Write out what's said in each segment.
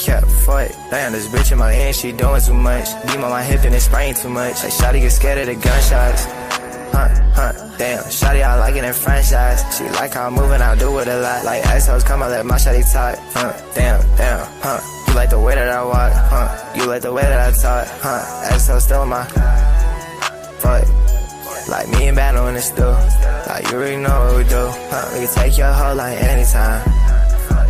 Yeah, fuck. Damn, this bitch in my hand, she doing too much. Beam on my hip and it spraying too much. Like, shawty get scared of the gunshots. Damn, shawty, I like it in franchise. She like how I'm moving, I do it a lot. Like, assholes come, I let my shawty talk. Damn, you like the way that I walk, you like the way that I talk, assholes still in my fuck. Like me and Battle in the stew. Like, you already know what we do. We can take your hoe like anytime.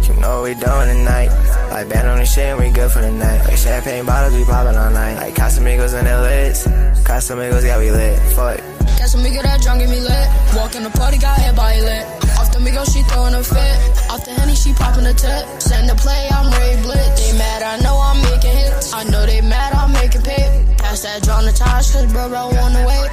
You know what we doing tonight. Like, band on the shit and we good for the night. Like, champagne bottles, we poppin' all night. Like, Casamigos and their lids. Casamigos got me lit. Fuck. Casamigo that drunk get me lit. Walk in the party, got everybody lit. Off the Migo, she throwing a fit. Off the Henny, she popping a tip. Send the play, I'm ready blitz. They mad, I know I'm making hits. I know they mad, I'm making pay. Pass that drawn the ties, cause bro wanna wait.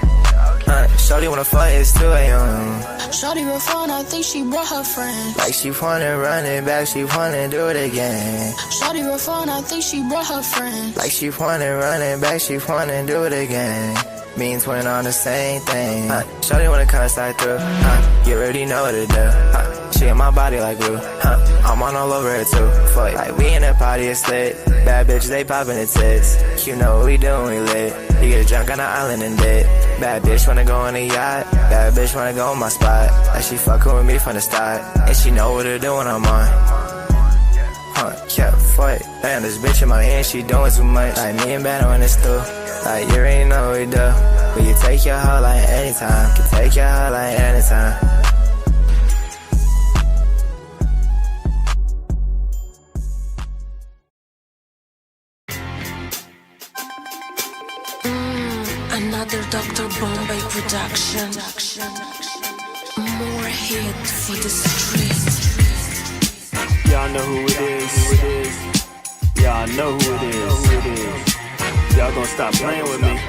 Shorty wanna fuck, it's 2 a.m. Shorty real fun, I think she brought her friend. Like, she wanna run it back, she wanna do it again. Shorty real fun, I think she brought her friend. Like, she wanna run it back, she wanna do it again. Me and Twin on the same thing. Shorty wanna come slide through. You already know what to do. She in my body like glue. I'm on all over it too. Fuck, like, we in the party, it's lit. Bad bitches, they poppin' the tits. You know what we do when we lit. You get drunk on the island and dead. Bad bitch wanna go on the yacht. Bad bitch wanna go on my spot. Like, she fuckin' with me from the start. And she know what to do when I'm on. Yeah, fuck. Damn, this bitch in my hand, she doing too much. Like, me and Battle in the stew. Like, you already know what we do. But you take your hoe like anytime. Can take your hoe like anytime. Another Dr. Bombay production. More hit for the street. Y'all know who it is. Y'all know who it is. Y'all gonna stop playing with me.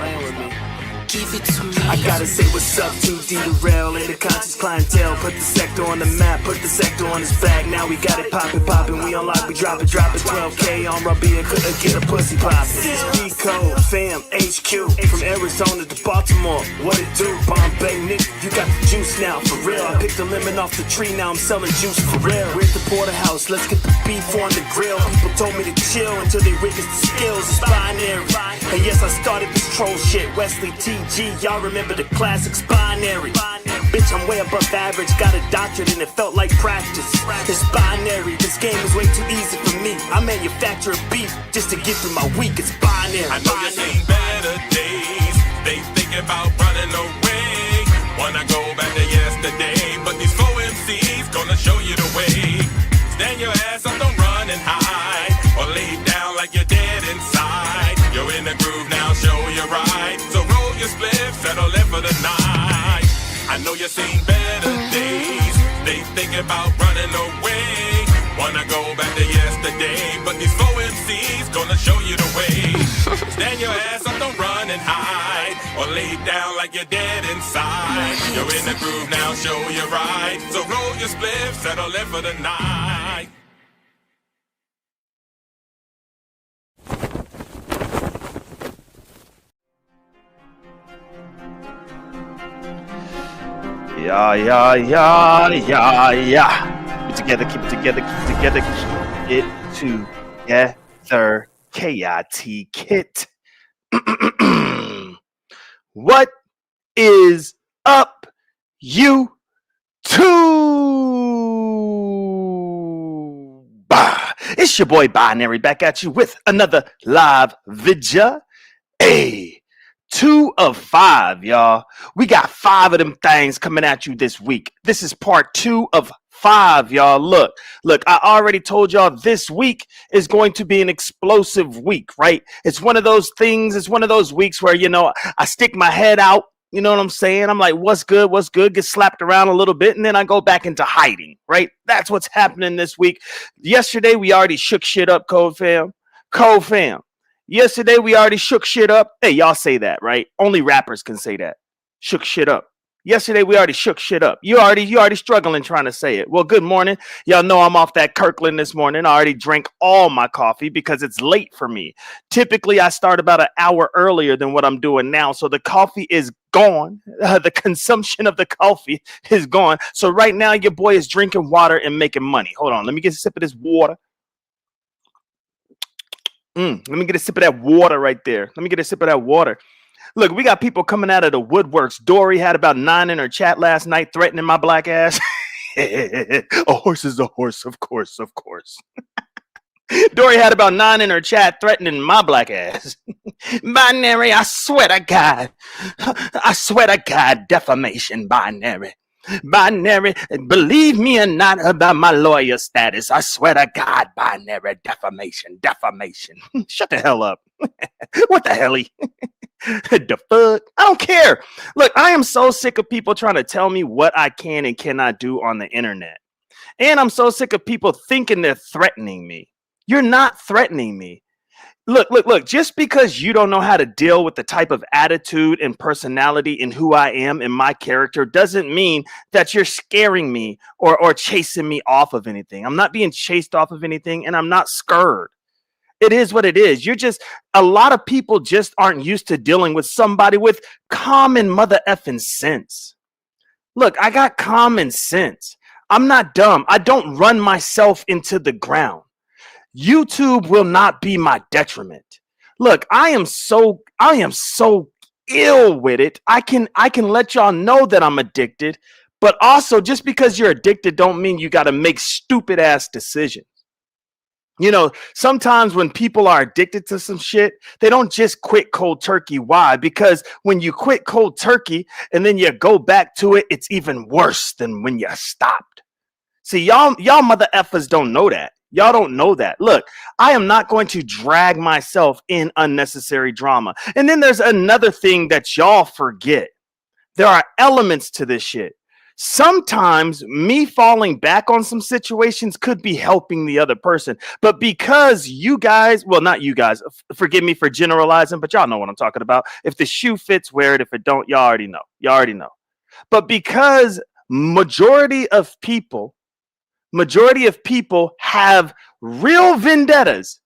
Give it to me. I gotta say what's up to D the Rail and the conscious clientele. Put the sector on the map, put the sector on his back. Now we got it poppin', we unlock, we drop it. 12K on Rabia, couldn't get a pussy poppin'. Speed code, fam, HQ, from Arizona to Baltimore. What it do, Bombay, nigga, you got the juice now, for real. I picked a lemon off the tree, now I'm selling juice for real. We're at the porterhouse, let's get the beef on the grill. People told me to chill until they witnessed the skills, it's binary. And yes, I started this troll shit, Wesley TG, y'all remember the classics, binary. Bitch, I'm way above average, got a doctorate and it felt like practice. It's binary, this game is way too easy for me. I manufacture a beef just to get through my week, it's binary. I know you've seen better days, they think about running away. Wanna go back to yesterday, but these 4 MCs gonna show you the way. Stand your ass up, don't run and hide, or lay down like you're dead inside. You're in the groove now, show you right. So roll your spliff, settle in for the night. I know you've seen better days, they think about running away. Wanna go back to yesterday, but these 4 MCs gonna show you the way. Stand your ass up, don't run and hide, or lay down like you're dead inside. You're in the groove now, show you right. So roll your spliff, settle in for the night. Yeah. Keep it together. KIT Kit. What is up, you two? It's your boy Binary back at you with another live vidya. Hey. 2 of 5, y'all. We got 5 of them things coming at you this week. This is part 2 of 5, y'all. Look, I already told y'all this week is going to be an explosive week, right? It's one of those things, it's one of those weeks where, you know, I stick my head out, you know what I'm saying? I'm like, what's good, get slapped around a little bit, and then I go back into hiding, right? That's what's happening this week. Yesterday, we already shook shit up, Code Fam. Yesterday, we already shook shit up. Hey, y'all say that, right? Only rappers can say that. Shook shit up. Yesterday, we already shook shit up. You already struggling trying to say it. Well, good morning. Y'all know I'm off that Kirkland this morning. I already drank all my coffee because it's late for me. Typically, I start about an hour earlier than what I'm doing now. So the coffee is gone. The consumption of the coffee is gone. So right now, your boy is drinking water and making money. Hold on. Let me get a sip of this water. Let me get a sip of that water right there. Let me get a sip of that water. Look, we got people coming out of the woodworks. Dory had about 9 in her chat last night threatening my black ass. A horse is a horse, of course, of course. Dory had about 9 in her chat threatening my black ass. Binary, I swear to God. I swear to God, defamation, binary. Binary, believe me or not about my lawyer status. I swear to God, binary, defamation, defamation. Shut the hell up. What the hell? The fuck? I don't care. Look, I am so sick of people trying to tell me what I can and cannot do on the internet. And I'm so sick of people thinking they're threatening me. You're not threatening me. Look, just because you don't know how to deal with the type of attitude and personality and who I am and my character doesn't mean that you're scaring me or chasing me off of anything. I'm not being chased off of anything, and I'm not scared. It is what it is. A lot of people just aren't used to dealing with somebody with common mother effing sense. Look, I got common sense. I'm not dumb. I don't run myself into the ground. YouTube will not be my detriment. Look, I am so ill with it. I can let y'all know that I'm addicted, but also just because you're addicted don't mean you got to make stupid ass decisions. You know, sometimes when people are addicted to some shit, they don't just quit cold turkey. Why? Because when you quit cold turkey and then you go back to it, it's even worse than when you stopped. See, y'all mother effers don't know that. Y'all don't know that. Look, I am not going to drag myself in unnecessary drama. And then there's another thing that y'all forget. There are elements to this shit. Sometimes me falling back on some situations could be helping the other person. But because you guys, well, not you guys, forgive me for generalizing, but y'all know what I'm talking about. If the shoe fits, wear it. If it don't, y'all already know. Y'all already know. But because majority of people have real vendettas.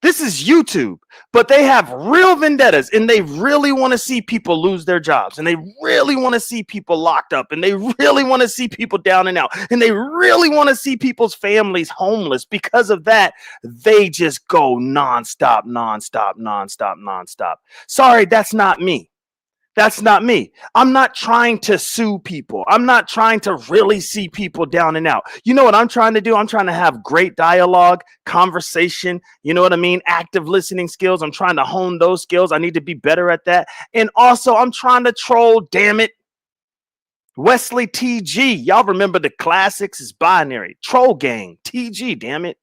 This is YouTube, but they have real vendettas, and they really want to see people lose their jobs, and they really want to see people locked up, and they really want to see people down and out, and they really want to see people's families homeless. Because of that, they just go nonstop. Sorry, that's not me. That's not me. I'm not trying to sue people. I'm not trying to really see people down and out. You know what I'm trying to do? I'm trying to have great dialogue, conversation. You know what I mean? Active listening skills. I'm trying to hone those skills. I need to be better at that. And also, I'm trying to troll, damn it. Wesley TG. Y'all remember the classics is binary. Troll gang. TG, damn it.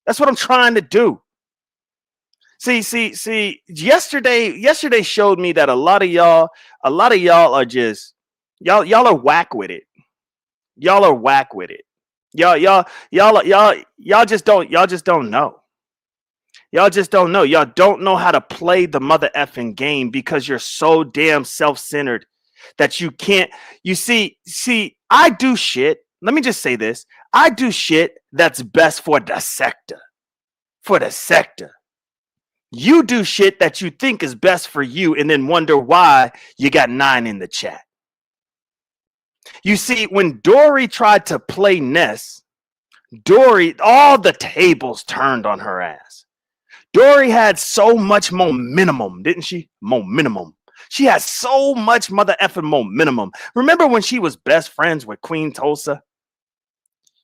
That's what I'm trying to do. See, yesterday showed me that a lot of y'all are just y'all are whack with it. Y'all are whack with it. Y'all just don't know. Y'all just don't know. Y'all don't know how to play the mother effing game because you're so damn self-centered that you can't. You see, I do shit. Let me just say this. I do shit that's best for the sector. For the sector. You do shit that you think is best for you and then wonder why you got 9 in the chat. You see, when Dory tried to play Ness, all the tables turned on her ass. Dory had so much momentum, didn't she? Momentum. She had so much mother effing momentum. Remember when she was best friends with Queen Tulsa?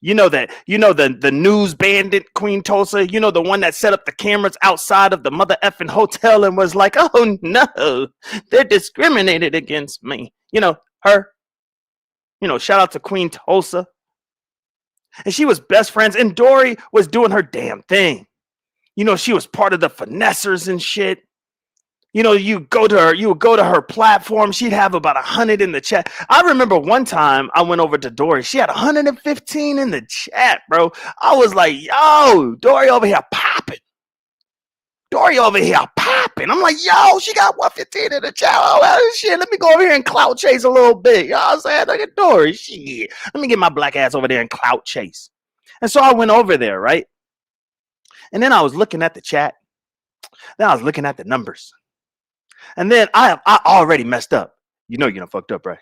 You know the news bandit Queen Tulsa, you know, the one that set up the cameras outside of the mother effing hotel and was like, oh no, they're discriminated against me. You know, her. You know, shout out to Queen Tulsa. And she was best friends, and Dory was doing her damn thing. You know, she was part of the finessers and shit. You know, you would go to her platform. She'd have about 100 in the chat. I remember one time I went over to Dory. She had 115 in the chat, bro. I was like, yo, Dory over here popping. I'm like, yo, she got 115 in the chat. Oh, well, shit, let me go over here and clout chase a little bit. You know what I'm saying? Look at Dory. Shit. Let me get my black ass over there and clout chase. And so I went over there, right? And then I was looking at the chat. Then I was looking at the numbers. And then I already messed up. You know you're done fucked up, right?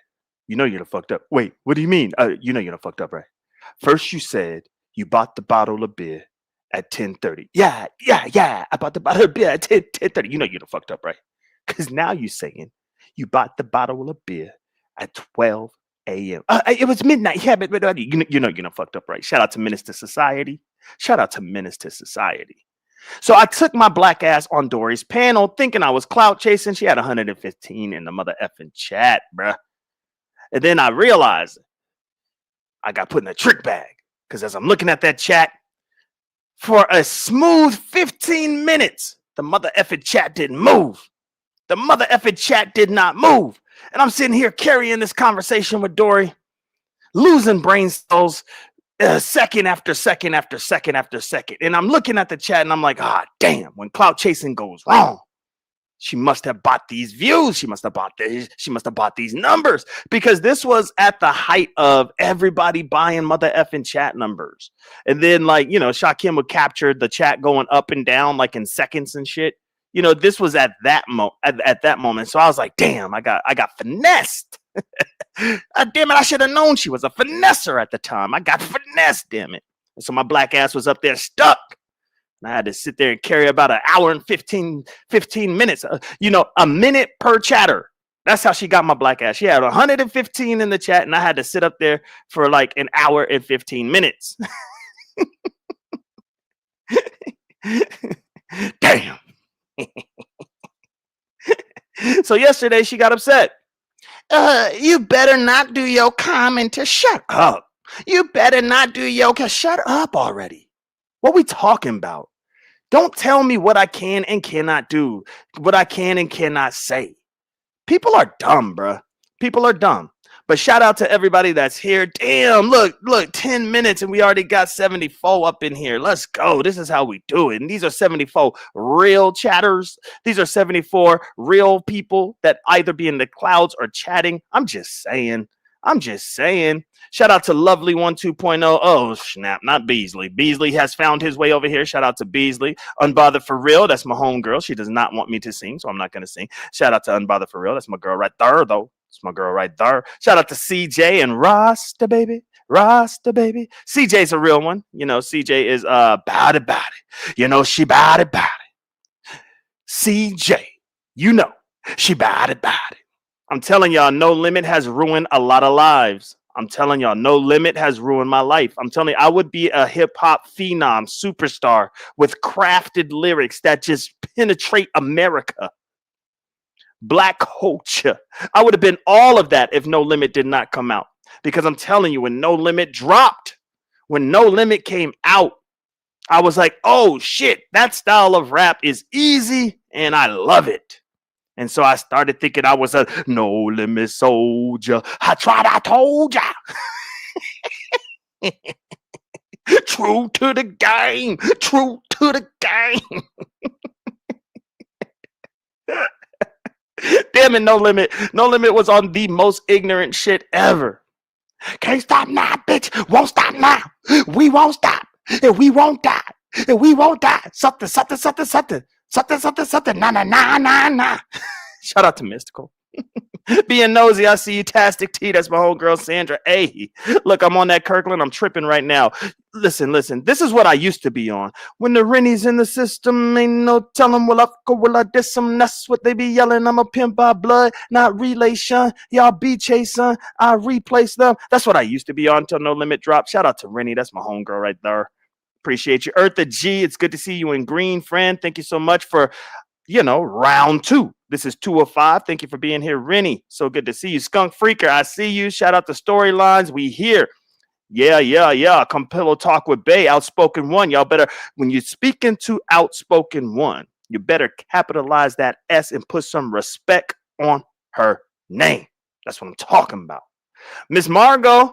You know you're done fucked up. Wait, what do you mean? You know you're done fucked up, right? First you said you bought the bottle of beer at 10:30. Yeah. I bought the bottle of beer at 10:30. You know you done fucked up, right? Because now you saying you bought the bottle of beer at 12 a.m. It was midnight. Yeah, but you know you done fucked up, right? Shout out to Minister Society. Shout out to Minister Society. So I took my black ass on Dory's panel thinking I was clout chasing. She had 115 in the mother effing chat, bruh. And then I realized I got put in a trick bag. Because as I'm looking at that chat, for a smooth 15 minutes, the mother effing chat didn't move. The mother effing chat did not move. And I'm sitting here carrying this conversation with Dory, losing brain cells, second after second after second after second. And I'm looking at the chat and I'm like, damn, when clout chasing goes wrong, she must have bought these views. She must have bought these numbers, because this was at the height of everybody buying mother effing chat numbers. And then, like, you know, Shakim would capture the chat going up and down like in seconds and shit. You know, this was at that moment. So I was like, damn, I got finessed. Damn it, I should have known she was a finesser at the time. I got finessed, damn it. And so my black ass was up there stuck. And I had to sit there and carry about an hour and 15 minutes. A minute per chatter. That's how she got my black ass. She had 115 in the chat, and I had to sit up there for like an hour and 15 minutes. Damn. So yesterday she got upset. You better not do your commenter. Shut up. You better not do your. Shut up already. What we talking about? Don't tell me what I can and cannot do, what I can and cannot say. People are dumb, bruh. People are dumb. But shout out to everybody that's here. Damn, look, 10 minutes and we already got 74 up in here. Let's go. This is how we do it. And these are 74 real chatters. These are 74 real people that either be in the clouds or chatting. I'm just saying. Shout out to Lovely 12.0. Oh, snap, not Beasley. Beasley has found his way over here. Shout out to Beasley. Unbothered for real. That's my homegirl. She does not want me to sing, so I'm not going to sing. Shout out to Unbothered for real. That's my girl right there, though. It's my girl right there. Shout out to CJ and Rasta, baby. CJ's a real one. You know, CJ is bad about it. You know, she bad about it. CJ, you know, she bad about it. I'm telling y'all, No Limit has ruined a lot of lives. I'm telling y'all, No Limit has ruined my life. I'm telling you, I would be a hip hop phenom, superstar with crafted lyrics that just penetrate America. Black culture. I would have been all of that if No Limit did not come out. Because I'm telling you, when No Limit dropped, when No Limit came out, I was like, oh shit, that style of rap is easy and I love it. And so I started thinking I was a no limit soldier. I told ya. True to the game. Damn it, No Limit. No Limit was on the most ignorant shit ever. Can't stop now, bitch. Won't stop now. We won't stop. And we won't die. And we won't die. Something. Nah. Shout out to Mystical. Being nosy, I see you, Tastic T. That's my whole girl, Sandra. Hey, look, I'm on that Kirkland. I'm tripping right now. Listen. This is what I used to be on. When the Rennie's in the system, ain't no telling will I go, will I diss them? That's what they be yelling. I'm a pimp by blood, not relation. Y'all be chasing. I replace them. That's what I used to be on until No Limit dropped. Shout out to Rennie. That's my homegirl right there. Appreciate you. Eartha G, it's good to see you in green, friend. Thank you so much for, round 2. This is 2 of 5. Thank you for being here, Rennie. So good to see you. Skunk Freaker, I see you. Shout out to Storylines. We here. Yeah. Come pillow talk with Bay. Outspoken One. Y'all better, when you're speaking to Outspoken One, you better capitalize that S and put some respect on her name. That's what I'm talking about. Miss Margot.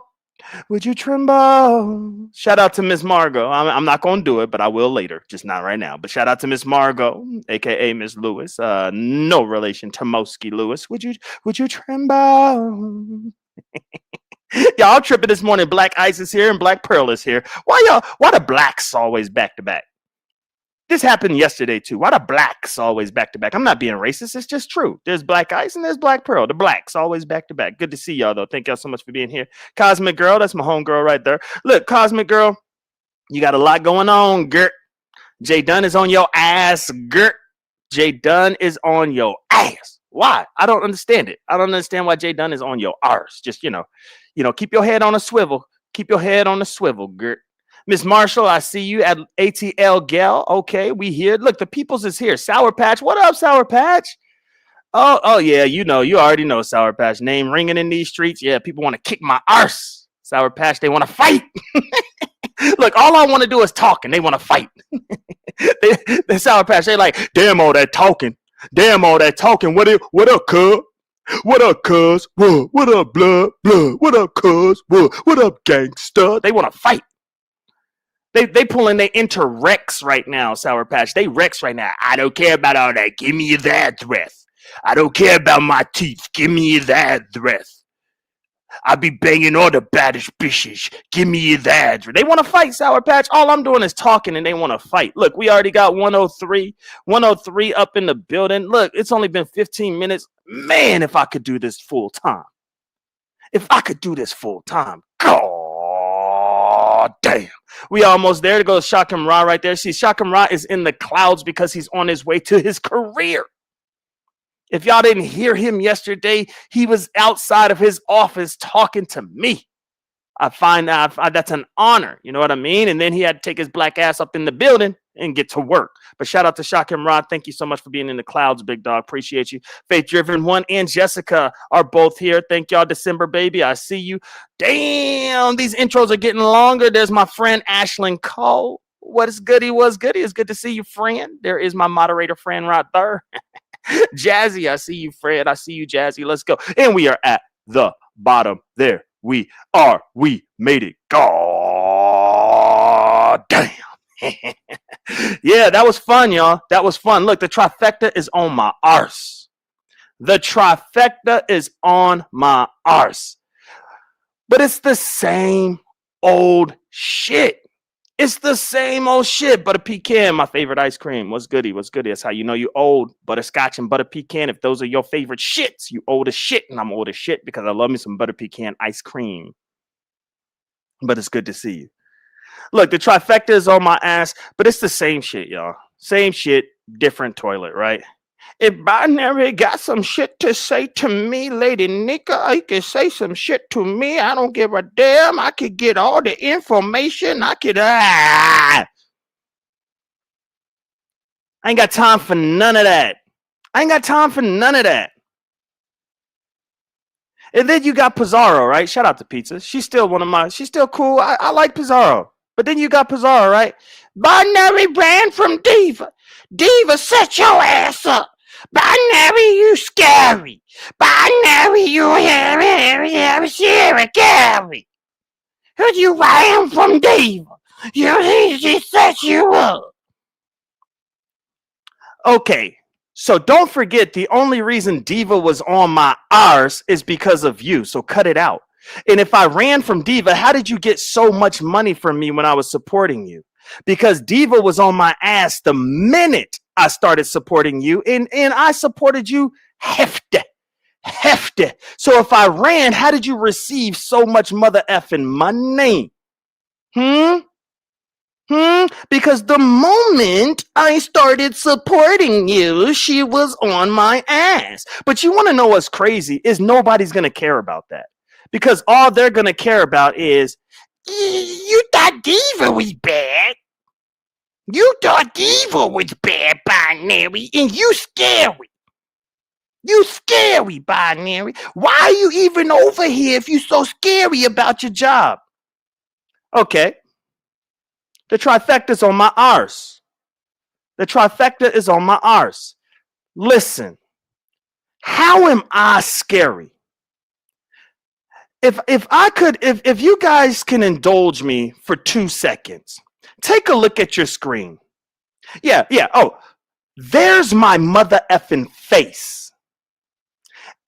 Would you tremble? Shout out to Miss Margot. I'm not going to do it, but I will later. Just not right now. But shout out to Miss Margot, a.k.a. Miss Lewis. No relation to Mosky Lewis. Would you tremble? Y'all tripping this morning. Black Ice is here and Black Pearl is here. Why the blacks always back to back? This happened yesterday, too. Why the blacks always back to back? I'm not being racist. It's just true. There's Black Ice and there's Black Pearl. The blacks always back to back. Good to see y'all, though. Thank y'all so much for being here. Cosmic Girl, that's my homegirl right there. Look, Cosmic Girl, you got a lot going on, girl. Jay Dunn is on your ass, Gert. Jay Dunn is on your ass. Why? I don't understand it. I don't understand why Jay Dunn is on your arse. Just, keep your head on a swivel. Keep your head on a swivel, Gert. Miss Marshall, I see you at ATL Gal. Okay, we here. Look, the peoples is here. Sour Patch. What up, Sour Patch? Oh yeah, you already know Sour Patch. Name ringing in these streets. Yeah, people want to kick my arse. Sour Patch, they want to fight. Look, all I want to do is talk, and they want to fight. they Sour Patch, they like, damn all that talking. Damn all that talking. What up, cuz? What up, cuz? What up, blood? What up, cuz? What up, gangsta? They want to fight. They pulling their inter-Rex right now, Sour Patch. They Rex right now. I don't care about all that. Give me that address. I don't care about my teeth. Give me that address. I be banging all the baddest bitches. Give me that. They want to fight, Sour Patch. All I'm doing is talking and they want to fight. Look, we already got 103 up in the building. Look, it's only been 15 minutes. Man, if I could do this full time. God damn. We almost there to go Shakam Ra right there. See, Shakam Ra is in the clouds because he's on his way to his career. If y'all didn't hear him yesterday, he was outside of his office talking to me. I find that's an honor. You know what I mean? And then he had to take his black ass up in the building and get to work. But shout out to Shakim Rod. Thank you so much for being in the clouds, big dog. Appreciate you. Faith Driven One and Jessica are both here. Thank y'all, December baby. I see you. Damn, these intros are getting longer. There's my friend Ashlyn Cole. What is goody? What's goody? It's good to see you, friend. There is my moderator friend right there. Jazzy, I see you, Fred. I see you, Jazzy. Let's go. And we are at the bottom. There we are. We made it. God damn. Yeah, that was fun, y'all. That was fun. Look, the trifecta is on my arse. The trifecta is on my arse. But it's the same old shit. It's the same old shit. Butter pecan, my favorite ice cream. What's goody? What's goody? That's how you know you old. Butterscotch and butter pecan. If those are your favorite shits, you old as shit. And I'm old as shit because I love me some butter pecan ice cream. But it's good to see you. Look, the trifecta is on my ass, but it's the same shit, y'all. Same shit, different toilet, right? If Binary got some shit to say to me, Lady Nika, you can say some shit to me. I don't give a damn. I could get all the information. I ain't got time for none of that. And then you got Pizarro, right? Shout out to Pizza. She's still cool. I like Pizarro. But then you got Pizarro, right? Binary brand from Diva. Diva, set your ass up. Binary, you scary. Binary, you scary. Who'd you ram from Diva? She set you up. Okay, so don't forget the only reason Diva was on my arse is because of you, so cut it out. And if I ran from Diva, how did you get so much money from me when I was supporting you? Because Diva was on my ass the minute I started supporting you, and I supported you hefty. So if I ran, how did you receive so much mother effing money? Because the moment I started supporting you, she was on my ass. But you want to know what's crazy is nobody's going to care about that. Because all they're going to care about is, you thought Diva was bad. You thought Diva was bad, Binary, and you scary. You scary, Binary. Why are you even over here if you so scary about your job? Okay. The trifecta's on my arse. The trifecta is on my arse. Listen, how am I scary? If you guys can indulge me for 2 seconds, take a look at your screen. Yeah. Oh, there's my mother effing face.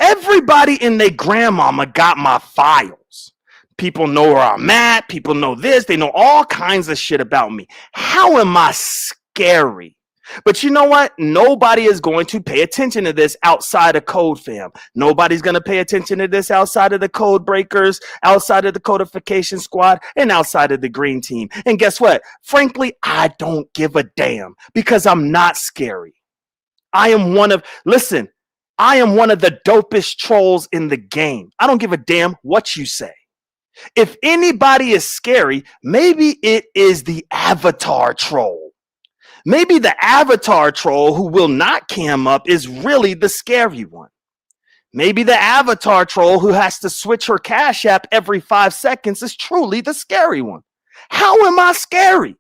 Everybody and their grandmama got my files. People know where I'm at. People know this. They know all kinds of shit about me. How am I scary? But you know what? Nobody is going to pay attention to this outside of Code Fam. Nobody's going to pay attention to this outside of the Code Breakers, outside of the Codification Squad, and outside of the Green Team. And guess what? Frankly, I don't give a damn because I'm not scary. I am one of the dopest trolls in the game. I don't give a damn what you say. If anybody is scary, maybe it is the avatar troll. Maybe the avatar troll who will not cam up is really the scary one. Maybe the avatar troll who has to switch her Cash App every 5 seconds is truly the scary one. How am I scary?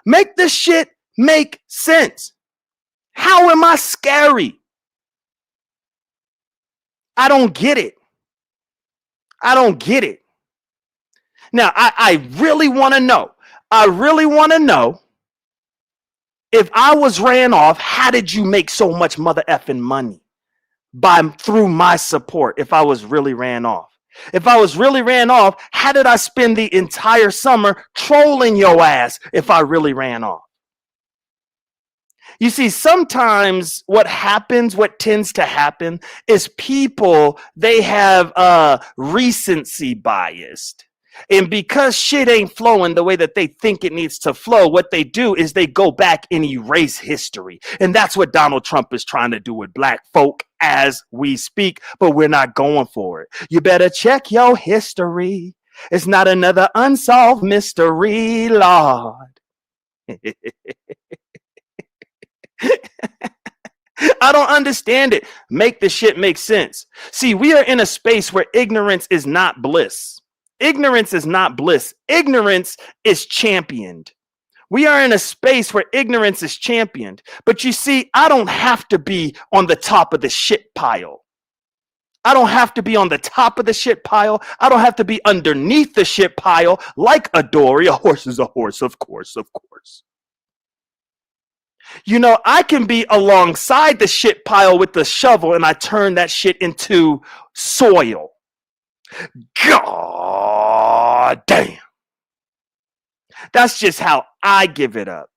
Make this shit make sense. How am I scary? I don't get it. I don't get it. Now, I really want to know. If I was ran off, how did you make so much mother effing money through my support? If I was really ran off, how did I spend the entire summer trolling your ass? If I really ran off, you see, sometimes what tends to happen is people, they have recency biased. And because shit ain't flowing the way that they think it needs to flow, what they do is they go back and erase history. And that's what Donald Trump is trying to do with black folk as we speak, but we're not going for it. You better check your history. It's not another unsolved mystery, Lord. I don't understand it. Make the shit make sense. See, we are in a space where ignorance is not bliss. Ignorance is not bliss. Ignorance is championed. We are in a space where ignorance is championed. But you see, I don't have to be on the top of the shit pile. I don't have to be on the top of the shit pile. I don't have to be underneath the shit pile like a Dory. A horse is a horse, of course, of course. You know, I can be alongside the shit pile with the shovel and I turn that shit into soil. God damn. That's just how I give it up.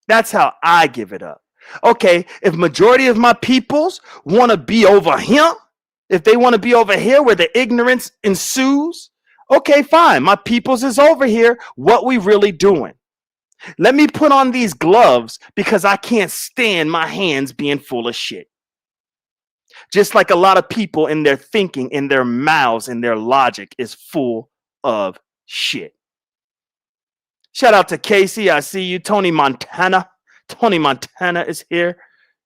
That's how I give it up. Okay, if majority of my peoples want to be over here, if they want to be over here where the ignorance ensues, okay, fine. My peoples is over here. What we really doing? Let me put on these gloves because I can't stand my hands being full of shit. Just like a lot of people in their thinking, in their mouths, in their logic is full of shit. Shout out to Casey. I see you. Tony Montana. Tony Montana is here.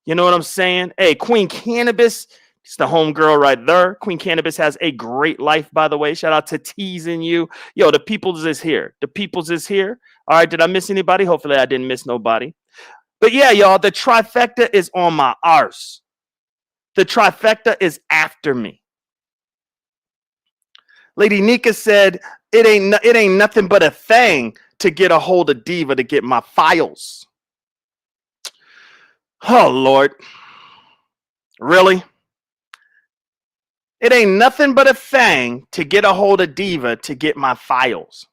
You know what I'm saying? Hey, Queen Cannabis. It's the homegirl right there. Queen Cannabis has a great life, by the way. Shout out to teasing you. Yo, the peoples is here. The peoples is here. All right, did I miss anybody? Hopefully I didn't miss nobody. But yeah, y'all, the trifecta is on my arse. The trifecta is after me. Lady Nika said, it ain't nothing but a thing to get a hold of Diva to get my files. Oh, Lord. Really? It ain't nothing but a thing to get a hold of Diva to get my files.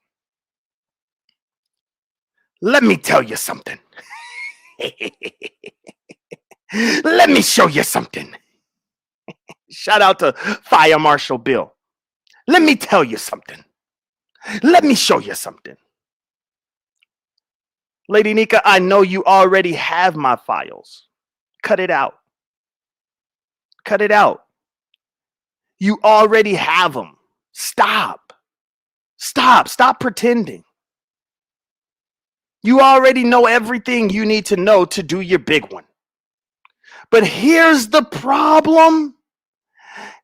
Let me tell you something. Let me show you something. Shout out to Fire Marshal Bill. Let me tell you something. Let me show you something. Lady Nika, I know you already have my files. Cut it out. Cut it out. You already have them. Stop. Stop. Stop pretending. You already know everything you need to know to do your big one. But here's the problem.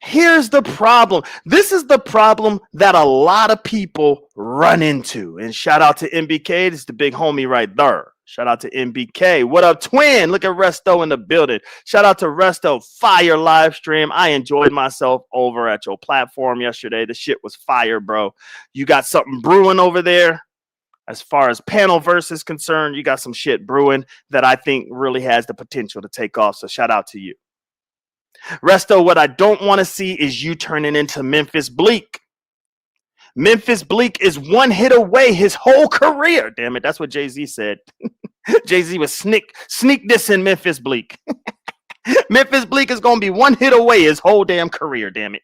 Here's the problem. This is the problem that a lot of people run into. And shout out to MBK. This is the big homie right there. Shout out to MBK. What up, twin? Look at Resto in the building. Shout out to Resto. Fire live stream. I enjoyed myself over at your platform yesterday. The shit was fire, bro. You got something brewing over there. As far as Panelverse is concerned, you got some shit brewing that I think really has the potential to take off. So shout out to you. Resto, what I don't want to see is you turning into Memphis Bleak. Memphis Bleak is one hit away his whole career. Damn it, that's what Jay-Z said. Jay-Z was sneak this in Memphis Bleak. Memphis Bleak is going to be one hit away his whole damn career, damn it.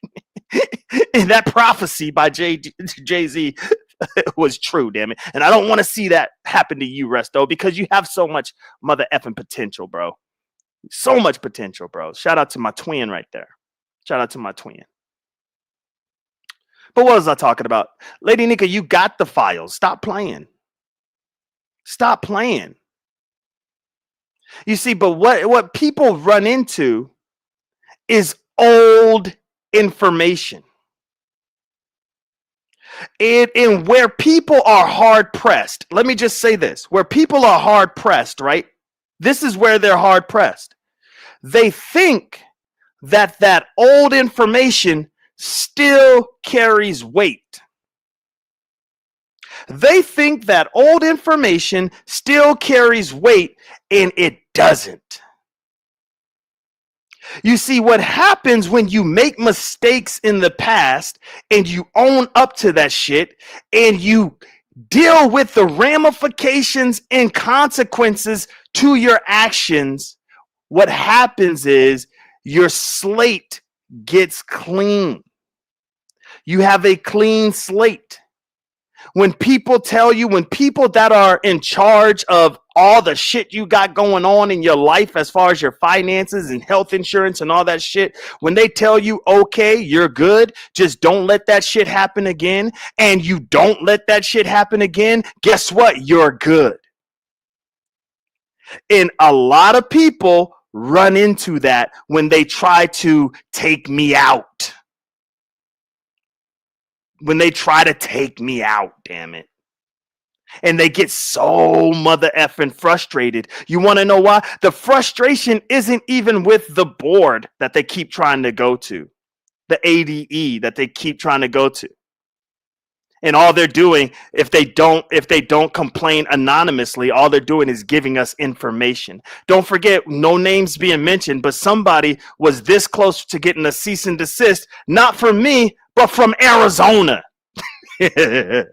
And that prophecy by Jay-Z was true, damn it. And I don't want to see that happen to you, Resto, because you have so much mother effing potential, bro. So much potential, bro. Shout out to my twin right there. Shout out to my twin. But what was I talking about? Lady Nika, you got the files. Stop playing. Stop playing. You see, but what people run into is old information. And where people are hard pressed, let me just say this, where people are hard pressed, right? This is where they're hard pressed. They think that old information still carries weight. They think that old information still carries weight, and it doesn't. You see, what happens when you make mistakes in the past and you own up to that shit and you deal with the ramifications and consequences to your actions, what happens is your slate gets clean. You have a clean slate. When people tell you, when people that are in charge of all the shit you got going on in your life as far as your finances and health insurance and all that shit, when they tell you, okay, you're good, just don't let that shit happen again, and you don't let that shit happen again, guess what? You're good. And a lot of people run into that when they try to take me out. When they try to take me out, damn it. And they get so mother effing frustrated. You want to know why? The frustration isn't even with the board that they keep trying to go to, the ADE that they keep trying to go to. And all they're doing, if they don't complain anonymously, all they're doing is giving us information. Don't forget, no names being mentioned, but somebody was this close to getting a cease and desist, not from me, but from Arizona. And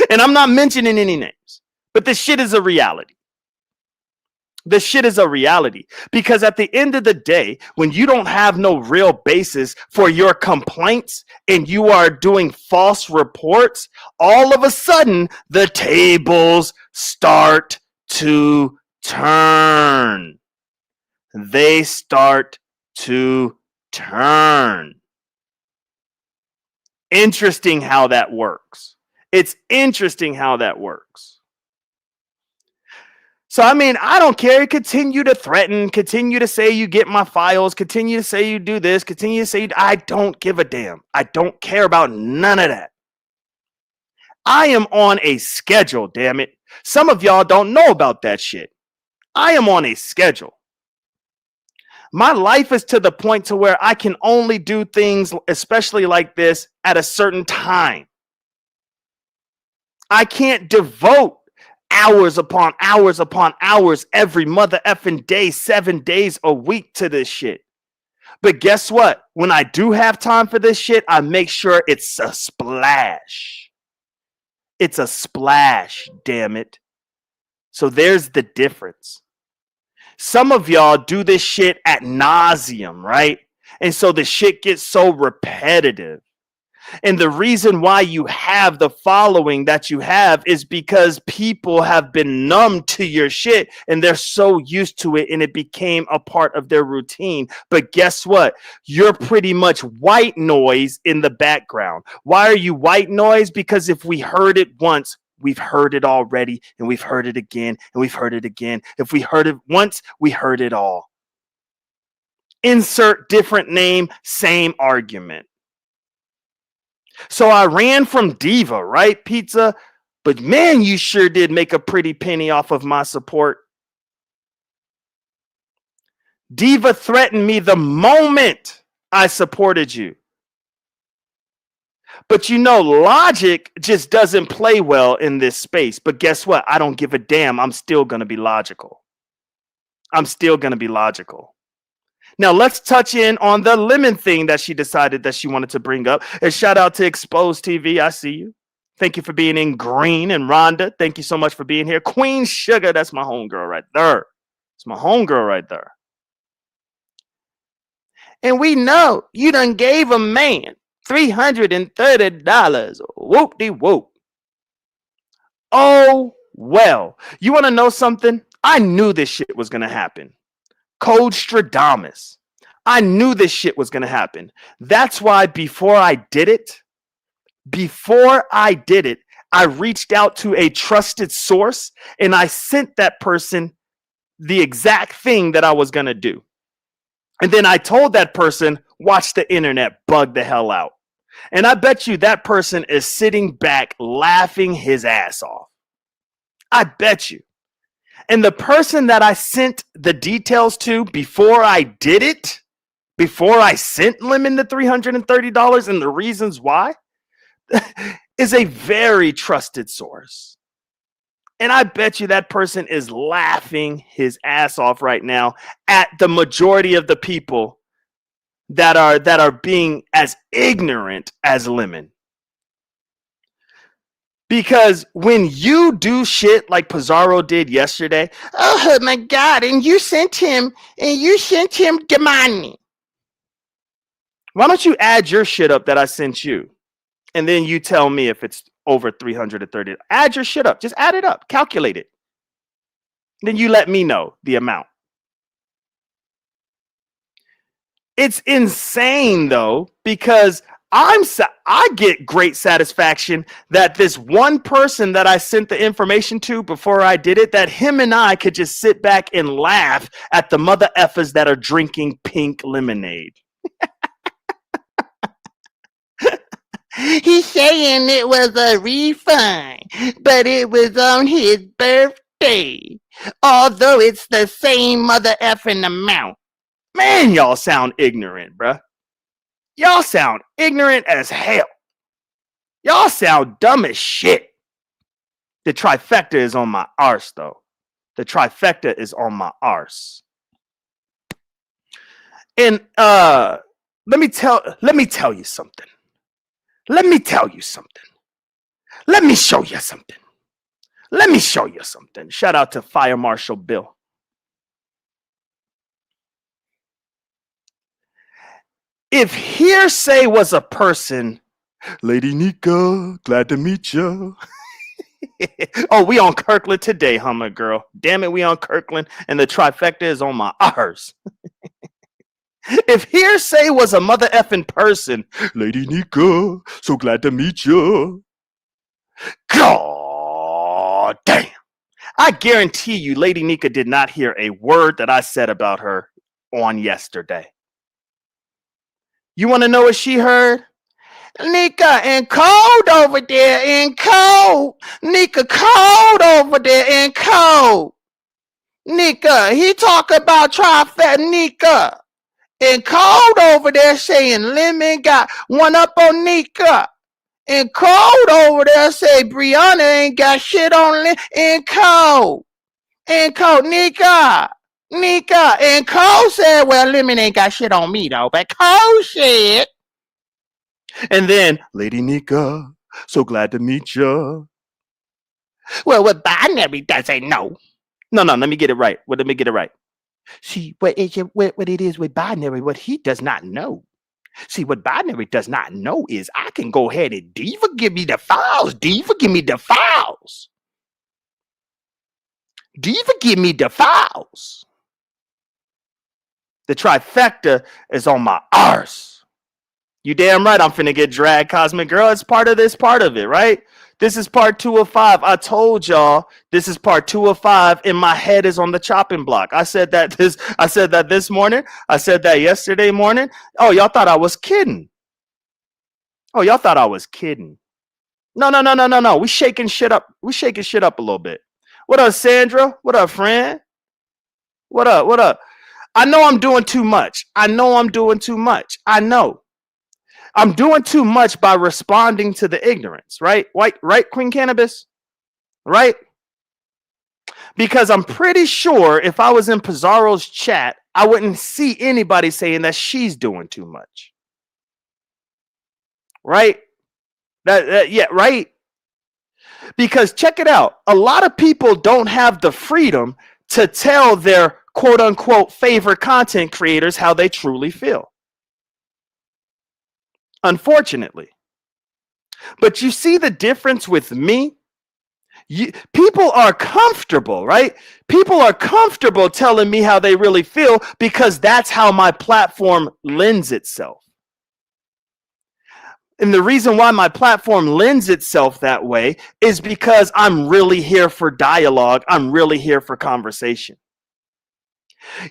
I'm not mentioning any names, but this shit is a reality. This shit is a reality, because at the end of the day, when you don't have no real basis for your complaints and you are doing false reports, all of a sudden the tables start to turn. They start to turn. Interesting how that works. It's interesting how that works. So, I mean, I don't care. Continue to threaten, continue to say you get my files, continue to say you do this, continue to say I don't give a damn. I don't care about none of that. I am on a schedule, damn it. Some of y'all don't know about that shit. I am on a schedule. My life is to the point to where I can only do things, especially like this, at a certain time. I can't devote hours upon hours upon hours every mother effing day, 7 days a week to this shit. But guess what? When I do have time for this shit, I make sure it's a splash. It's a splash, damn it. So there's the difference. Some of y'all do this shit ad nauseum, right? And so the shit gets so repetitive. And the reason why you have the following that you have is because people have been numb to your shit and they're so used to it and it became a part of their routine. But guess what? You're pretty much white noise in the background. Why are you white noise? Because if we heard it once, we've heard it already, and we've heard it again, and we've heard it again. If we heard it once, we heard it all. Insert different name, same argument. So I ran from Diva, right, Pizza? But man, you sure did make a pretty penny off of my support. Diva threatened me the moment I supported you. But you know, logic just doesn't play well in this space. But guess what? I don't give a damn. I'm still going to be logical. I'm still going to be logical. Now, let's touch in on the lemon thing that she decided that she wanted to bring up. And shout out to Exposed TV. I see you. Thank you for being in green. And Rhonda, thank you so much for being here. Queen Sugar, that's my homegirl right there. It's my homegirl right there. And we know you done gave a man $330. Whoop-de-whoop. Oh, well. You want to know something? I knew this shit was going to happen. Code Stradamus. I knew this shit was going to happen. That's why before I did it, I reached out to a trusted source and I sent that person the exact thing that I was going to do. And then I told that person, watch the internet bug the hell out. And I bet you that person is sitting back laughing his ass off. I bet you. And the person that I sent the details to before I did it, before I sent Lemon the $330 and the reasons why, is a very trusted source. And I bet you that person is laughing his ass off right now at the majority of the people that are being as ignorant as Lemon. Because when you do shit like Pizarro did yesterday, oh my God, and you sent him the money. Why don't you add your shit up that I sent you? And then you tell me if it's over 330. Add your shit up. Just add it up. Calculate it. Then you let me know the amount. It's insane though, because I get great satisfaction that this one person that I sent the information to before I did it, that him and I could just sit back and laugh at the mother effers that are drinking pink lemonade. He's saying it was a refund, but it was on his birthday. Although it's the same mother effing amount. Man, y'all sound ignorant, bruh. Y'all sound ignorant as hell. Y'all sound dumb as shit. The trifecta is on my arse, though. The trifecta is on my arse. And let me tell you something. Let me tell you something. Let me show you something. Let me show you something. Shout out to Fire Marshal Bill. If hearsay was a person, Lady Nika, glad to meet you. Oh, we on Kirkland today, Hummer girl. Damn it, we on Kirkland, and the trifecta is on my arse. If hearsay was a mother effing person, Lady Nika, so glad to meet you. God damn. I guarantee you, Lady Nika did not hear a word that I said about her on yesterday. You want to know what she heard? Nika, and cold over there, and cold. Nika, cold over there, and cold. Nika, he talk about trifecta, Nika. And cold over there saying Lemon got one up on Nika. And cold over there say Brianna ain't got shit on Lemon. And cold. And cold, Nika. And Cole said, well, Lemon ain't got shit on me, though. But Cole said. And then, Lady Nika, so glad to meet you. Well, what binary doesn't know. No, let me get it right. Let me get it right. See, what it is with binary, what he does not know. See, what binary does not know is I can go ahead and Diva give me the files. Diva give me the files. Diva give me the files. The trifecta is on my arse. You damn right I'm finna get dragged, Cosmic Girl. It's part of it, right? This is part 2 of 5. I told y'all this is part 2 of 5, and my head is on the chopping block. I said that this morning. I said that yesterday morning. Oh, y'all thought I was kidding. No. We shaking shit up. We shaking shit up a little bit. What up, Sandra? What up, friend? What up? I know I'm doing too much. I know. I'm doing too much by responding to the ignorance, right? Right, Queen Cannabis? Right? Because I'm pretty sure if I was in Pizarro's chat, I wouldn't see anybody saying that she's doing too much. Right? Yeah, right? Because check it out. A lot of people don't have the freedom to tell their quote unquote favorite content creators how they truly feel. Unfortunately. But you see the difference with me? People are comfortable, right? People are comfortable telling me how they really feel because that's how my platform lends itself. And the reason why my platform lends itself that way is because I'm really here for dialogue. I'm really here for conversation.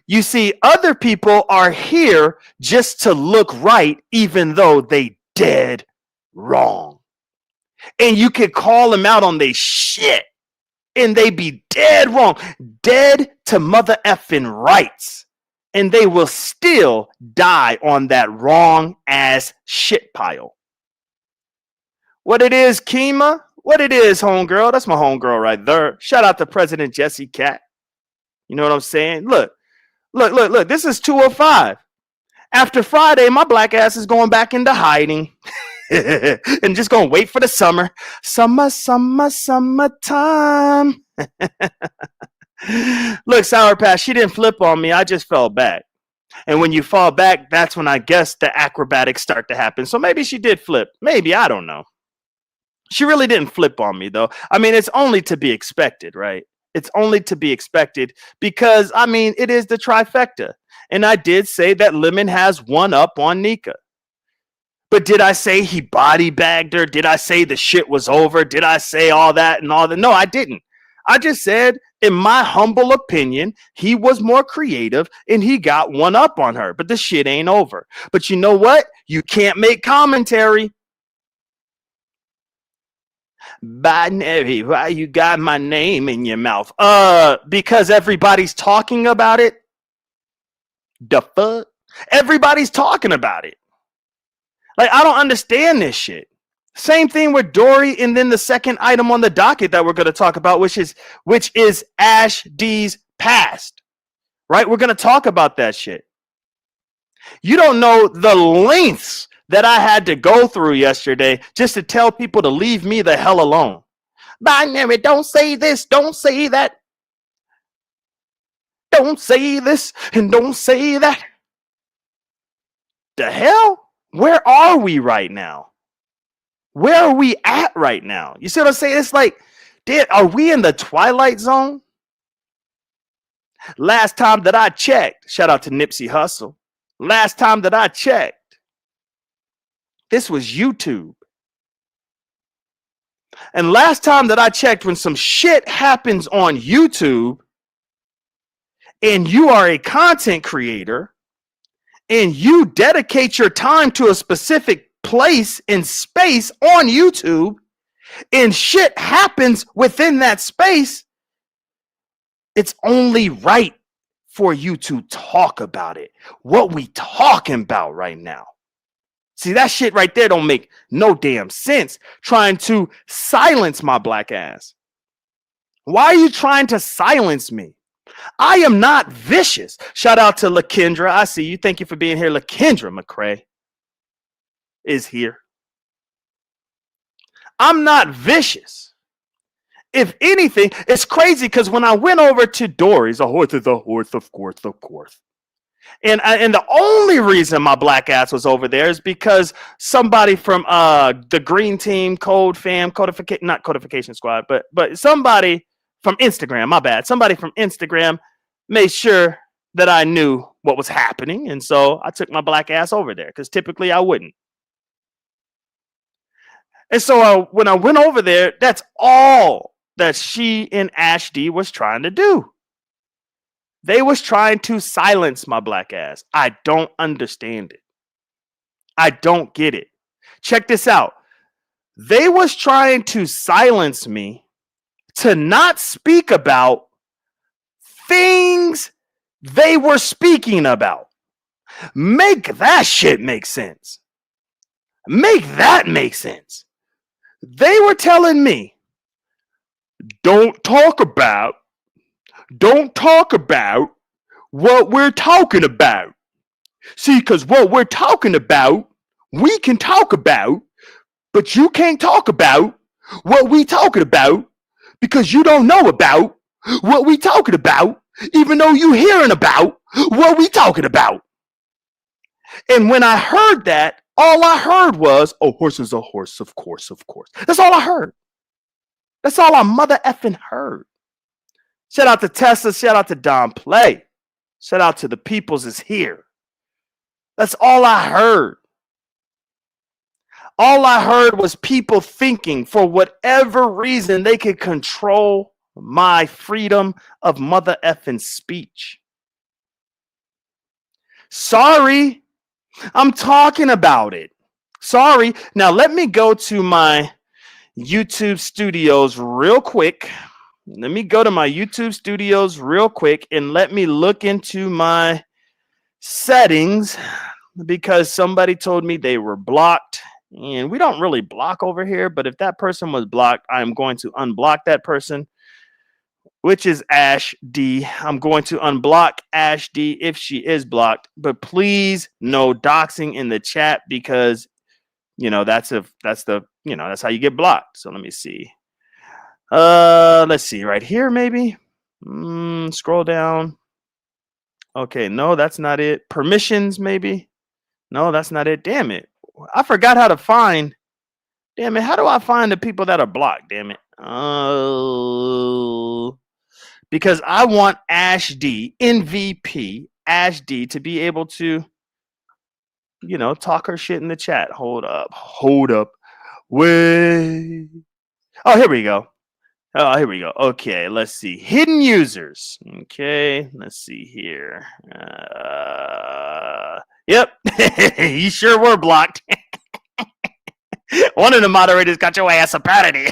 You see, other people are here just to look right, even though they dead wrong. And you could call them out on their shit, and they be dead wrong, dead to mother effing rights. And they will still die on that wrong ass shit pile. What it is, Kima? What it is, homegirl? That's my homegirl right there. Shout out to President Jesse Cat. You know what I'm saying? Look. This is 205. After Friday, my black ass is going back into hiding. And just gonna wait for the summer. Summertime. Look, Sour Patch, she didn't flip on me. I just fell back. And when you fall back, that's when I guess the acrobatics start to happen. So maybe she did flip. Maybe, I don't know. She really didn't flip on me, though. I mean, it's only to be expected, right? It's only to be expected because, I mean, it is the trifecta. And I did say that Lemon has one up on Nika. But did I say he body bagged her? Did I say the shit was over? Did I say all that and all that? No, I didn't. I just said, in my humble opinion, he was more creative and he got one up on her. But the shit ain't over. But you know what? You can't make commentary. Binary, why you got my name in your mouth? Because everybody's talking about it. The fuck? Everybody's talking about it. Like, I don't understand this shit. Same thing with Dory, and then the second item on the docket that we're going to talk about, which is Ash D's past. Right? We're going to talk about that shit. You don't know the lengths that I had to go through yesterday just to tell people to leave me the hell alone. Binary, don't say this, don't say that. Don't say this and don't say that. The hell? Where are we right now? Where are we at right now? You see what I'm saying? It's like, are we in the Twilight Zone? Last time that I checked, shout out to Nipsey Hussle. Last time that I checked, this was YouTube. And last time that I checked, when some shit happens on YouTube and you are a content creator and you dedicate your time to a specific place and space on YouTube and shit happens within that space, it's only right for you to talk about it. What we talking about right now. See, that shit right there don't make no damn sense. Trying to silence my black ass. Why are you trying to silence me? I am not vicious. Shout out to LaKendra. I see you. Thank you for being here. LaKendra McCrae is here. I'm not vicious. If anything, it's crazy because when I went over to Dory's, of course. And the only reason my black ass was over there is because somebody from the Green Team not Codification Squad, but somebody from Instagram, my bad. Somebody from Instagram made sure that I knew what was happening. And so I took my black ass over there because typically I wouldn't. And so when I went over there, that's all that she and Ash D was trying to do. They was trying to silence my black ass. I don't understand it. I don't get it. Check this out. They was trying to silence me to not speak about things they were speaking about. Make that shit make sense. Make that make sense. They were telling me, don't talk about what we're talking about. See, because what we're talking about, we can talk about, but you can't talk about what we talking about because you don't know about what we talking about, even though you hearing about what we talking about. And when I heard that, all I heard was, oh, horse is a horse, of course, of course. That's all I heard. That's all I mother effing heard. Shout out to Tesla, shout out to Don Play. Shout out to the peoples is here. That's all I heard. All I heard was people thinking for whatever reason they could control my freedom of mother effing speech. Sorry, I'm talking about it. Sorry. Now let me go to my YouTube studios real quick. Let me go to my YouTube studios real quick and let me look into my settings because somebody told me they were blocked. And we don't really block over here, but if that person was blocked, I'm going to unblock that person, which is Ash D. I'm going to unblock Ash D if she is blocked, but please no doxing in the chat because that's how you get blocked. So let me see. Let's see right here, maybe. Scroll down. Okay, no, that's not it. Permissions, maybe. No, that's not it. Damn it. I forgot how to find. Damn it. How do I find the people that are blocked? Damn it. Because I want Ash D, MVP, Ash D, to be able to, talk her shit in the chat. Hold up. Wait. Oh, here we go. Okay, let's see. Hidden users. Okay, let's see here. Yep, you sure were blocked. One of the moderators got your ass a parody.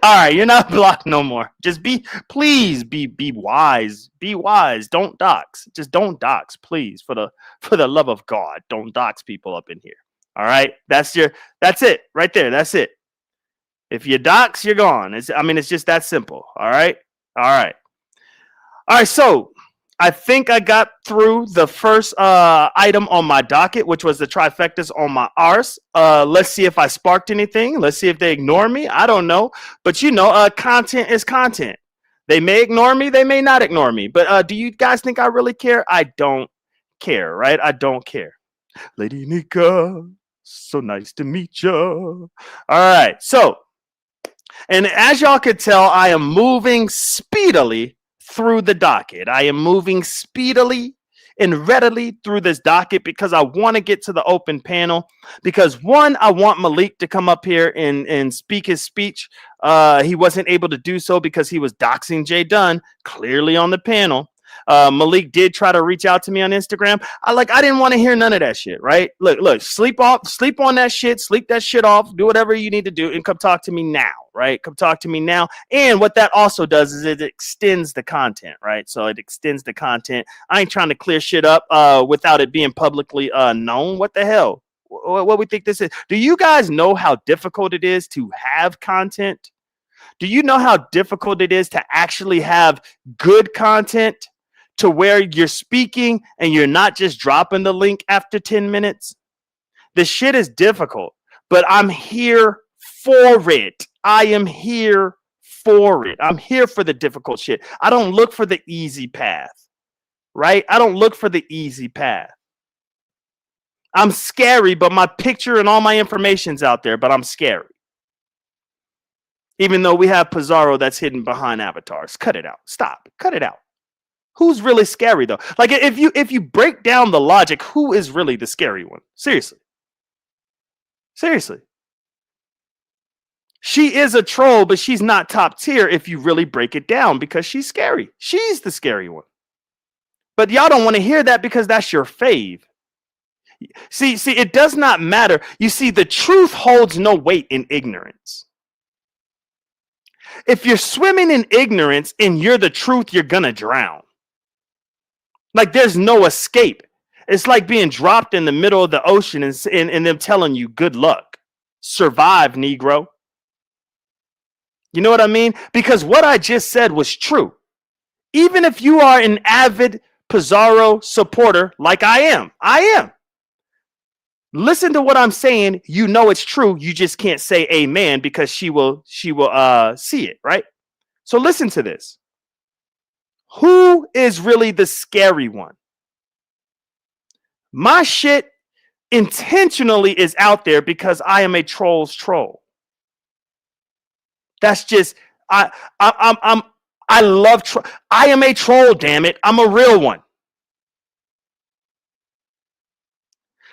All right, you're not blocked no more. Just please be wise. Be wise. Don't dox. Just don't dox, please. For the love of God, don't dox people up in here. All right, that's it right there. That's it. If you dox, you're gone. It's just that simple. All right. So I think I got through the first item on my docket, which was the trifectas on my arse. Let's see if I sparked anything. Let's see if they ignore me. I don't know. But content is content. They may ignore me. They may not ignore me. But do you guys think I really care? I don't care, right? I don't care. Lady Nika, so nice to meet you. All right. So, and as y'all could tell, I am moving speedily through the docket. I am moving speedily and readily through this docket because I want to get to the open panel. Because one, I want Malik to come up here and speak his speech. He wasn't able to do so because he was doxing Jay Dunn clearly on the panel. Malik did try to reach out to me on Instagram. I didn't want to hear none of that shit, right? Look, sleep on that shit, sleep that shit off, do whatever you need to do and come talk to me now, right? Come talk to me now. And what that also does is it extends the content, right? So it extends the content. I ain't trying to clear shit up without it being publicly known. What the hell? What we think this is? Do you guys know how difficult it is to have content? Do you know how difficult it is to actually have good content? To where you're speaking and you're not just dropping the link after 10 minutes. The shit is difficult, but I'm here for it. I am here for it. I'm here for the difficult shit. I don't look for the easy path, right? I don't look for the easy path. I'm scary, but my picture and all my information's out there, but I'm scary. Even though we have Pizarro that's hidden behind avatars. Cut it out. Stop. Cut it out. Who's really scary though? Like if you break down the logic, who is really the scary one? Seriously. She is a troll, but she's not top tier if you really break it down because she's scary. She's the scary one. But y'all don't want to hear that because that's your fave. See, it does not matter. You see, the truth holds no weight in ignorance. If you're swimming in ignorance and you're the truth, you're gonna drown. Like there's no escape. It's like being dropped in the middle of the ocean and them telling you good luck. Survive, Negro. You know what I mean? Because what I just said was true. Even if you are an avid Pizarro supporter like I am. Listen to what I'm saying. You know it's true. You just can't say amen because she will see it, right? So listen to this. Who is really the scary one? My shit intentionally is out there because I am a troll's troll. That's just I love I am a troll, damn it. I'm a real one.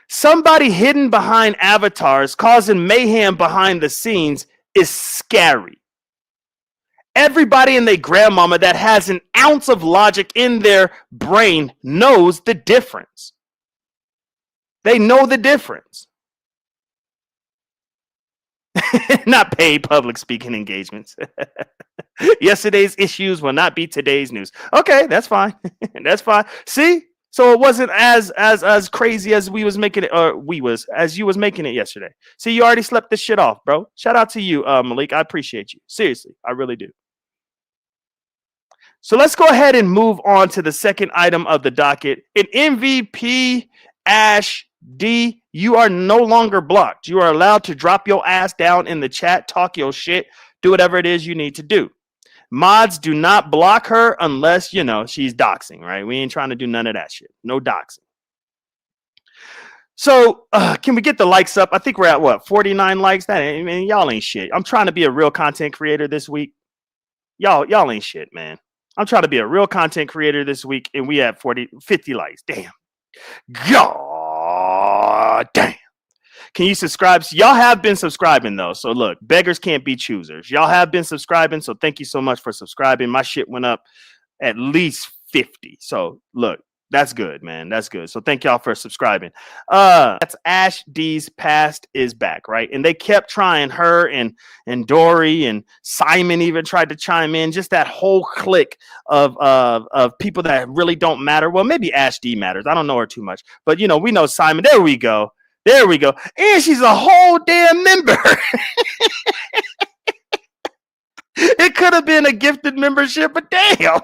Somebody hidden behind avatars causing mayhem behind the scenes is scary. Everybody and their grandmama that has an ounce of logic in their brain knows the difference. They know the difference. Not paid public speaking engagements. Yesterday's issues will not be today's news. Okay, that's fine. That's fine. See? So it wasn't as crazy as we was making it, or as you was making it yesterday. See, you already slept this shit off, bro. Shout out to you, Malik. I appreciate you. Seriously, I really do. So let's go ahead and move on to the second item of the docket. In MVP Ash D, you are no longer blocked. You are allowed to drop your ass down in the chat, talk your shit, do whatever it is you need to do. Mods do not block her unless, you know, she's doxing, right? We ain't trying to do none of that shit. No doxing. So can we get the likes up? I think we're at what, 49 likes? That ain't, man, y'all ain't shit. I'm trying to be a real content creator this week. Y'all ain't shit, man. I'm trying to be a real content creator this week, and we have 50 likes. Damn. God damn. Can you subscribe? Y'all have been subscribing, though. So, look, beggars can't be choosers. Y'all have been subscribing, so thank you so much for subscribing. My shit went up at least 50. So, look, that's good, man. That's good. So, thank y'all for subscribing. That's Ash D's Past is Back, right? And they kept trying, her and Dory and Simon even tried to chime in. Just that whole clique of people that really don't matter. Well, maybe Ash D matters. I don't know her too much. But, you know, we know Simon. There we go. There we go. And she's a whole damn member. It could have been a gifted membership, but damn.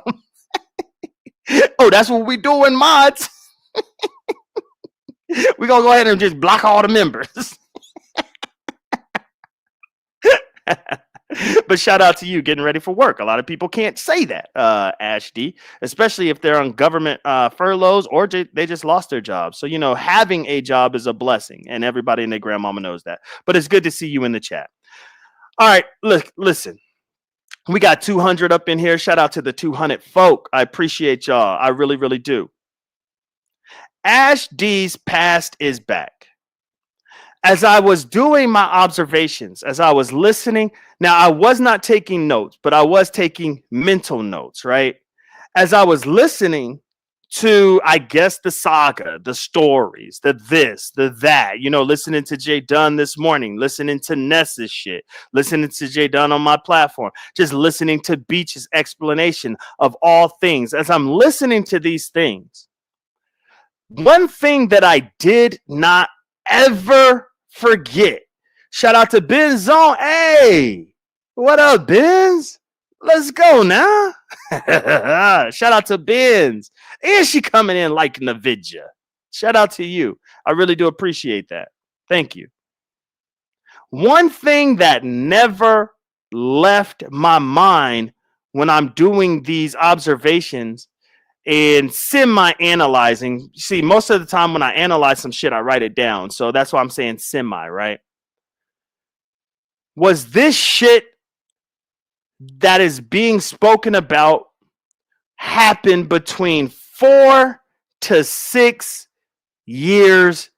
Oh, that's what we do in mods. We're going to go ahead and just block all the members. But shout out to you getting ready for work. A lot of people can't say that, Ash D, especially if they're on government furloughs or they just lost their job. So, you know, having a job is a blessing, and everybody and their grandmama knows that. But it's good to see you in the chat. All right, look, listen. We got 200 up in here. Shout out to the 200 folk. I appreciate y'all. I really, really do. Ash D's Past is Back. As I was doing my observations, as I was listening, now I was not taking notes, but I was taking mental notes, right? As I was listening to, I guess, the saga, the stories, the this, the that, you know, listening to Jay Dunn this morning, listening to Ness's shit, listening to Jay Dunn on my platform, just listening to Beach's explanation of all things. As I'm listening to these things, one thing that I did not ever forget. Shout out to Ben's Zone. Hey, what up, Benz? Let's go now. Shout out to Benz. And she coming in liking the vidya. Shout out to you. I really do appreciate that. Thank you. One thing that never left my mind when I'm doing these observations and semi-analyzing. See, most of the time when I analyze some shit, I write it down. So that's why I'm saying semi, right? Was this shit that is being spoken about happen between 4 to 6 years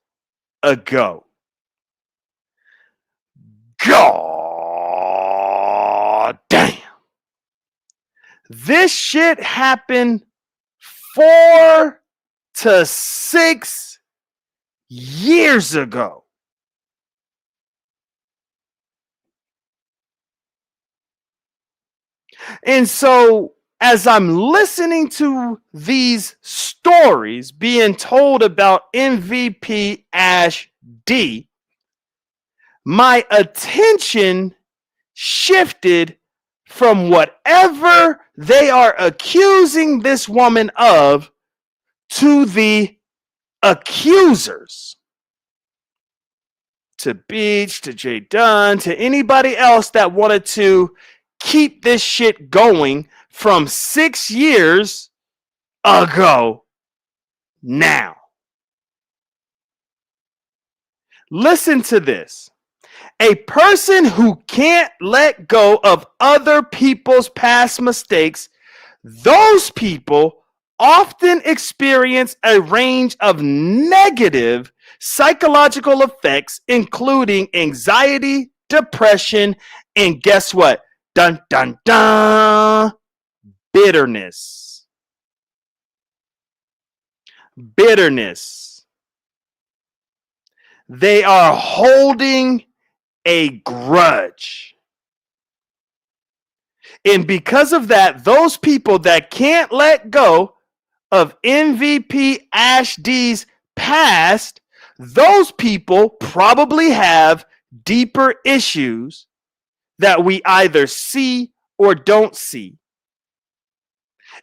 ago? God damn. This shit happened 4 to 6 years ago. And so as I'm listening to these stories being told about MVP Ash D, my attention shifted from whatever they are accusing this woman of to the accusers. to Beach, to Jay Dunn, to anybody else that wanted to keep this shit going from 6 years ago now. Listen to this. A person who can't let go of other people's past mistakes, those people often experience a range of negative psychological effects, including anxiety, depression, and guess what? Dun, dun, dun. Bitterness. Bitterness. They are holding a grudge. And because of that, those people that can't let go of MVP Ash D's past, those people probably have deeper issues that we either see or don't see.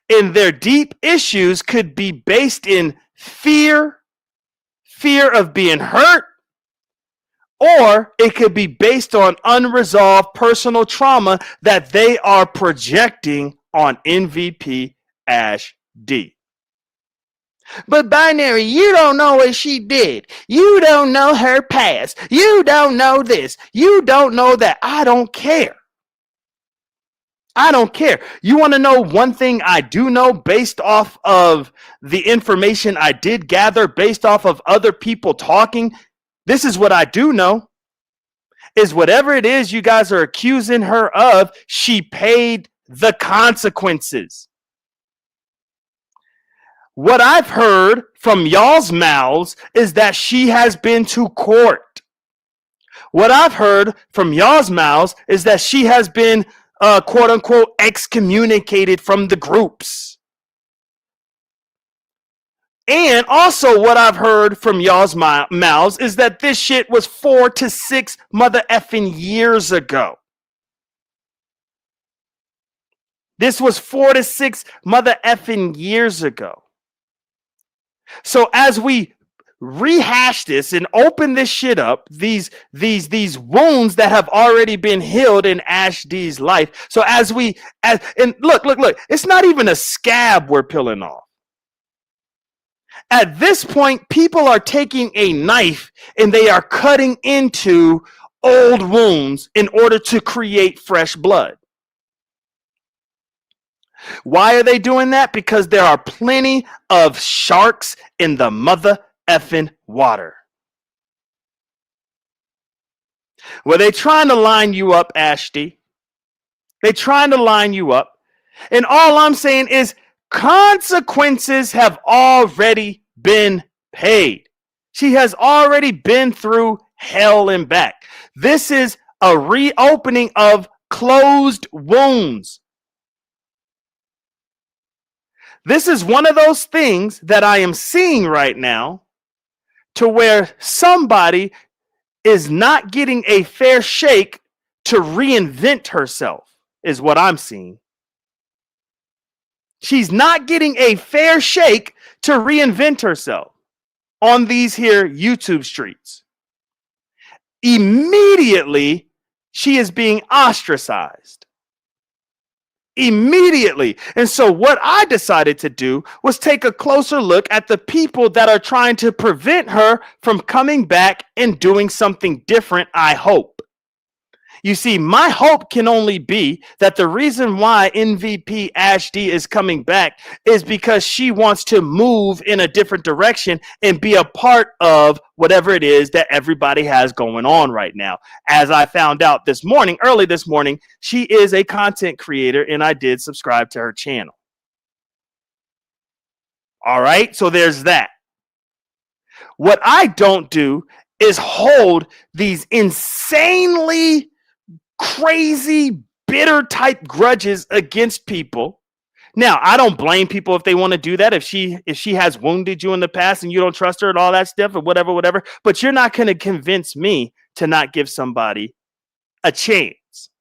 And their deep issues could be based in fear of being hurt, or it could be based on unresolved personal trauma that they are projecting on MVP Ash D. But Binary, you don't know what she did. You don't know her past. You don't know this. You don't know that. I don't care. I don't care. You want to know one thing I do know based off of the information I did gather, based off of other people talking? This is what I do know, is whatever it is you guys are accusing her of, she paid the consequences. What I've heard from y'all's mouths is that she has been to court. What I've heard from y'all's mouths is that she has been, quote unquote, excommunicated from the groups. And also what I've heard from y'all's mouths is that this shit was 4 to 6 mother effing years ago. This was 4 to 6 mother effing years ago. So as we rehash this and open this shit up, these wounds that have already been healed in Ash D's life. So and look, it's not even a scab we're peeling off. At this point, people are taking a knife and they are cutting into old wounds in order to create fresh blood. Why are they doing that? Because there are plenty of sharks in the mother effing water. Well, they trying to line you up, Ashty. They trying to line you up. And all I'm saying is consequences have already been paid. She has already been through hell and back. This is a reopening of closed wounds. This is one of those things that I am seeing right now to where somebody is not getting a fair shake to reinvent herself, is what I'm seeing. She's not getting a fair shake to reinvent herself on these here YouTube streets. Immediately, she is being ostracized. Immediately. And so what I decided to do was take a closer look at the people that are trying to prevent her from coming back and doing something different, I hope. You see, my hope can only be that the reason why MVP Ash D is coming back is because she wants to move in a different direction and be a part of whatever it is that everybody has going on right now. As I found out early this morning, she is a content creator and I did subscribe to her channel. All right, so there's that. What I don't do is hold these insanely crazy, bitter type grudges against people. Now, I don't blame people if they want to do that. If she has wounded you in the past and you don't trust her and all that stuff or whatever, but you're not going to convince me to not give somebody a chance,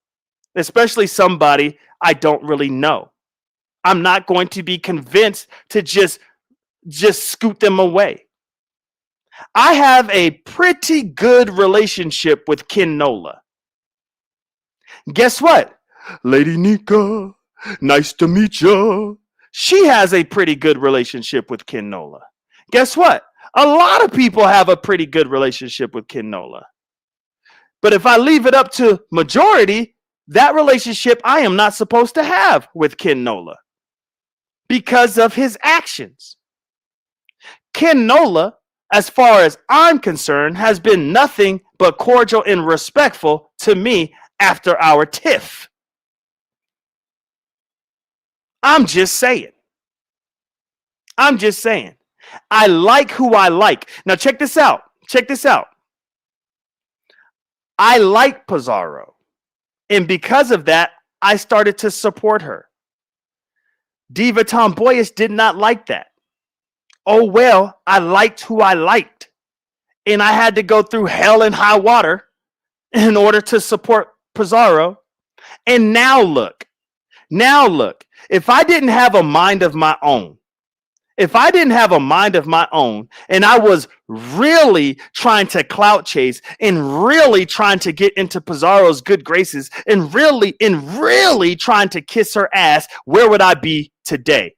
especially somebody I don't really know. I'm not going to be convinced to just scoot them away. I have a pretty good relationship with Ken Nola. Guess what? Lady Nika, nice to meet ya. She has a pretty good relationship with Ken Nola. Guess what? A lot of people have a pretty good relationship with Ken Nola. But if I leave it up to majority, that relationship I am not supposed to have with Ken Nola because of his actions. Ken Nola, as far as I'm concerned, has been nothing but cordial and respectful to me after our tiff. I'm just saying. I like who I like. Now check this out. I like Pizarro. And because of that, I started to support her. Diva Tomboyish did not like that. Oh, well, I liked who I liked. And I had to go through hell and high water in order to support Pizarro. And now look, if I didn't have a mind of my own, and I was really trying to clout chase and really trying to get into Pizarro's good graces and really trying to kiss her ass, where would I be today?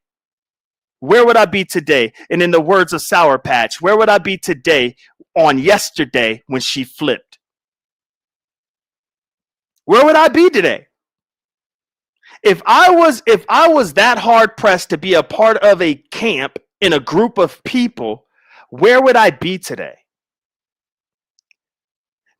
And in the words of Sour Patch, where would I be today on yesterday when she flipped? Where would I be today? If I was that hard pressed to be a part of a camp in a group of people, where would I be today?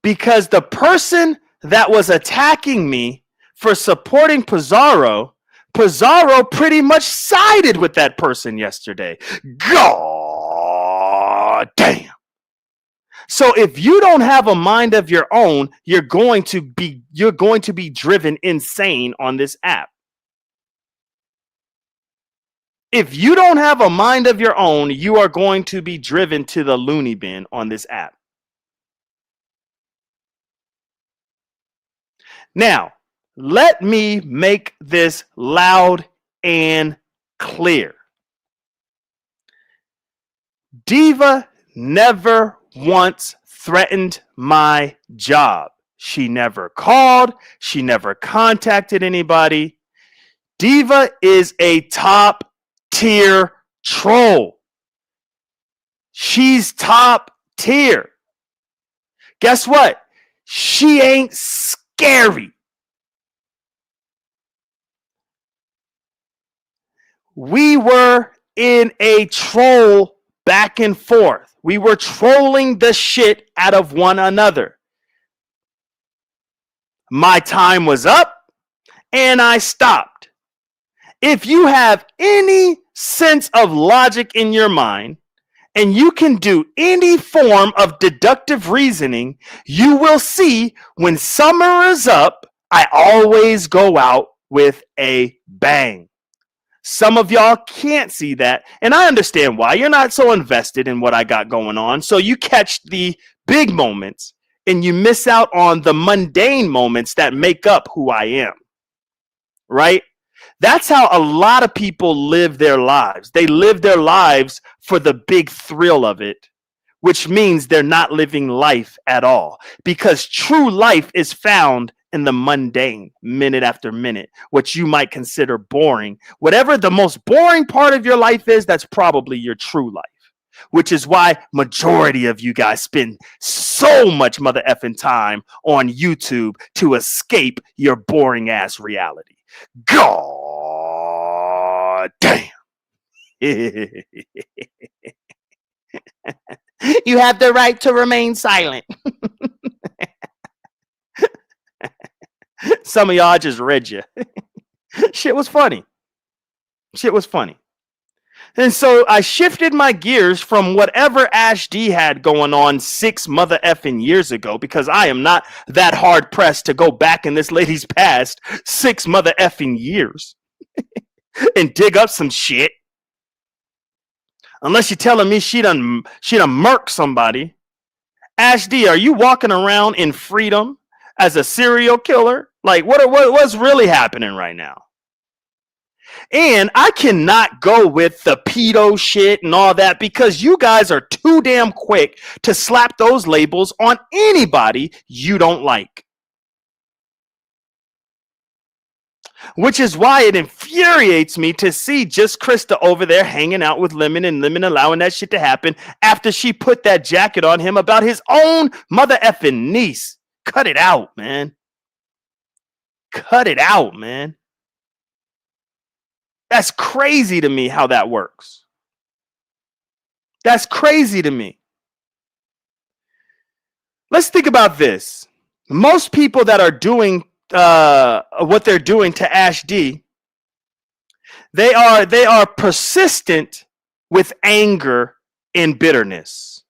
Because the person that was attacking me for supporting Pizarro pretty much sided with that person yesterday. God damn. So if you don't have a mind of your own, you're going to be driven insane on this app. If you don't have a mind of your own, you are going to be driven to the loony bin on this app. Now, let me make this loud and clear. Diva never once threatened my job. She never called. She never contacted anybody. Diva is a top tier troll. She's top tier. Guess what? She ain't scary. We were in a troll back and forth. We were trolling the shit out of one another. My time was up and I stopped. If you have any sense of logic in your mind and you can do any form of deductive reasoning, you will see when summer is up, I always go out with a bang. Some of y'all can't see that, and I understand why. You're not so invested in what I got going on, so you catch the big moments and you miss out on the mundane moments that make up who I am, right? That's how a lot of people live their lives. They live their lives for the big thrill of it, which means they're not living life at all, because true life is found in the mundane, minute after minute, what you might consider boring. Whatever the most boring part of your life is, that's probably your true life, which is why majority of you guys spend so much mother effing time on YouTube to escape your boring ass reality. God damn. You have the right to remain silent. Some of y'all just read you. Shit was funny. And so I shifted my gears from whatever Ash D had going on 6 mother effing years ago, because I am not that hard pressed to go back in this lady's past 6 mother effing years and dig up some shit. Unless you're telling me she done murked somebody. Ash D, are you walking around in freedom as a serial killer? Like, what's really happening right now? And I cannot go with the pedo shit and all that because you guys are too damn quick to slap those labels on anybody you don't like. Which is why it infuriates me to see just Krista over there hanging out with Lemon and Lemon allowing that shit to happen after she put that jacket on him about his own mother effing niece. Cut it out, man. Cut it out, man. That's crazy to me how that works. That's crazy to me. Let's think about this. Most people that are doing what they're doing to Ash D, they are persistent with anger and bitterness.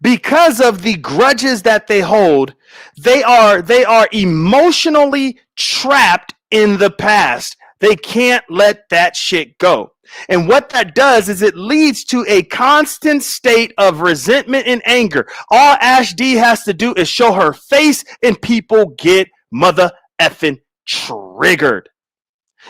Because of the grudges that they hold, they are emotionally trapped in the past. They can't let that shit go. And what that does is it leads to a constant state of resentment and anger. All Ash D has to do is show her face and people get mother effing triggered.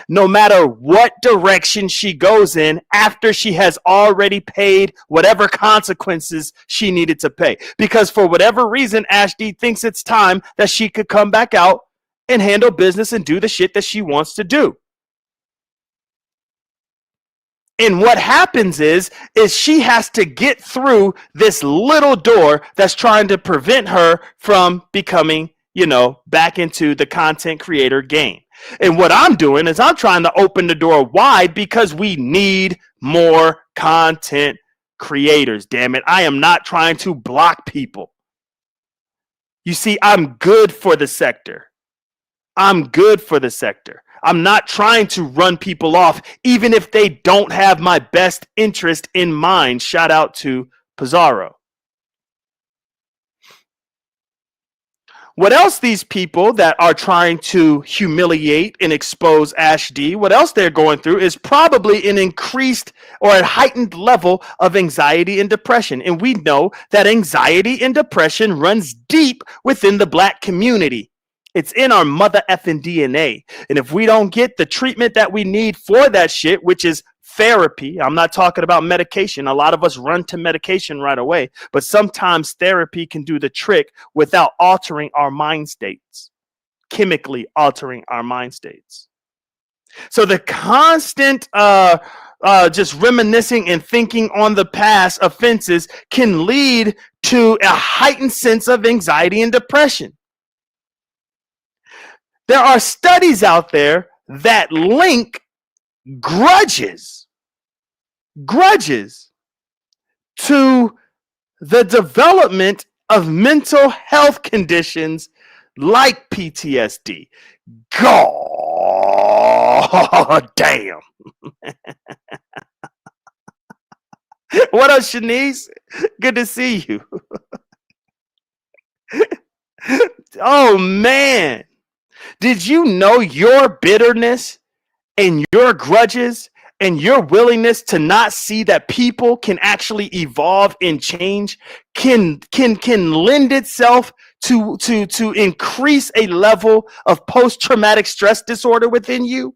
No matter what direction she goes in after she has already paid whatever consequences she needed to pay. Because for whatever reason, Ash D thinks it's time that she could come back out and handle business and do the shit that she wants to do. And what happens is she has to get through this little door that's trying to prevent her from becoming, back into the content creator game. And what I'm doing is I'm trying to open the door wide because we need more content creators, damn it. I am not trying to block people. You see, I'm good for the sector. I'm good for the sector. I'm not trying to run people off, even if they don't have my best interest in mind. Shout out to Pizarro. What else these people that are trying to humiliate and expose Ash D, what else they're going through is probably an increased or a heightened level of anxiety and depression. And we know that anxiety and depression runs deep within the Black community. It's in our mother effing DNA. And if we don't get the treatment that we need for that shit, which is therapy, I'm not talking about medication. A lot of us run to medication right away, but sometimes therapy can do the trick without altering our mind states, chemically altering our mind states. So the constant just reminiscing and thinking on the past offenses can lead to a heightened sense of anxiety and depression. There are studies out there that link grudges to the development of mental health conditions like PTSD. God damn. What up, Shanice? Good to see you. Oh, man. Did you know your bitterness and your grudges and your willingness to not see that people can actually evolve and change can lend itself to increase a level of post-traumatic stress disorder within you?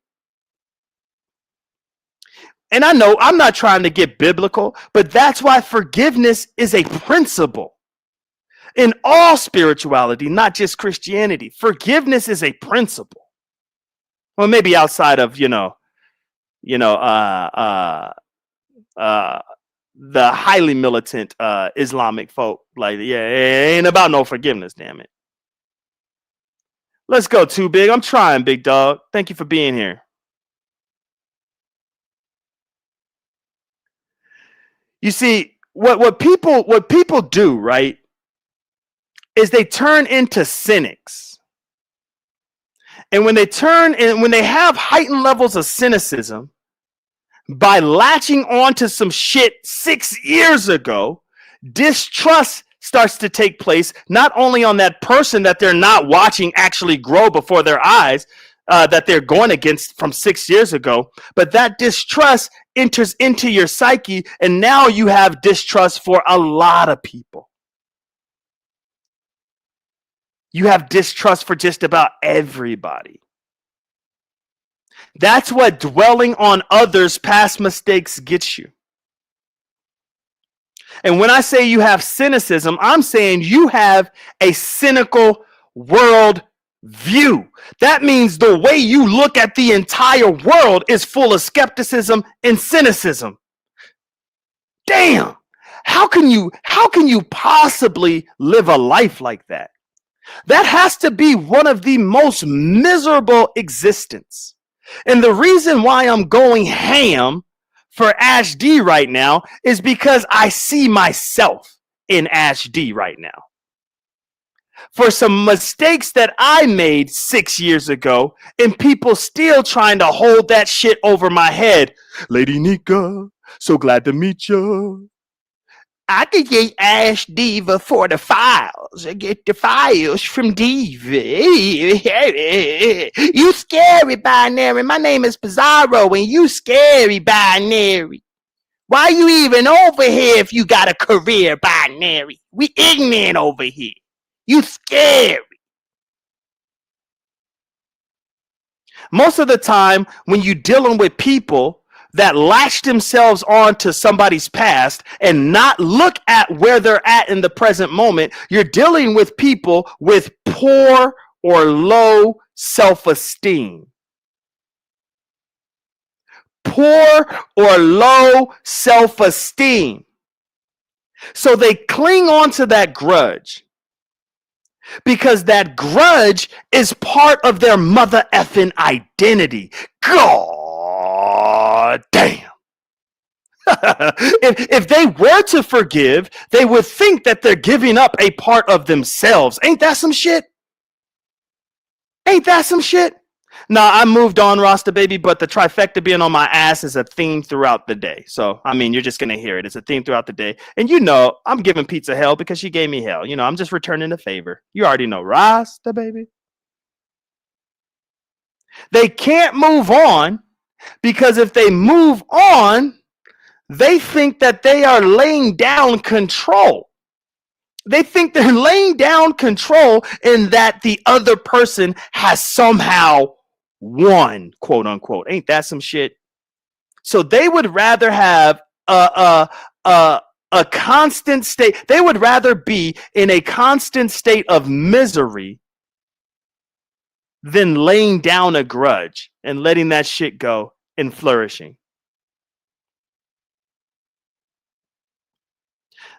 And I know I'm not trying to get biblical, but that's why forgiveness is a principle. In all spirituality, not just Christianity, forgiveness is a principle. Well, maybe outside of, the highly militant Islamic folk. Like, yeah, it ain't about no forgiveness, damn it. Let's go, Too Big. I'm trying, big dog. Thank you for being here. You see, what people do, right, is they turn into cynics. And when they have heightened levels of cynicism by latching on to some shit 6 years ago, distrust starts to take place, not only on that person that they're not watching actually grow before their eyes, that they're going against from 6 years ago, but that distrust enters into your psyche, and now you have distrust for a lot of people. You have distrust for just about everybody. That's what dwelling on others' past mistakes gets you. And when I say you have cynicism, I'm saying you have a cynical world view. That means the way you look at the entire world is full of skepticism and cynicism. Damn. How can you possibly live a life like that? That has to be one of the most miserable existence. And the reason why I'm going ham for Ash D right now is because I see myself in Ash D right now. For some mistakes that I made 6 years ago, and people still trying to hold that shit over my head. Lady Nika, so glad to meet you. I could get Ash Diva for the files. I get the files from Diva. You scary binary. My name is Pizarro and you scary binary. Why you even over here if you got a career binary? We ignorant over here. You scary. Most of the time when you're dealing with people that latch themselves on to somebody's past and not look at where they're at in the present moment, you're dealing with people with poor or low self-esteem. Poor or low self-esteem. So they cling on to that grudge because that grudge is part of their mother effing identity. God damn. if they were to forgive, they would think that they're giving up a part of themselves. Ain't that some shit? Ain't that some shit? Nah, I moved on, Rasta baby, but the trifecta being on my ass is a theme throughout the day. So, I mean, you're just going to hear it. It's a theme throughout the day. And you know, I'm giving pizza hell because she gave me hell. You know, I'm just returning the favor. You already know, Rasta baby. They can't move on because if they move on, they think that they are laying down control. They think they're laying down control and that the other person has somehow won, quote unquote. Ain't that some shit? So they would rather have a constant state. They would rather be in a constant state of misery than laying down a grudge and letting that shit go and flourishing.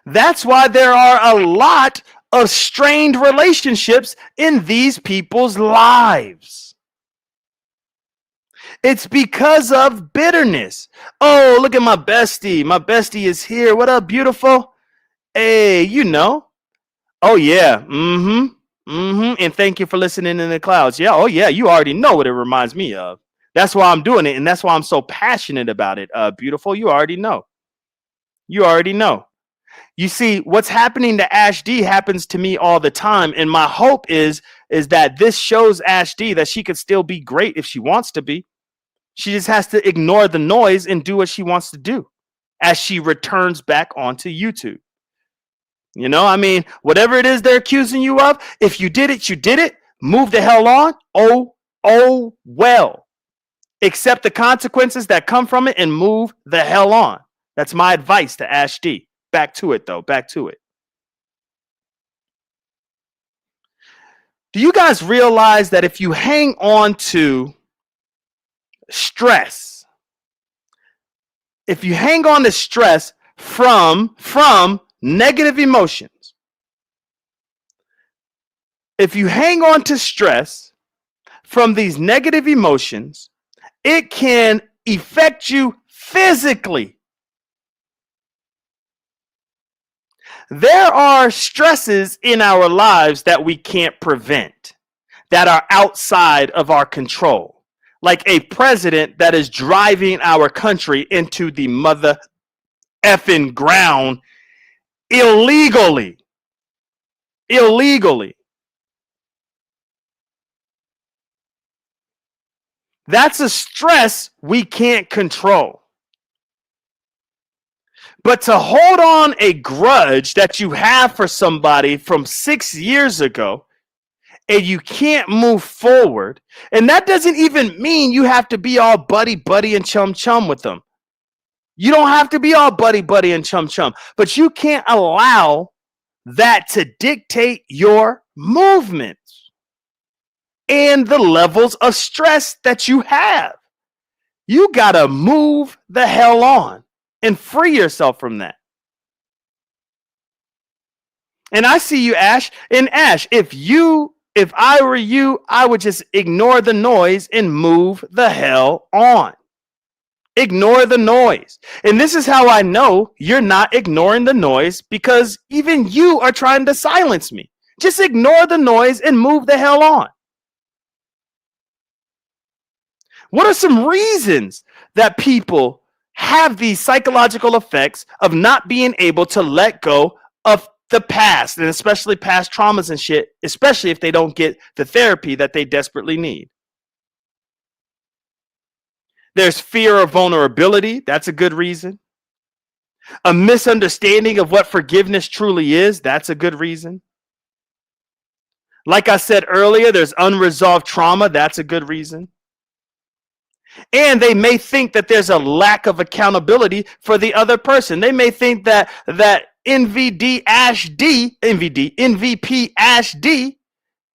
That's why there are a lot of strained relationships in these people's lives. It's because of bitterness. Oh, look at my bestie. My bestie is here. What up, beautiful? Hey, you know. Oh, yeah. And thank you for listening in the clouds. Yeah. Oh, yeah. You already know what it reminds me of. That's why I'm doing it. And that's why I'm so passionate about it. Beautiful. You already know. You already know. You see, what's happening to Ash D happens to me all the time. And my hope is that this shows Ash D that she could still be great if she wants to be. She just has to ignore the noise and do what she wants to do as she returns back onto YouTube. You know, I mean, whatever it is they're accusing you of, if you did it, you did it. Move the hell on. Oh, well. Accept the consequences that come from it and move the hell on. That's my advice to Ash D. Back to it, though. Back to it. Do you guys realize that if you hang on to stress, if you hang on to stress from negative emotions, if you hang on to stress from these negative emotions, it can affect you physically. There are stresses in our lives that we can't prevent, that are outside of our control. Like a president that is driving our country into the mother effing ground illegally. Illegally. That's a stress we can't control. But to hold on a grudge that you have for somebody from 6 years ago and you can't move forward, and that doesn't even mean you have to be all buddy buddy and chum chum with them. You don't have to be all buddy buddy and chum chum, but you can't allow that to dictate your movements and the levels of stress that you have. You gotta move the hell on and free yourself from that. And I see you, Ash. And Ash, if I were you, I would just ignore the noise and move the hell on. Ignore the noise. And this is how I know you're not ignoring the noise, because even you are trying to silence me. Just ignore the noise and move the hell on. What are some reasons that people have these psychological effects of not being able to let go of the past, and especially past traumas and shit, especially if they don't get the therapy that they desperately need? There's fear of vulnerability. That's a good reason. A misunderstanding of what forgiveness truly is. That's a good reason. Like I said earlier, there's unresolved trauma. That's a good reason. And they may think that there's a lack of accountability for the other person. They may think that MVP Ash D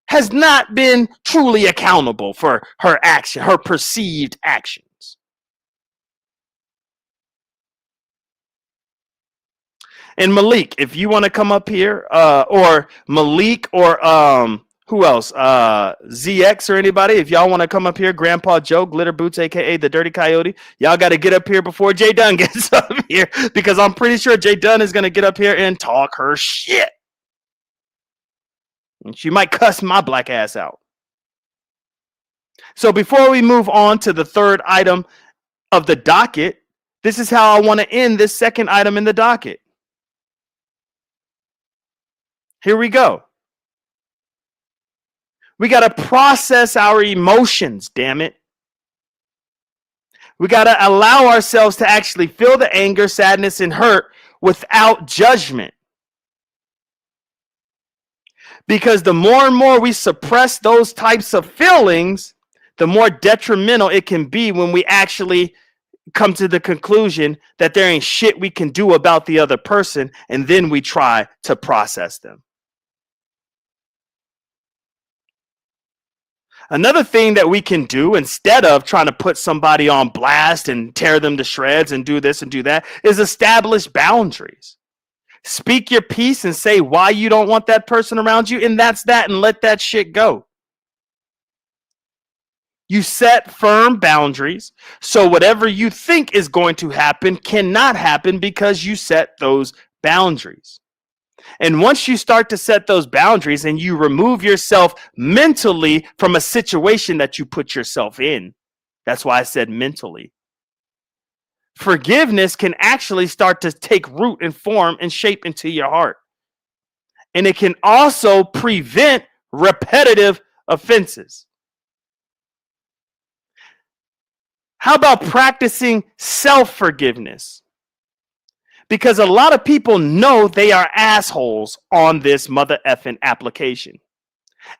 has not been truly accountable for her action, her perceived actions. And Malik, if you want to come up here, or Malik, or who else? ZX or anybody, if y'all want to come up here, Grandpa Joe, Glitter Boots, aka the Dirty Coyote, y'all got to get up here before Jay Dunn gets up here, because I'm pretty sure Jay Dunn is going to get up here and talk her shit. And she might cuss my black ass out. So before we move on to the third item of the docket, this is how I want to end this second item in the docket. Here we go. We got to process our emotions, damn it. We got to allow ourselves to actually feel the anger, sadness, and hurt without judgment. Because the more and more we suppress those types of feelings, the more detrimental it can be when we actually come to the conclusion that there ain't shit we can do about the other person, and then we try to process them. Another thing that we can do, instead of trying to put somebody on blast and tear them to shreds and do this and do that, is establish boundaries. Speak your piece and say why you don't want that person around you, and that's that, and let that shit go. You set firm boundaries, so whatever you think is going to happen cannot happen, because you set those boundaries. And once you start to set those boundaries and you remove yourself mentally from a situation that you put yourself in, that's why I said mentally, forgiveness can actually start to take root and form and shape into your heart. And it can also prevent repetitive offenses. How about practicing self-forgiveness? Because a lot of people know they are assholes on this mother effing application.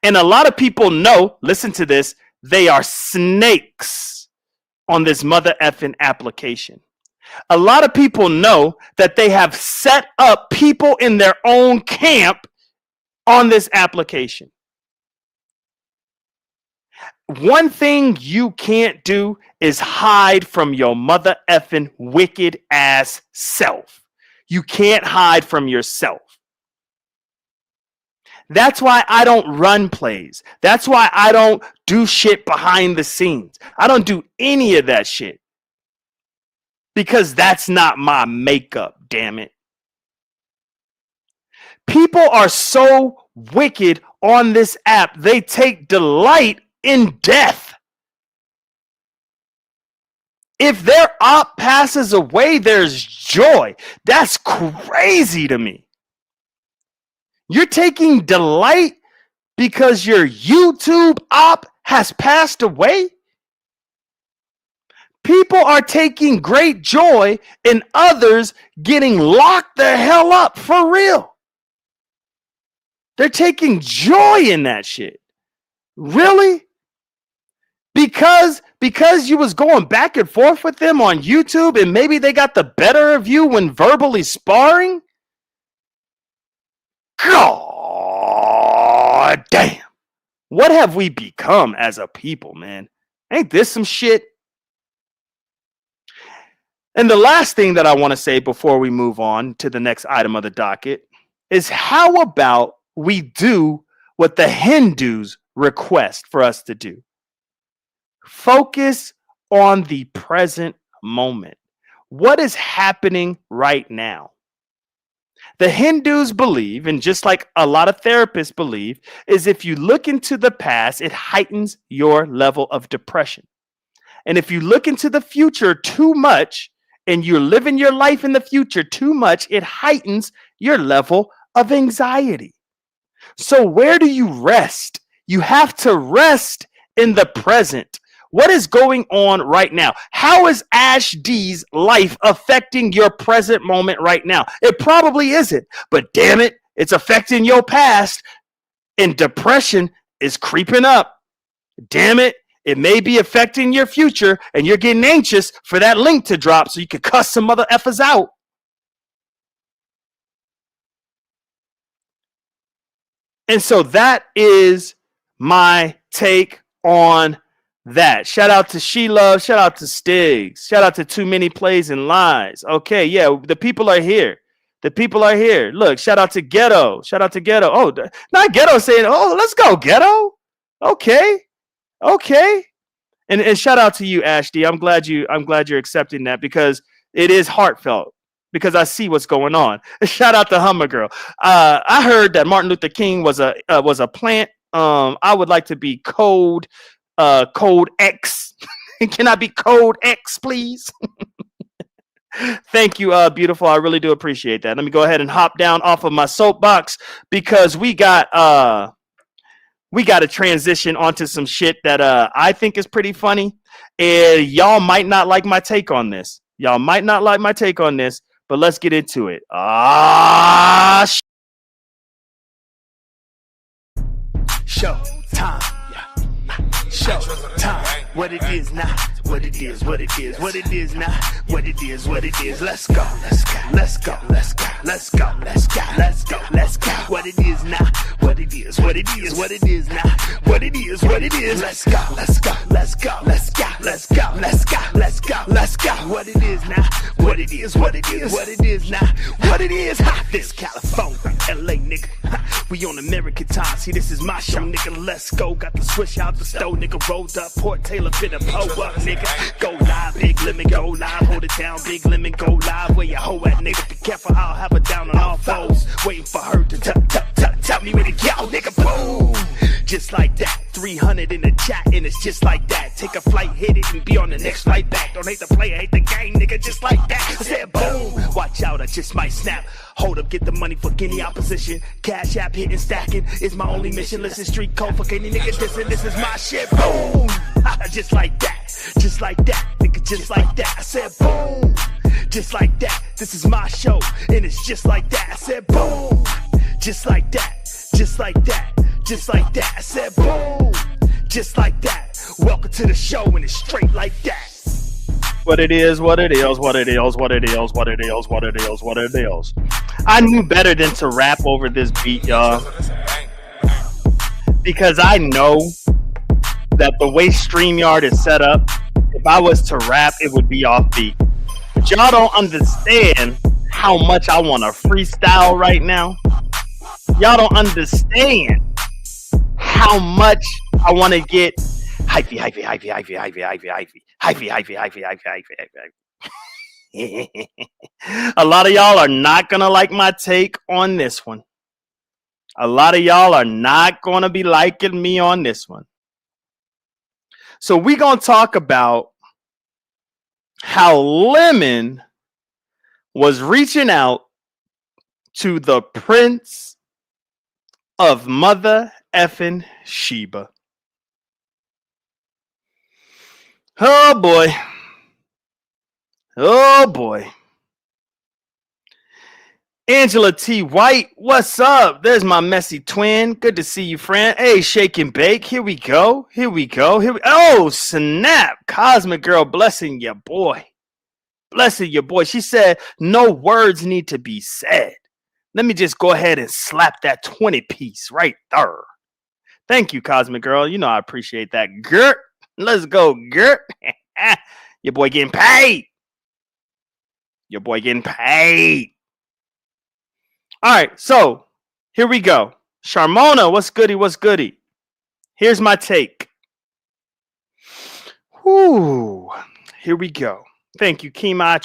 And a lot of people know, listen to this, they are snakes on this mother effing application. A lot of people know that they have set up people in their own camp on this application. One thing you can't do is hide from your mother effing wicked ass self. You can't hide from yourself. That's why I don't run plays. That's why I don't do shit behind the scenes. I don't do any of that shit. Because that's not my makeup, damn it. People are so wicked on this app, they take delight in death. If their op passes away, there's joy. That's crazy to me. You're taking delight because your YouTube op has passed away? People are taking great joy in others getting locked the hell up for real. They're taking joy in that shit. Really? Because you was going back and forth with them on YouTube and maybe they got the better of you when verbally sparring? God damn. What have we become as a people, man? Ain't this some shit? And the last thing that I want to say before we move on to the next item of the docket is how about we do what the Hindus request for us to do? Focus on the present moment. What is happening right now? The Hindus believe, and just like a lot of therapists believe, is if you look into the past, it heightens your level of depression. And if you look into the future too much, and you're living your life in the future too much, it heightens your level of anxiety. So where do you rest? You have to rest in the present. What is going on right now? How is Ash D's life affecting your present moment right now? It probably isn't, but damn it, it's affecting your past, and depression is creeping up. Damn it, it may be affecting your future, and you're getting anxious for that link to drop so you can cuss some mother effers out. And so that is my take on that. Shout out to She Love. Shout out to Stiggs. Shout out to Too Many Plays and Lies. Okay, yeah, the people are here. The people are here. Look, shout out to Ghetto. Shout out to Ghetto. Oh, not Ghetto saying, oh, let's go, Ghetto. Okay. And shout out to you, Ash D. I'm glad you're accepting that because it is heartfelt. Because I see what's going on. Shout out to Hummer Girl. I heard that Martin Luther King was a plant. I would like to be code X. Can I be code X, please? Thank you, beautiful. I really do appreciate that. Let me go ahead and hop down off of my soapbox because we got to transition onto some shit that I think is pretty funny. And y'all might not like my take on this. But let's get into it. Show time. Show time. What it is now. What it is. What it is. What it is now. What it is. What it is. Let's go. Let's go. Let's go. Let's go. Let's go. Let's go. Let's go. Let's go. What it is now. What it is. What it is. What it is now. What it is. What it is. Let's go. Let's go. Let's go. Let's go. Let's go. Let's go. Let's go. Let's go. What it is now. What it is. What it is. What it is now. What it is. This California, LA, nigga. We on American time. See, this is my show, nigga. Let's go. Got the switch out the stove, nigga. Rolled up. Port Taylor finna pull up, nigga. Go live, big lemon, go live. Hold it down, big lemon, go live. Where your hoe at, nigga? Be careful, I'll have her down on all fours. Waiting for her to tell me where to go, nigga. Boom. Just like that. 300 in the chat, and it's just like that. Take a flight, hit it, and be on the next flight back. Don't hate the player, hate the game, nigga. Just like that. I said boom. Watch out, I just might snap. Hold up, get the money for any opposition. Cash app hitting, stacking is my only mission. Listen, street code for any nigga dissing. This is my shit. Boom. Just like that. Just like that, nigga, just like that. I said boom. Just like that. This is my show, and it's just like that. I said boom. Just like that. Just like that. Just like that. I said boom. Just like that. Welcome to the show, and it's straight like that. What it is, what it is, what it is, what it is, what it is, what it is, what it is. I knew better than to rap over this beat, y'all. Because I know that the way StreamYard is set up, if I was to rap, it would be off beat. But y'all don't understand how much I want to freestyle right now. Y'all don't understand how much I want to get hypey. A lot of y'all are not going to like my take on this one. A lot of y'all are not going to be liking me on this one. So we're going to talk about how Lemon was reaching out to the Prince of Mother effing Sheba. Oh boy. Oh boy. Angela T. White, what's up? There's my messy twin. Good to see you, friend. Hey, shake and bake. Here we go. Oh, snap. Cosmic Girl, blessing your boy. She said, no words need to be said. Let me just go ahead and slap that 20 piece right there. Thank you, Cosmic Girl. You know I appreciate that. Gert. Let's go, Gert. Your boy getting paid. All right, so here we go. Sharmona, what's goody? Here's my take. Whoo, here we go. Thank you, Kima. I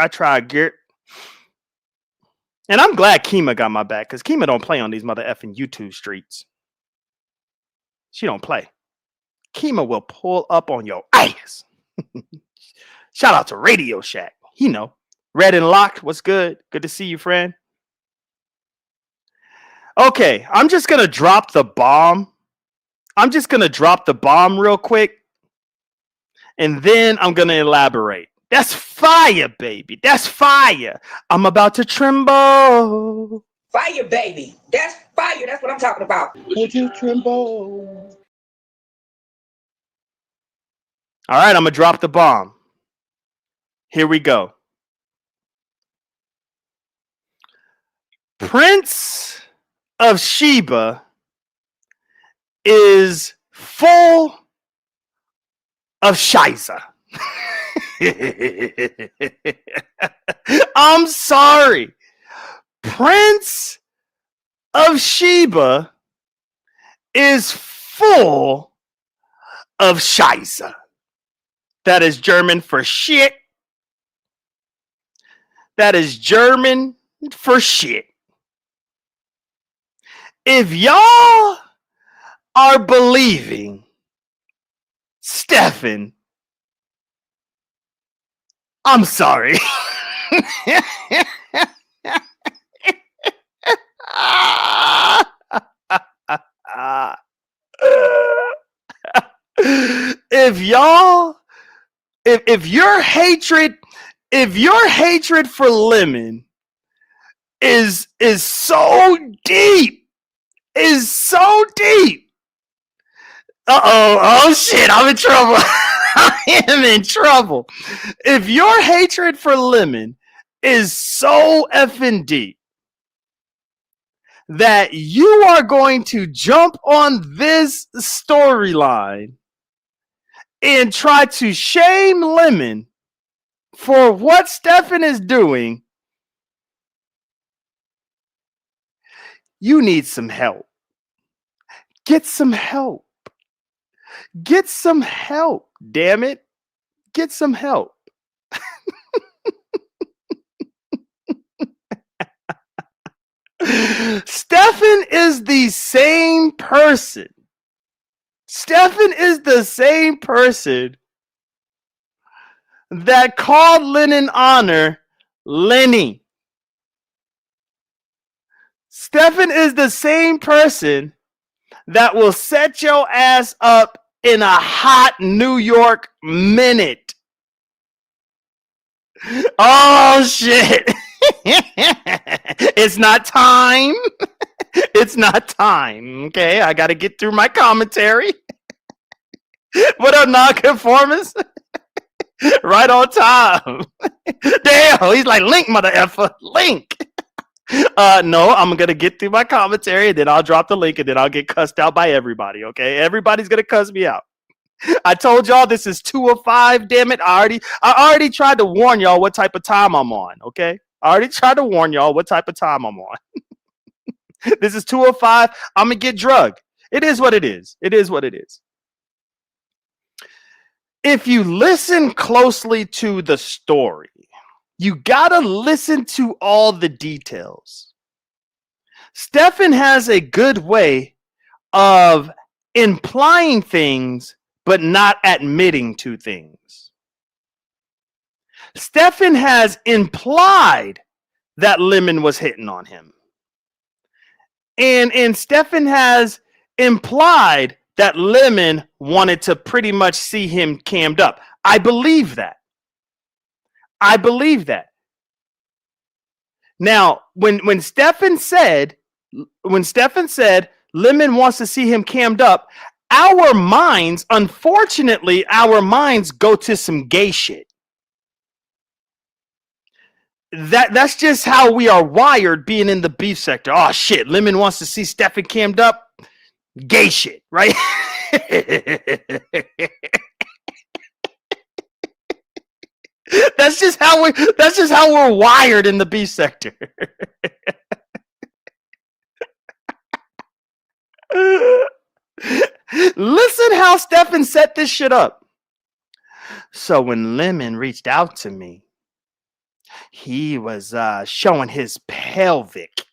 tried, Gert. And I'm glad Kima got my back, because Kima don't play on these mother effing YouTube streets. She don't play. Kima will pull up on your ass. Shout out to Radio Shack. You know. Red and Locked, what's good? Good to see you, friend. Okay, I'm just going to drop the bomb. Real quick. And then I'm going to elaborate. That's fire, baby. That's fire. I'm about to tremble. Fire, baby. That's fire. That's what I'm talking about. Would you tremble? All right, I'm going to drop the bomb. Here we go. Prince of Sheba is full of shiza. I'm sorry. Prince of Sheba is full of shiza. That is German for shit. That is German for shit. If y'all are believing Stefan, I'm sorry. if your hatred for Lemon is so deep. Oh shit, I'm in trouble. I am in trouble. If your hatred for Lemon is so effing deep that you are going to jump on this storyline and try to shame Lemon for what Stefan is doing, you need some help. Get some help. Damn it. Get some help. Stefan is the same person. That called Lennon Honor Lenny. Stefan is the same person that will set your ass up in a hot New York minute. Oh shit. It's not time. Okay, I gotta get through my commentary. What up, nonconformist? Right on time. Damn, he's like, Link, mother effer, Link. No, I'm gonna get through my commentary, and then I'll drop the link, and then I'll get cussed out by everybody. Okay, everybody's gonna cuss me out. I told y'all this is 2 of 5. Damn it! I already tried to warn y'all what type of time I'm on. Okay, I already tried to warn y'all what type of time I'm on. This is 2 of 5. I'm gonna get drugged. It is what it is. If you listen closely to the story, you gotta listen to all the details. Stefan has a good way of implying things, but not admitting to things. Stefan has implied that Lemon was hitting on him. And Stefan has implied that Lemon wanted to pretty much see him cammed up. I believe that. Now, when Stefan said Lemon wants to see him cammed up, unfortunately, our minds go to some gay shit. That's just how we are wired being in the beef sector. Oh shit, Lemon wants to see Stefan cammed up. Gay shit, right? That's just how we're wired in the beef sector. Listen how Stefan set this shit up. So when Lemon reached out to me, he was showing his pelvic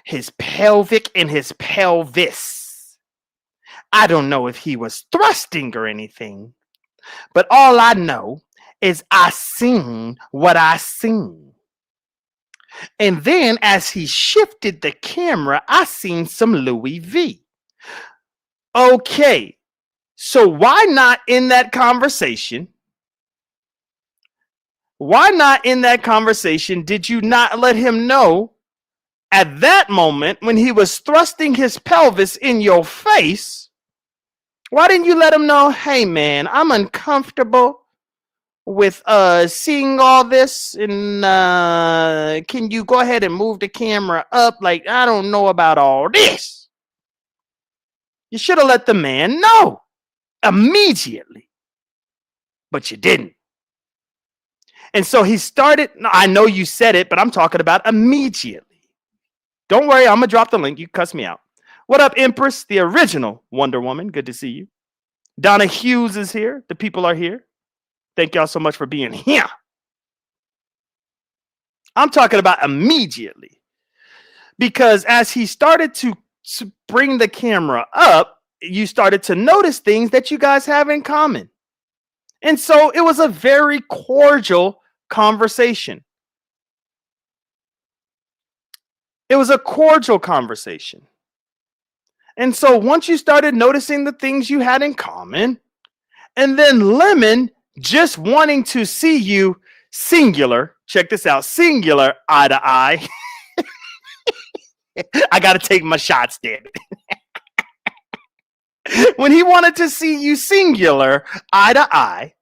and his pelvis. I don't know if he was thrusting or anything, but all I know is I seen what I seen. And then as he shifted the camera, I seen some Louis V. Okay, so why not in that conversation? Why not in that conversation did you not let him know at that moment when he was thrusting his pelvis in your face? Why didn't you let him know, hey man, I'm uncomfortable with seeing all this, and can you go ahead and move the camera up? Like, I don't know about all this. You should have let the man know immediately, but you didn't. And so he started, I know you said it, but I'm talking about immediately. Don't worry, I'm gonna drop the link. You cuss me out. What up, Empress, the original Wonder Woman? Good to see you. Donna Hughes is here. The people are here. Thank y'all so much for being here. I'm talking about immediately. Because as he started to bring the camera up, you started to notice things that you guys have in common. And so it was a very cordial conversation. It was a cordial conversation. And so once you started noticing the things you had in common, and then Lemon just wanting to see you singular, check this out, singular eye to eye. I got to take my shots, damn it. When he wanted to see you singular eye to eye,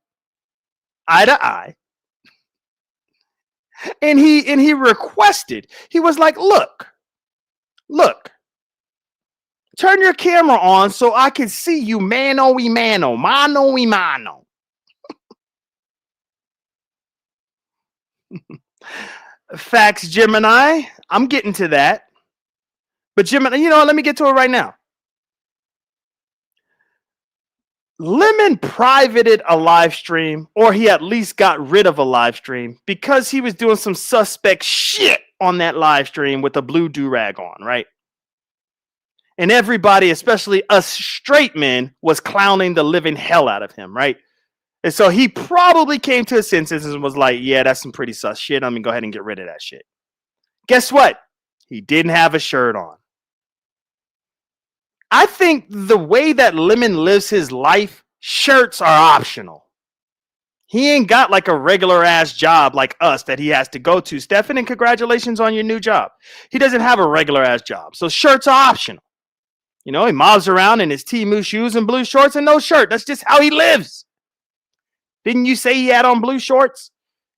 and he requested, he was like, look, turn your camera on so I can see you mano y mano, mano y mano. Facts, Gemini. I'm getting to that. But Gemini, you know what? Let me get to it right now. Lemon privated a live stream, or he at least got rid of a live stream because he was doing some suspect shit on that live stream with a blue do-rag on, right? And everybody, especially us straight men, was clowning the living hell out of him, right? And so he probably came to his senses and was like, yeah, that's some pretty sus shit. I'm going to go ahead and get rid of that shit. Guess what? He didn't have a shirt on. I think the way that Lemon lives his life, shirts are optional. He ain't got like a regular ass job like us that he has to go to. Stefan, and congratulations on your new job. He doesn't have a regular ass job. So shirts are optional. You know, he mobs around in his Temu shoes and blue shorts and no shirt. That's just how he lives. Didn't you say he had on blue shorts?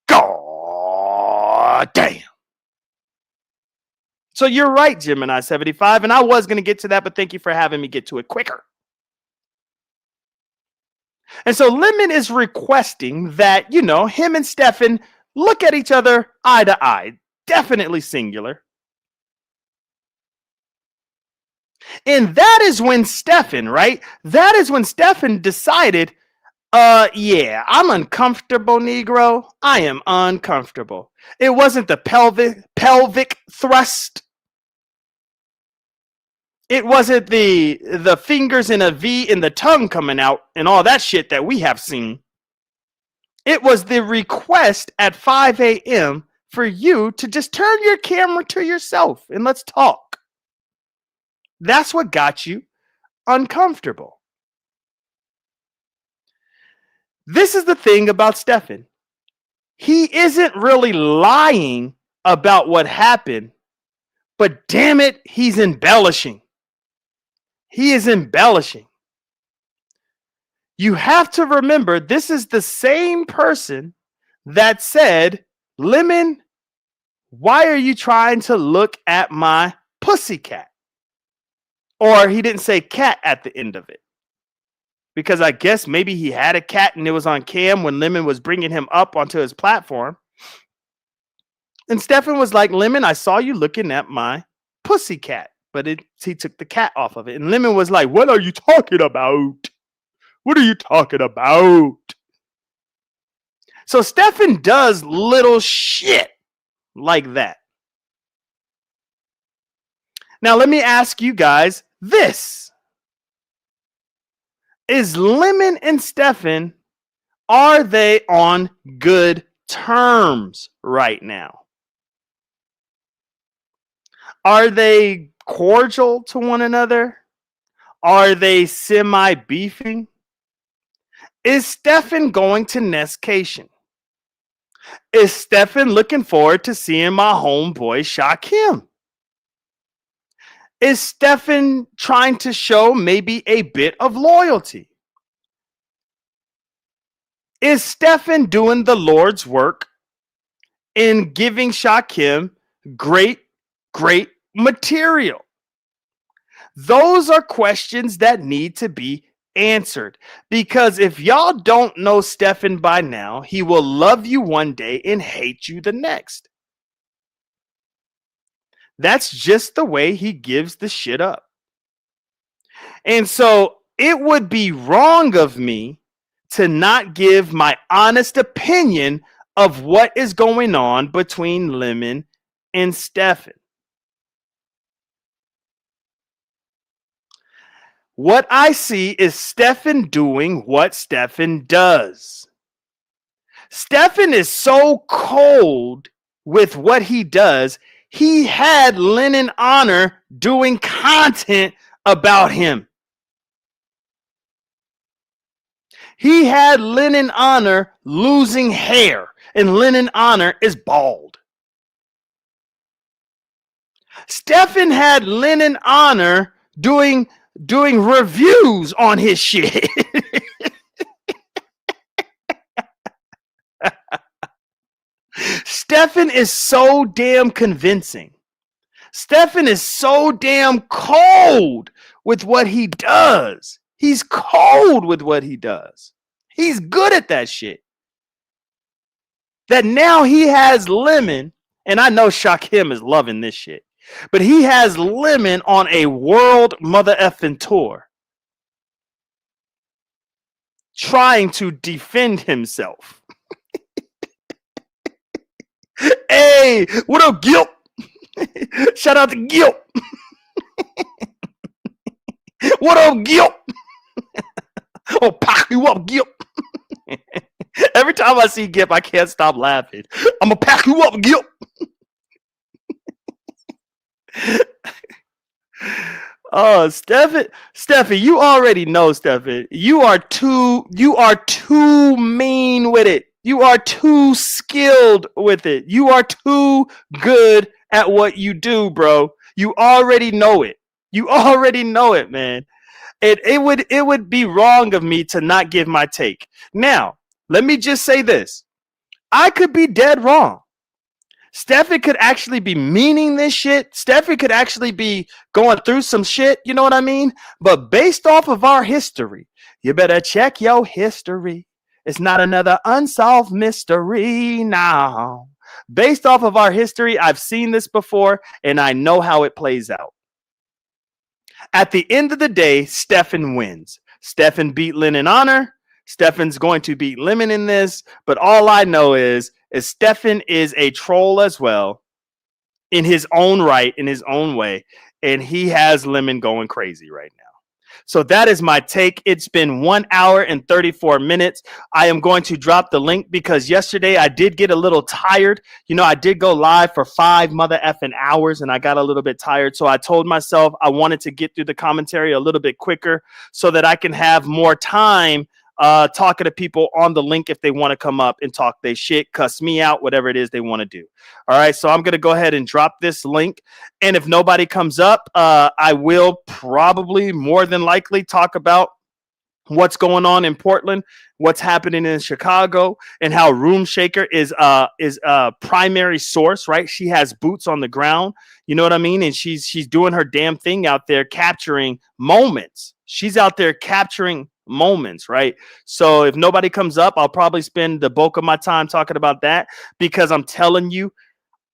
God damn. So you're right, Gemini 75, and I was going to get to that, but thank you for having me get to it quicker. And so Lemon is requesting that, you know, him and Stefan look at each other eye to eye, definitely singular. And that is when Stefan, right? That is when Stefan decided, yeah, I'm uncomfortable, Negro. I am uncomfortable. It wasn't the pelvic thrust. It wasn't the fingers in a V and the tongue coming out and all that shit that we have seen. It was the request at 5 a.m. for you to just turn your camera to yourself and let's talk. That's what got you uncomfortable. This is the thing about Stefan. He isn't really lying about what happened, but damn it, he's embellishing. He is embellishing. You have to remember, this is the same person that said, Lemon, why are you trying to look at my pussycat? Or he didn't say cat at the end of it. Because I guess maybe he had a cat and it was on cam when Lemon was bringing him up onto his platform. And Stefan was like, Lemon, I saw you looking at my pussycat. But he took the cat off of it. And Lemon was like, what are you talking about? What are you talking about? So Stefan does little shit like that. Now, let me ask you guys this. Is Lemon and Stefan, are they on good terms right now? Are they cordial to one another? Are they semi-beefing? Is Stefan going to Nestcation? Is Stefan looking forward to seeing my homeboy Shakim? Is Stefan trying to show maybe a bit of loyalty? Is Stefan doing the Lord's work in giving Shakim great material? Those are questions that need to be answered. Because if y'all don't know Stefan by now, he will love you one day and hate you the next. That's just the way he gives the shit up. And so it would be wrong of me to not give my honest opinion of what is going on between Lemon and Stefan. What I see is Stefan doing what Stefan does. Stefan is so cold with what he does. He had Lennon Honor doing content about him. He had Lennon Honor losing hair, and Lennon Honor is bald. Stefan had Lennon Honor doing reviews on his shit. Stefan is so damn convincing. Stefan is so damn cold with what he does. He's cold with what he does. He's good at that shit. That now he has Lemon, and I know Shakim is loving this shit, but he has Lemon on a world mother effing tour, trying to defend himself. Hey, what up, Gilp? Shout out to Gilp. What up, Gilp? Oh, pack you up, Gilp. Every time I see Gilp, I can't stop laughing. I'm gonna pack you up, Gilp. Oh, Stefan, you already know, Stefan. You are too mean with it. You are too skilled with it. You are too good at what you do, bro. You already know it. You already know it, man. It would be wrong of me to not give my take. Now, let me just say this. I could be dead wrong. Stefan could actually be meaning this shit. Stefan could actually be going through some shit. You know what I mean? But based off of our history, you better check your history. It's not another unsolved mystery now. Based off of our history, I've seen this before, and I know how it plays out. At the end of the day, Stefan wins. Stefan beat Lennon Honor. Stefan's going to beat Lemon in this. But all I know is Stefan is a troll as well, in his own right, in his own way. And he has Lemon going crazy right now. So that is my take. It's been 1 hour and 34 minutes. I am going to drop the link because yesterday I did get a little tired. You know, I did go live for 5 mother effing hours and I got a little bit tired. So I told myself I wanted to get through the commentary a little bit quicker so that I can have more time talking to people on the link if they want to come up and talk their shit, cuss me out, whatever it is they want to do. All right, so I'm going to go ahead and drop this link. And if nobody comes up, I will probably more than likely talk about what's going on in Portland, what's happening in Chicago, and how Room Shaker is a primary source, right? She has boots on the ground, you know what I mean? And she's doing her damn thing out there, capturing moments. She's out there capturing moments, right? So if nobody comes up, I'll probably spend the bulk of my time talking about that, because I'm telling you,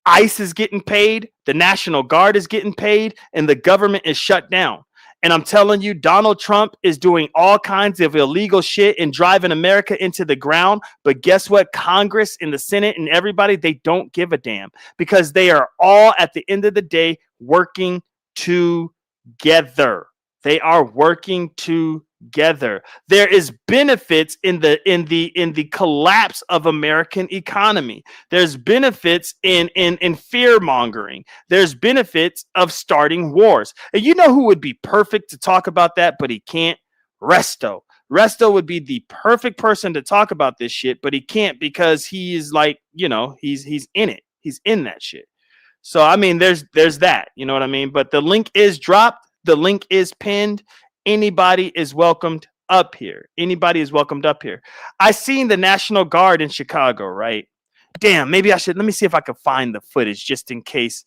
ICE is getting paid, the National Guard is getting paid, and the government is shut down. And I'm telling you, Donald Trump is doing all kinds of illegal shit and driving America into the ground. But guess what? Congress and the Senate and everybody, they don't give a damn, because they are all at the end of the day working together. They are working together. There is benefits in the collapse of American economy. There's benefits in fear mongering. There's benefits of starting wars. And you know who would be perfect to talk about that, but he can't? Resto. Resto would be the perfect person to talk about this shit, but he can't, because he is like, you know, he's in it. He's in that shit. So I mean, there's that, you know what I mean? But the link is dropped. The link is pinned. Anybody is welcomed up here. Anybody is welcomed up here. I seen the National Guard in Chicago, right? Damn, maybe I should, let me see if I can find the footage just in case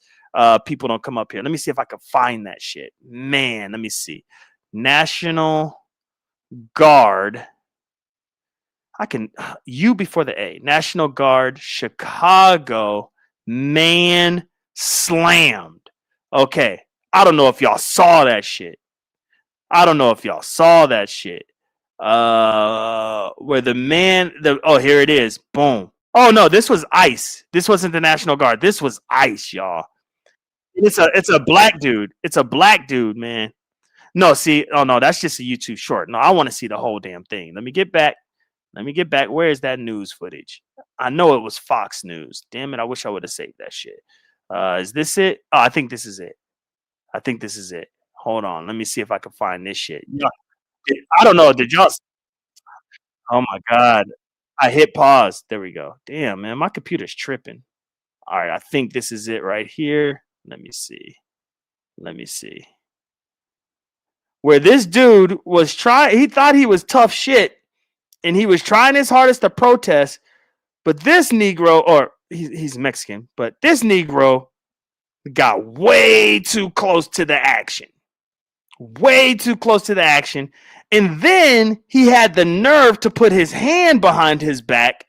people don't come up here. Let me see if I can find that shit. Man, let me see. National Guard. I can, U before the A. National Guard, Chicago, man slammed. Okay. I don't know if y'all saw that shit. Where the man, oh, here it is. Boom. Oh no, this was ICE. This wasn't the National Guard. This was ICE, y'all. It's a black dude. It's a black dude, man. No, see, oh no, that's just a YouTube short. No, I want to see the whole damn thing. Let me get back. Where is that news footage? I know it was Fox News. Damn it, I wish I would have saved that shit. Is this it? Oh, I think this is it. Hold on. Let me see if I can find this shit. Yeah. I don't know. Did y'all? Oh my God. I hit pause. There we go. Damn, man. My computer's tripping. All right. I think this is it right here. Let me see. Where this dude was trying, he thought he was tough shit, and he was trying his hardest to protest. But this Negro, or he's Mexican, but this Negro got way too close to the action. And then he had the nerve to put his hand behind his back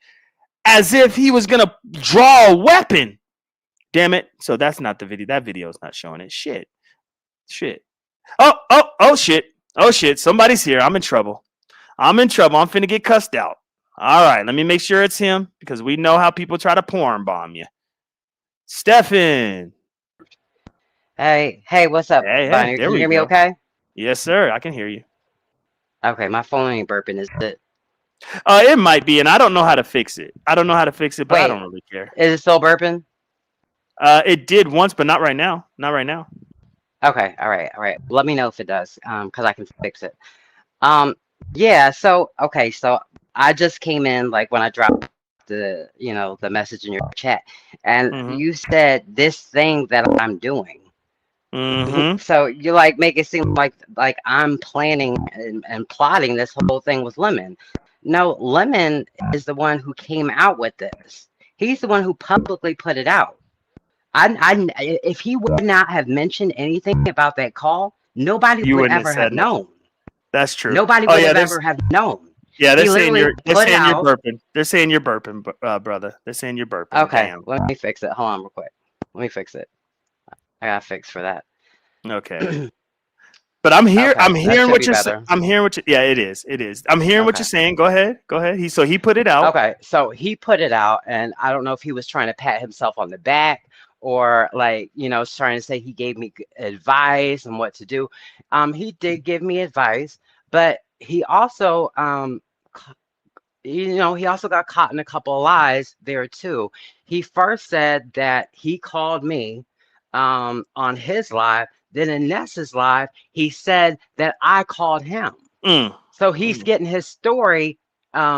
as if he was going to draw a weapon. Damn it. So that's not the video. That video is not showing it. Shit. Oh, shit. Somebody's here. I'm in trouble. I'm finna get cussed out. All right. Let me make sure it's him, because we know how people try to porn bomb you. Stefan. Hey, what's up, Hey, Bonnie? there Can you we hear me go. okay? Yes, sir. I can hear you. Okay, my phone ain't burping, is it? It might be, and I don't know how to fix it. But Wait, I don't really care. is it still burping? It did once, but not right now. Okay, all right. Let me know if it does, because I can fix it. Yeah, so I just came in like when I dropped the message in your chat, and you said this thing that I'm doing. So you like make it seem like I'm planning and plotting this whole thing with Lemon. No, Lemon is the one who came out with this. He's the one who publicly put it out. If he would not have mentioned anything about that call, nobody would ever have known. That's true. Nobody would have ever have known. Yeah, they're saying you're burping. They're saying you're burping, brother. They're saying you're burping. Okay, Damn. let me fix it. Hold on real quick. Let me fix it. I got to fix for that. Okay. But I'm here. Okay, I'm hearing what you're better. saying. Yeah, it is. I'm hearing what you're saying. Go ahead. He put it out. Okay, so he put it out, and I don't know if he was trying to pat himself on the back or trying to say he gave me advice on what to do. He did give me advice, but he also he also got caught in a couple of lies there too. He first said that he called me on his live. Then in Ness's live, he said that I called him. So he's getting his story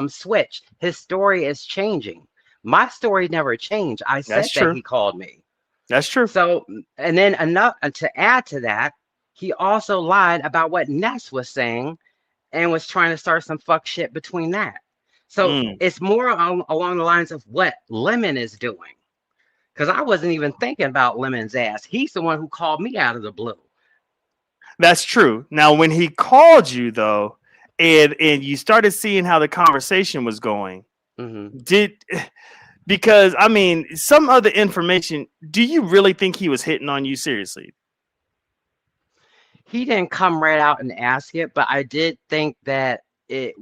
switched. His story is changing. My story never changed. I said That's that true. he called me. That's true. So, and then enough to add to that, he also lied about what Ness was saying and was trying to start some fuck shit between that. So Mm. it's more along the lines of what Lemon is doing. Because I wasn't even thinking about Lemon's ass. He's the one who called me out of the blue. That's true. Now, when he called you though, and you started seeing how the conversation was going, did because I mean some other information. Do you really think he was hitting on you seriously? He didn't come right out and ask it, but I did think that it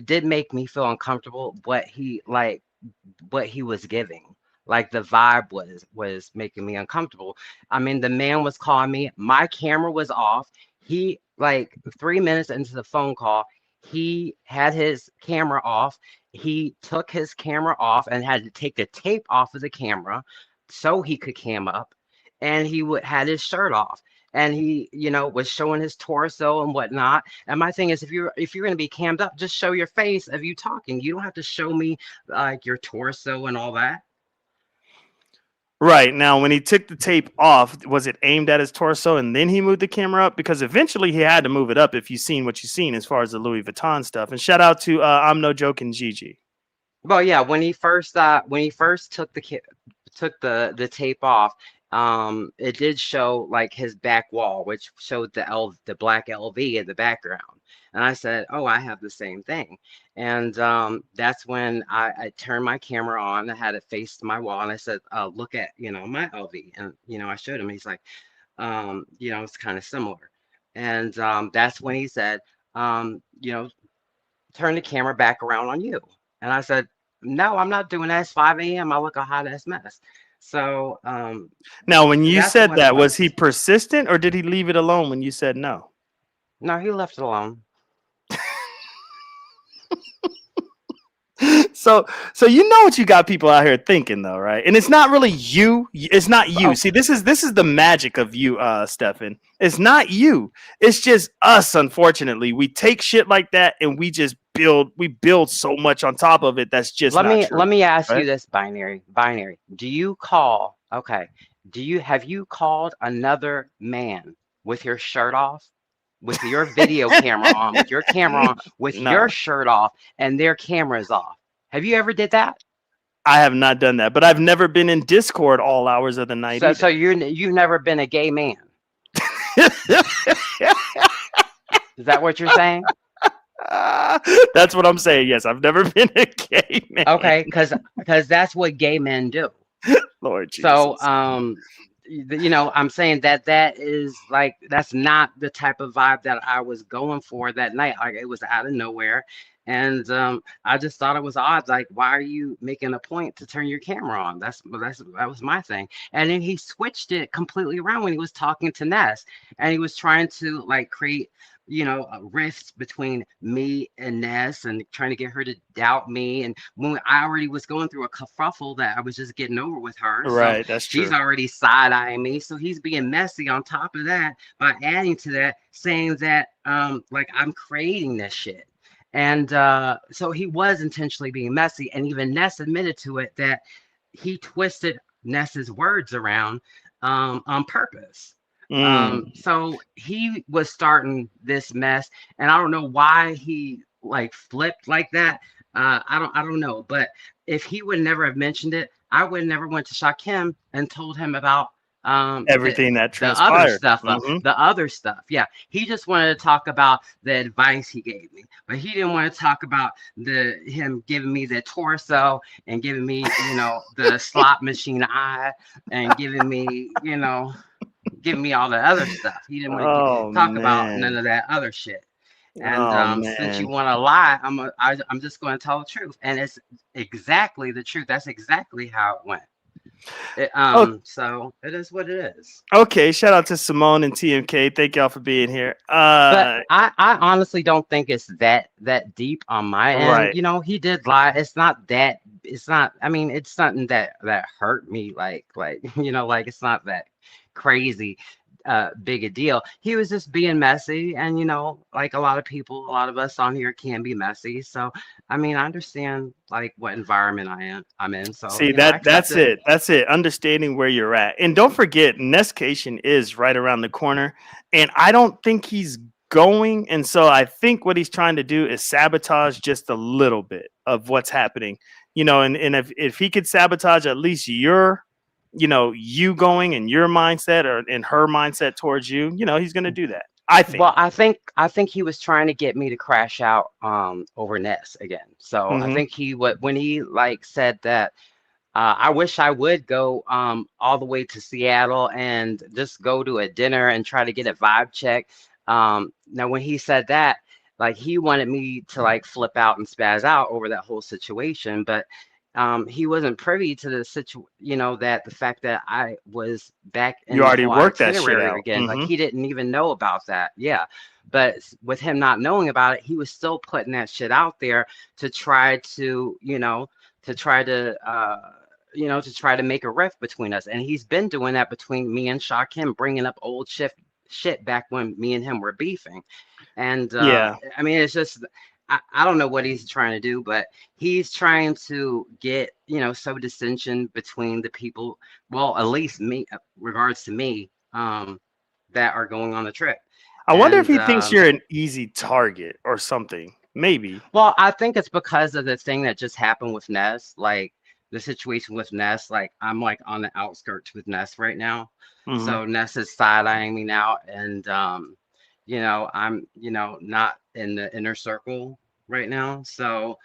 did make me feel uncomfortable what he was giving. Like the vibe was making me uncomfortable. I mean, the man was calling me. My camera was off. He like 3 minutes into the phone call, he had his camera off. He took his camera off and had to take the tape off of the camera so he could cam up, and he would had his shirt off, and he was showing his torso and whatnot. And my thing is, if you're going to be cammed up, just show your face of you talking. You don't have to show me like your torso and all that. Right. Now, when he took the tape off, was it aimed at his torso and then he moved the camera up? Because eventually he had to move it up if you've seen what you've seen as far as the Louis Vuitton stuff. And shout out to I'm No Joking Gigi. Well, yeah, when he first took the tape off, it did show like his back wall, which showed the black LV in the background. And I said, oh, I have the same thing. And that's when I turned my camera on. I had it faced my wall, and I said, look at my LV. And I showed him. He's like, it's kind of similar. And that's when he said, turn the camera back around on you. And I said, no, I'm not doing that. It's 5 a.m. I look a hot ass mess. So now, when you said that, was he persistent or did he leave it alone when you said no? No, he left it alone. So you know what you got people out here thinking though, right? And it's not really you. It's not you. See, this is the magic of you, Stefan. It's not you. It's just us. Unfortunately, we take shit like that and we just build so much on top of it. That's just let true, me ask right? you this, binary. Do you have you called another man with your shirt off, with your video camera on, with your camera on, with your shirt off, and their cameras off? Have you ever did that? I have not done that, but I've never been in Discord all hours of the night. So you've never been a gay man. Is that what you're saying? That's what I'm saying. Yes, I've never been a gay man. Okay, because that's what gay men do. Lord Jesus. So I'm saying that is like, that's not the type of vibe that I was going for that night. Like, it was out of nowhere. And I just thought it was odd. Like, why are you making a point to turn your camera on? That was my thing. And then he switched it completely around when he was talking to Ness, and he was trying to like create, a rift between me and Ness, and trying to get her to doubt me. And when I already was going through a kerfuffle that I was just getting over with her, right? So that's true. She's already side-eyeing me, so he's being messy on top of that by adding to that, saying that like I'm creating this shit. And so he was intentionally being messy, and even Ness admitted to it that he twisted Ness's words around on purpose. So he was starting this mess, and I don't know why he like flipped like that. I don't know, but if he would never have mentioned it, I would never went to Shakim and told him about everything that transpired. The other stuff. Yeah, he just wanted to talk about the advice he gave me, but he didn't want to talk about him giving me the torso and giving me the slot machine eye and giving me all the other stuff. He didn't want to talk about none of that other shit. And since you want to lie, I'm just going to tell the truth, and it's exactly the truth. That's exactly how it went. So it is what it is. Okay, shout out to Simone and TMK. Thank y'all for being here. But I honestly don't think it's that deep on my end. Right. He did lie. It's not. I mean, it's something that hurt me. Like like it's not that crazy. big a deal. He was just being messy, and like a lot of people, a lot of us on here can be messy. So I mean, I understand like what environment I'm in. So See I that accept that's it. it. That's it. Understanding where you're at. And don't forget, Nestcation is right around the corner. And I don't think he's going. And so I think what he's trying to do is sabotage just a little bit of what's happening. And if he could sabotage at least you going and your mindset or in her mindset towards you, he's gonna do that. I think. Well, I think he was trying to get me to crash out over Ness again. So I Hmm. think he would when he like said that I wish I would go all the way to Seattle and just go to a dinner and try to get a vibe check. Now, when he said that, like he wanted me to like flip out and spaz out over that whole situation, but he wasn't privy to the that the fact that I was back in You the already whole worked that shit itinerary out. again. Like Hmm. he didn't even know about that. Yeah. But with him not knowing about it, he was still putting that shit out there to try to, to try to to try to make a rift between us. And he's been doing that between me and Shakim, bringing up old shit back when me and him were beefing. And Yeah. I mean, it's just I don't know what he's trying to do, but he's trying to get some dissension between the people. Well, at least me, regards to me, that are going on the trip. I wonder if And he thinks you're an easy target or something. Maybe. well, I think it's because of the thing that just happened with Ness, like the situation with Ness. Like I'm like on the outskirts with Ness right now, Hmm. so Ness is side eyeing me now, and I'm not in the inner circle right now. So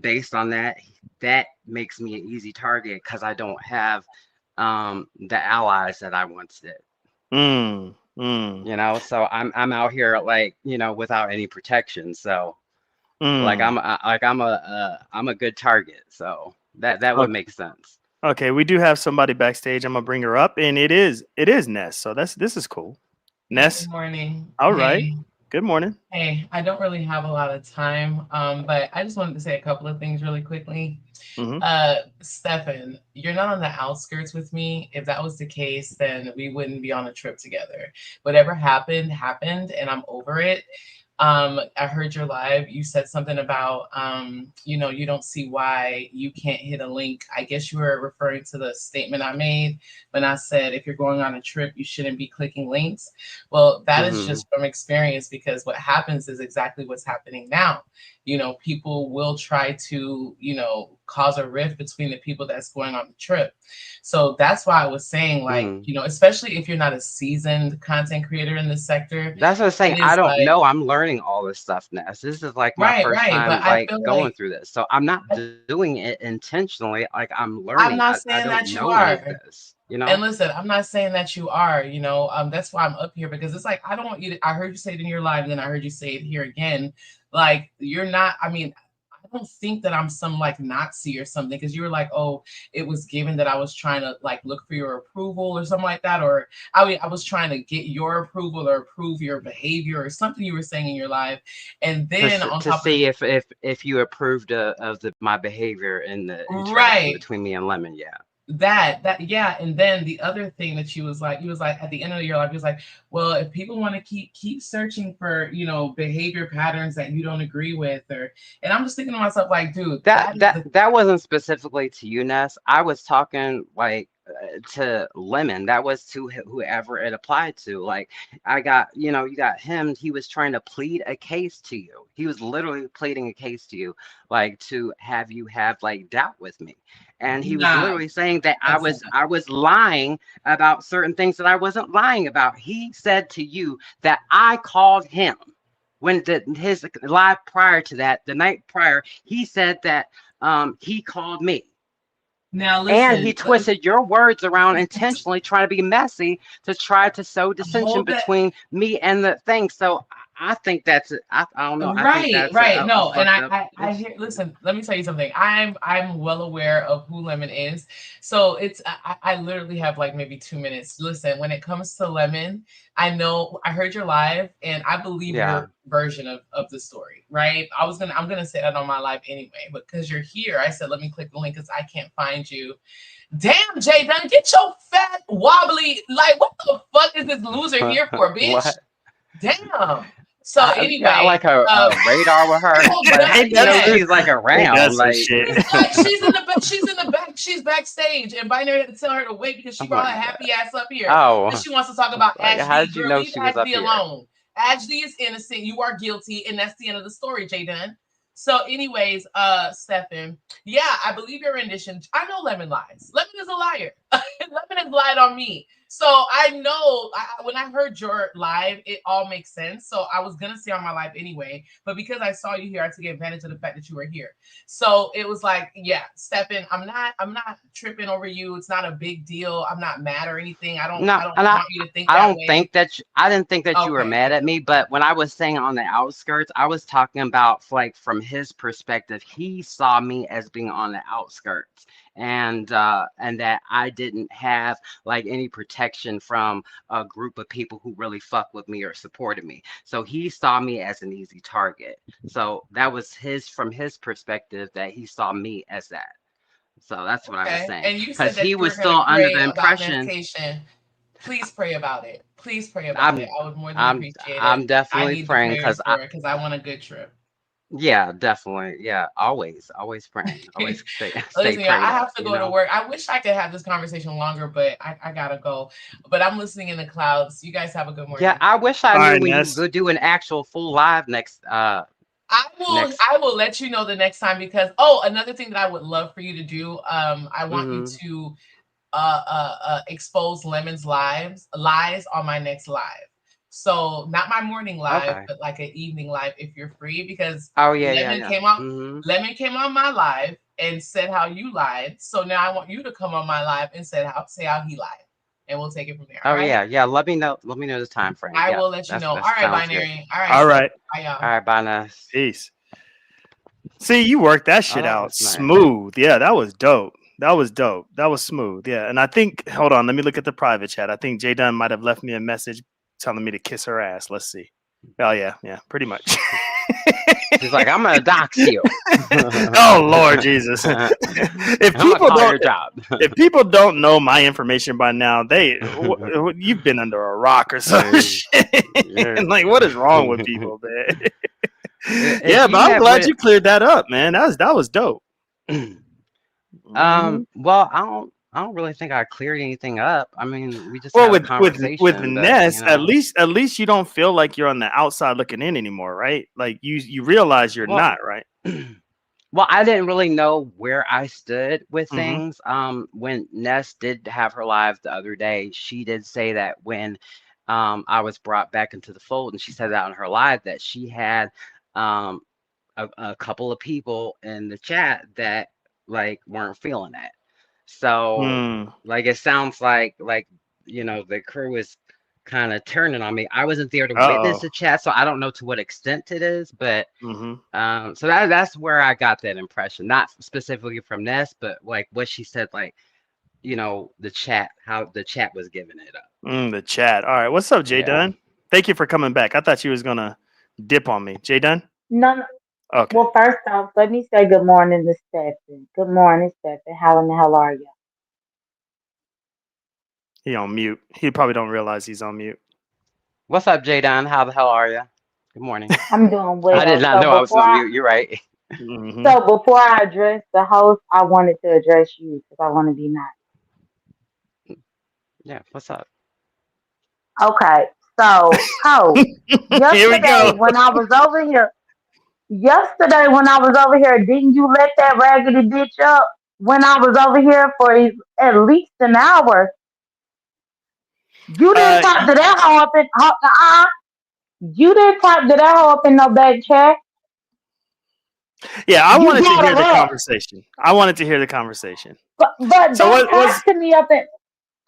based on that, that makes me an easy target because I don't have the allies that I once did. Mm, mm, So I'm out here like without any protection. So. Like mm. I'm a good target, so that would Okay. make sense. Okay, we do have somebody backstage. I'm gonna bring her up, and it is Ness. So this is cool. Yeah, good Ness. morning. All right. Hey, Good morning. hey, I don't really have a lot of time, but I just wanted to say a couple of things really quickly. Hmm. Stefan, you're not on the outskirts with me. If that was the case, then we wouldn't be on a trip together. Whatever happened, happened, and I'm over it. I heard your live. You said something about, you don't see why you can't hit a link. I guess you were referring to the statement I made when I said if you're going on a trip, you shouldn't be clicking links. Well, that is Hmm. just from experience because what happens is exactly what's happening now. People will try to, cause a rift between the people that's going on the trip. So that's why I was saying, like, Hmm. especially if you're not a seasoned content creator in this sector, That's what I'm saying. it I is don't like, know. I'm learning all this stuff now. So this is like my right, first right. But time I like feel going like through this. So I'm not doing it intentionally. Like I'm I'm learning. not I saying don't that you know none of are. this. And listen, I'm not saying that you are, that's why I'm up here because it's like I don't want you to I heard you say it in your live, and then I heard you say it here again. Like you're not, I mean, I don't think that I'm some like Nazi or something because you were like, oh, it was given that I was trying to like look for your approval or something like that, or I was trying to get your approval or approve your behavior or something you were saying in your live. And then on To top of see if you approved of my behavior in the interaction right, between me and Lemon. Yeah. that yeah, and then the other thing that he was like at the end of your life, he was like, well, if people want to keep searching for behavior patterns that you don't agree with, or and I'm just thinking to myself like, dude, That that is that the that wasn't specifically to you, Ness. I was talking like to Lemon. That was to whoever it applied to. Like I got, you got him. He was trying to plead a case to you. He was literally pleading a case to you, like to have you have like doubt with me. And he was nah, literally saying that I that's was I was lying about certain things that I wasn't lying about. He said to you that I called him when his live prior to that, the night prior, he said that he called me. now And he listen, twisted your words around intentionally trying to be messy to try to sow dissension hold that. between me and the thing. So I think that's I don't know. I think Right, that's right. a No, and fucked up I issue. hear. Listen, let me tell you something. I'm well aware of who Lemon is. So it's I literally have like maybe 2 minutes. Listen, when it comes to Lemon, I know I heard your live, and I believe Yeah. your version of the story. Right? I'm gonna say that on my live anyway, but because you're here, I said let me click the link because I can't find you. Damn, Jay Dunn, get your fat wobbly like what the fuck is this loser here for, bitch? What? Damn. So I've got anyway, like a radar with her, oh but God, how do you know yes. she's like He around? does some Like, shit. She's like she's in the back. She's in the back. She's backstage, and Binary had to tell her to wait because she oh brought my her god. happy ass up here. And Oh, she wants to talk about like how Ashley. did you Girl, know leave she was up Ashley here? alone. Ashley is innocent. You are guilty, and that's the end of the story, Jaden. So, anyways, Stefan, yeah, I believe your rendition. I know Lemon lies. Lemon is a liar. Lemon has lied on me. So I know when I heard your live, it all makes sense. So I was gonna say on my live anyway, but because I saw you here, I took advantage of the fact that you were here. So it was like, yeah, Stefan, I'm not tripping over you. It's not a big deal. I'm not mad or anything. I No, don't and want you to think I that don't way. think that I didn't think that you were Okay, mad at good. me, but when I was saying on the outskirts, I was talking about like from his perspective, he saw me as being on the outskirts and that I didn't have like any protection from a group of people who really fuck with me or supported me. So he saw me as an easy target. So that was his from his perspective that he saw me as that. So that's what I was Okay. saying. And you said Because that he you were was gonna still under pray the about impression medication. Please pray about it. Please pray about it. I'm I would more than I'm appreciate it. I'm I definitely need the praying prayers because I for it because I want a good trip. yeah, definitely. Yeah, always praying. Always stay Listen, y'all, I prayed up, have to go to work. I wish I could have this conversation longer, but I gotta go. But I'm listening in the clouds. You guys have a good Yeah, morning. I wish I All knew right, when you Ness. would do an actual full live next I will let you know the next time because another thing that I would love for you to do, I want you mm-hmm. to expose Lemon's lies on my next live. So not my morning live, Okay. but like an evening live if you're free because Oh yeah, yeah, Lemon yeah. came on Mm-hmm. Lemon came on my live and said how you lied. So now I want you to come on my live and say how he lied. And we'll take it from there. Oh All right. yeah, yeah. Let me know the time frame. I Yeah, will let you know. All that right, sounds good. binary. All right. All right. Bye All y'all. right, bye Ness. Peace. See, you worked that Oh, shit that out was nice. smooth. Yeah, that was dope. That was dope. That was smooth. Yeah. And I think, hold on, let me look at the private chat. I think J Dunn might have left me a message telling me to kiss her ass. Let's see. Oh, yeah. Yeah, pretty much. He's like, I'm gonna dox you. Oh, Lord Jesus. I'm gonna call your job. If people don't know my information by now, you've been under a rock or some shit. Yeah. Like, what is wrong with people, man? If Yeah, you but I'm had glad would you cleared that up, man. That was dope. Mhm. well, I don't really think I cleared anything up. I mean, we just Well, had a with conversation, but Ness, at least you don't feel like you're on the outside looking in anymore, right? Like you realize you're well, not, right? well, I didn't really know where I stood with Mm-hmm. things. When Ness did have her live the other day, she did say that when I was brought back into the fold, and she said that on her live that she had um a couple of people in the chat that like weren't feeling that. So Mm. like it sounds like the crew is kind of turning on me. I wasn't there to witness Uh-oh. the chat, so I don't know to what extent it is, but Mm-hmm. so that's where I got that impression, not specifically from Ness, but like what she said, like the chat, how the chat was giving it up. The chat. All right. What's up, J Yeah. Dunn? Thank you for coming back. I thought you was gonna dip on me. J Dunn? No, no. Okay. Well, first off, let me say good morning to Stephen. Good morning, Stephen. How in the hell are you? He on mute. He probably don't realize he's on mute. What's up, Jadon? How the hell are you? Good morning. I'm doing I did well. not know I was on mute. You're right. Mm-hmm. So before I address the host, I wanted to address you because I want to be nice. Yeah. What's up? Okay. So, Here we yesterday go. when I was over here, didn't you let that raggedy bitch up when I was over here for at least an hour? You didn't talk to that hoe up in, you didn't talk to that hoe up in no back chat. Yeah, I You wanted to brought hear her the up. conversation. I wanted to hear the conversation. But So don't what was talk to me up in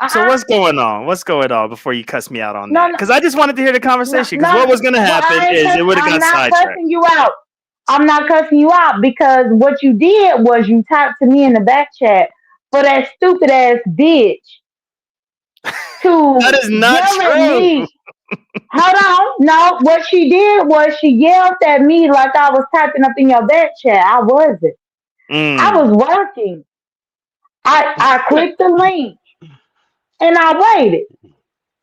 So Uh-uh. what's going on? What's going on before you cuss me out on No, that? no, Because I just wanted to hear the no, conversation. Because no. what was gonna Well, happen I ain't is cuss. it would have I'm got not sidetracked. cussing you out. I'm not cussing you out because what you did was you talked to me in the back chat for that stupid ass bitch That to is not yell at true. me. Hold on. No, what she did was she yelled at me like I was typing up in your back chat. I wasn't. I Mm. was working. I clicked the link and I waited.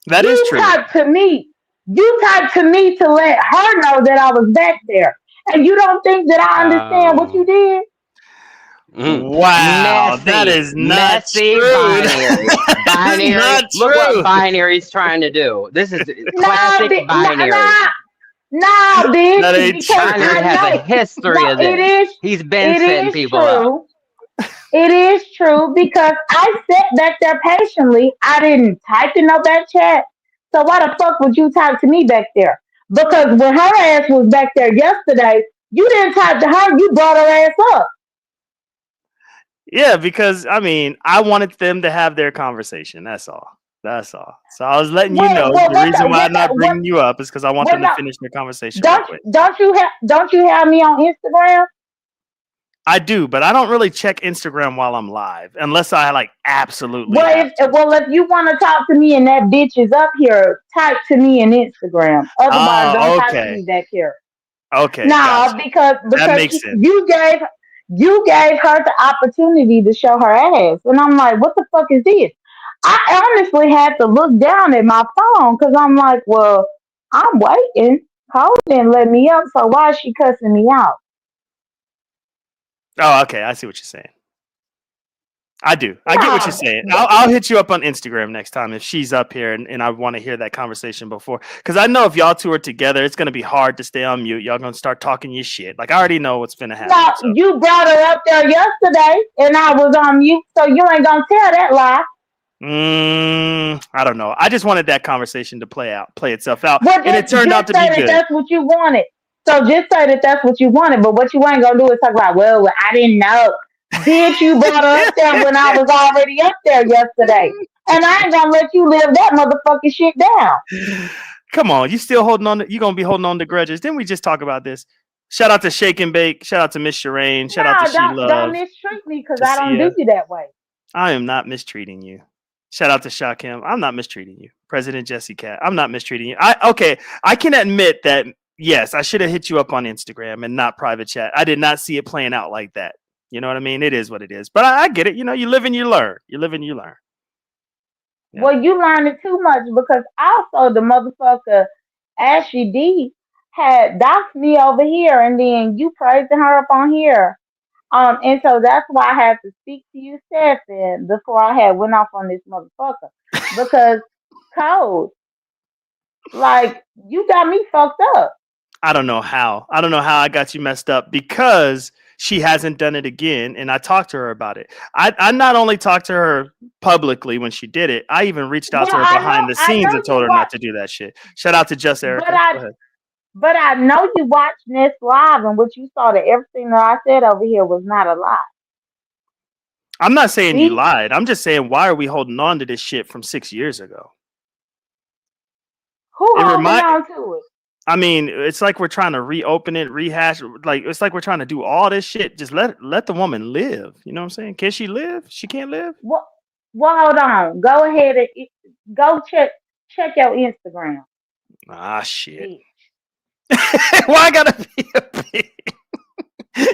That is You true. talked to me. You talked to me to let her know that I was back there. And you don't think that I understand what you Oh. did? Wow, that Messy, is not messy true. binary. That is Binary. not Look what true. binary's trying to do. This is Nah, classic binary. nah, nah, That bitch, ain't because Binary I true. has a know. history No, of this. He's been it setting is people up. true. It is true because I sat back there patiently. I didn't type in no back chat. So why the fuck would you talk to me back there? Because when her ass was back there yesterday, you didn't talk to her. You brought her ass up. Yeah, because I mean, I wanted them to have their conversation. That's all. That's all. So I was letting you know the reason why I'm not bringing you up is because I want What them to the, finish their conversation real quick. don't you have me on Instagram? I do, but I don't really check Instagram while I'm live unless I like absolutely Well, have to. if you want to talk to me and that bitch is up here, type to me in Instagram. Otherwise, don't Oh, talk to okay. me back here. Okay, No, gotcha. because That makes sense. you gave her the opportunity to show her ass, and I'm like, what the fuck is this? I honestly had to look down at my phone because I'm like, well, I'm waiting. Cole didn't let me up, so why is she cussing me out? Oh, okay. I see what you're saying. I do. I get what you're No, saying. I'll hit you up on Instagram next time if she's up here and I want to hear that conversation before. Because I know if y'all two are together, it's going to be hard to stay on mute. Y'all going to start talking your shit. Like, I already know what's going to happen. no, So, you brought her up there yesterday, and I was on mute, so you ain't gonna tell that lie. I don't know. I just wanted that conversation to play itself out. Well, And it turned just out to be say that good. that's what you wanted. So just say that that's what you wanted. But what you ain't gonna do is talk about, well, I didn't know. Bitch, you brought her up there when I was already up there yesterday, and I ain't gonna let you live that motherfucking shit down. Come on. You still holding on? You going to be holding on to grudges. Didn't we just talk about this? Shout out to Shake and Bake. Shout out to Miss Shireen. Shout out to No, She don't Love. mistreat me because To I don't do Sia. you that way. I am not mistreating you. Shout out to Shakim. I'm not mistreating you. President Jesse Cat. I'm not mistreating you. I can admit that yes, I should have hit you up on Instagram and not private chat. I did not see it playing out like that. You know what I mean? It is what it is. But I get it. You know, you live and you learn. You live and you learn. Yeah. Well, you learned it too much because also the motherfucker Ashley D had doxed me over here, and then you praising her up on here. And so that's why I had to speak to you, Stephen, before I had went off on this motherfucker. Because Code, like, you got me fucked up. I don't know how. I don't know how I got you messed up because she hasn't done it again. And I talked to her about it. I not only talked to her publicly when she did it, I even reached out Well, to her behind the I scenes know and you told her not watch, to do that shit. Shout out to Just but Erica. Go ahead. I know you watched this live, and what you saw that everything that I said over here was not a lie. I'm not saying you See, lied. I'm just saying why are we holding on to this shit from 6 years ago? who It holding remind. on to it? I mean, it's like we're trying to reopen it, rehash. Like it's like we're trying to do all this shit. Just let the woman live. You know what I'm saying? Can she live? She can't live. Well, hold on. Go ahead and go check your Instagram, Ah shit. bitch. Why I gotta be a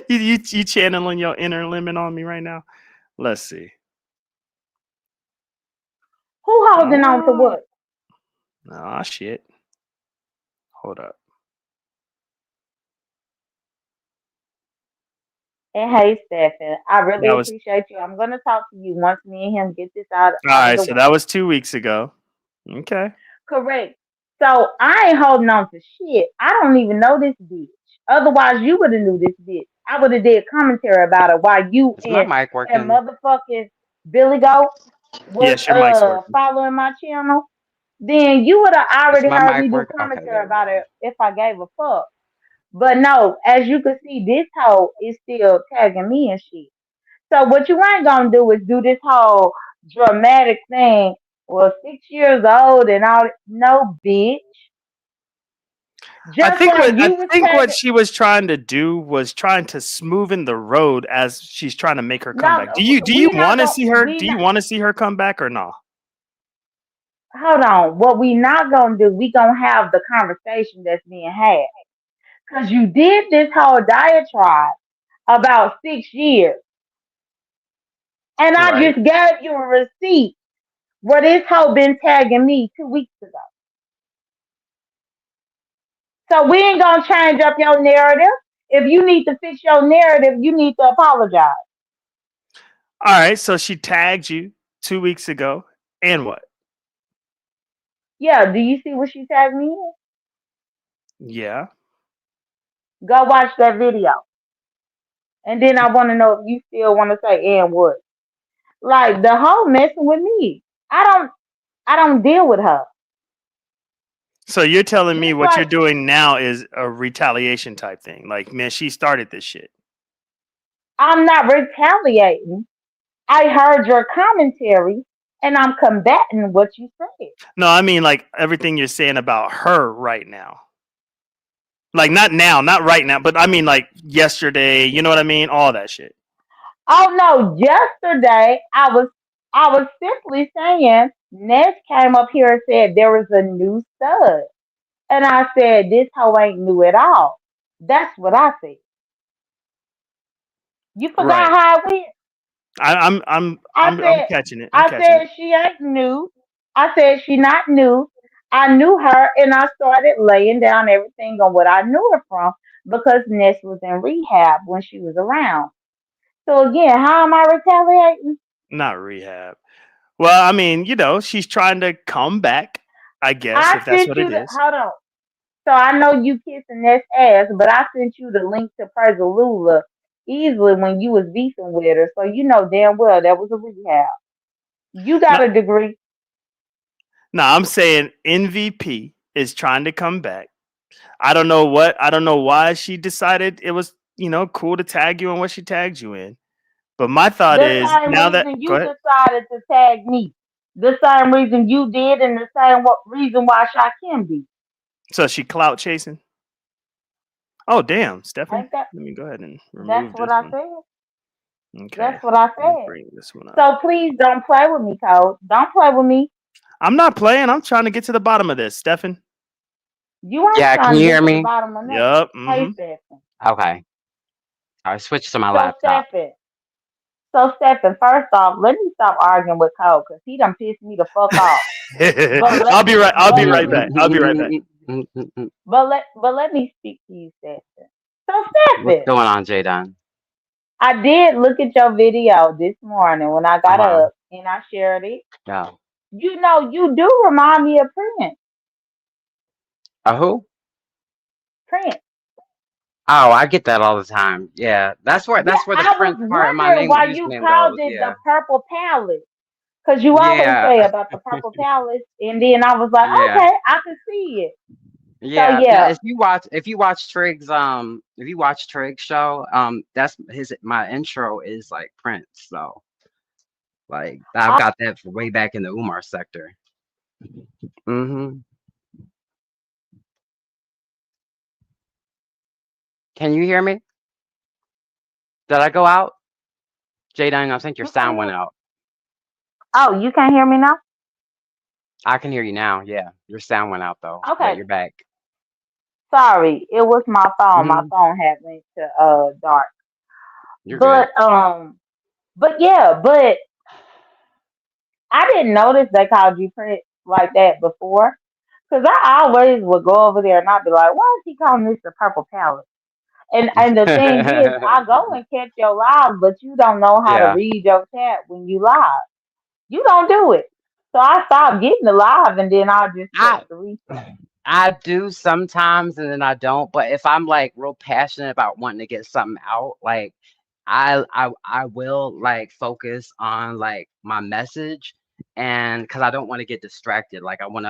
bitch? You channeling your inner limit on me right now? Let's see. Who holding on to Oh, what? ah shit. Hold up. And hey, Stephen, I really That was appreciate you. I'm gonna talk to you once me and him get this all out of right. the So way. that was 2 weeks ago. Okay. Correct. So I ain't holding on to shit. I don't even know this bitch. Otherwise, you would have knew this bitch. I would have did commentary about it while you Is my mic and working? motherfucking Billy Goat was Yes, your mic's working. following my channel. Then you would have Is already my heard me mic do work? Okay, commentary there we about go. it if I gave a fuck. But no, as you can see, this hoe is still tagging me and shit. So what you ain't gonna do is do this whole dramatic thing Well, 6 years old and all. No, bitch. Just like I you was think what tagging. she was trying to do was trying to smoothen the road as she's trying to make her No, comeback. Do you we not want to gonna. see her? We Do you not. want to see her come back or not? Hold on. What we not gonna do? We gonna have the conversation that's being had. Cause you did this whole diatribe about 6 years, and I Right. just gave you a receipt where this hoe been tagging me 2 weeks ago. So we ain't gonna change up your narrative. If you need to fix your narrative, you need to apologize. All right. So she tagged you 2 weeks ago, and what? Yeah, do you see what she tagged me in? Yeah. Go watch that video. And then I wanna know if you still wanna say and what. Like the whole messing with me. I don't deal with her. So you're telling me Just what you're like doing now is a retaliation type thing. Like, man, she started this shit. I'm not retaliating. I heard your commentary and I'm combating what you said. No, I mean like everything you're saying about her right now. Like not now, not right now, but I mean like yesterday, you know what I mean? All that shit. Oh no, yesterday I was simply saying Ness came up here and said there was a new stud. And I said this hoe ain't new at all. That's what I said. You forgot Right. how it went? I I'm said catching it. I'm I catching it. said she ain't new. I said she not new. I knew her and I started laying down everything on what I knew her from because Ness was in rehab when she was around. So again, how am I retaliating? Not rehab. Well, I mean, she's trying to come back, I guess, I if that's sent what you it the is. hold on. So I know you kissing Ness ass, but I sent you the link to Perzalula easily when you was beefing with her. So you know damn well that was a rehab. You No, got a degree. no, I'm saying MVP is trying to come back. I don't know why she decided it was, cool to tag you in what she tagged you in. But my thought The is same now that reason go you ahead. decided to tag me. The same reason you did, and the same reason why Shakim be. So she clout chasing. Oh damn, Stefan. Ain't that? Let me go ahead and That's remove what this I one. said. Okay. That's what I Let me said. bring this one up. So please don't play with me, Cole. Don't play with me. I'm not playing. I'm trying to get to the bottom of this, Stefan. You ain't Yeah, can trying you to hear get to the me? bottom of nothing. Yup. Hey, Mm-hmm. Stephen. Okay. I switched to my So laptop. Stephen. So Stephen. First off, let me stop arguing with Cole because he done pissed me the fuck off. But let I'll be right. I'll but be let right me back. I'll be right back. but let me speak to you, Stephen. So What's Stephen. going on, Jadon? I did look at your video this morning when I got Uh-huh. up and I shared it. Yeah. You know, you do remind me of Prince. Who? Prince. Oh, I get that all the time. Yeah, Yeah, that's where the I was Prince part of my wondering name why you username called goes. it the Yeah. Purple Palace. Because you always Yeah. say about the Purple Palace. And then I was like, Yeah. okay, I can see it. So, Yeah. Now, yeah. if you watch Trig's show, that's his my intro is like Prince. So like I've I, got that for way back in the Umar sector. Mm-hmm. Can you hear me? Did I go out? Jadon, I think your you can't sound went hear, out. oh, you can't hear me now? I can hear you now. Yeah. Your sound went out though, but Okay. you're back. Sorry. It was my phone. My Hmm. phone had went to dark. You're good. But yeah, but I didn't notice they called you Prince like that before. Because I always would go over there and I'd be like, why is he calling this the Purple Palace? And the thing is, I go and catch your live, but you don't know how to Yeah. read your chat when you live. You don't do it. So I stopped getting the live and then I'll just catch I the replay. I do sometimes and then I don't, but if I'm like real passionate about wanting to get something out, like I will like focus on like my message and because I don't want to get distracted. Like I want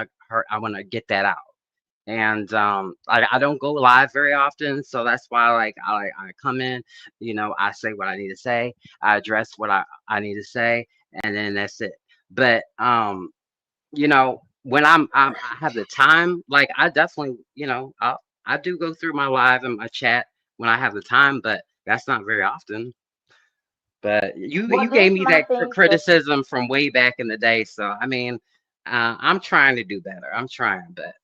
to get that out. And I don't go live very often, so that's why like I come in, I say what I need to say, I address what I need to say, and then that's it. But you know, when I have the time, like I definitely, you know, I do go through my live and my chat when I have the time, but that's not very often. But Well, you this gave me my that thing that criticism from way back in the day, so I mean, I'm trying to do better. I'm trying, but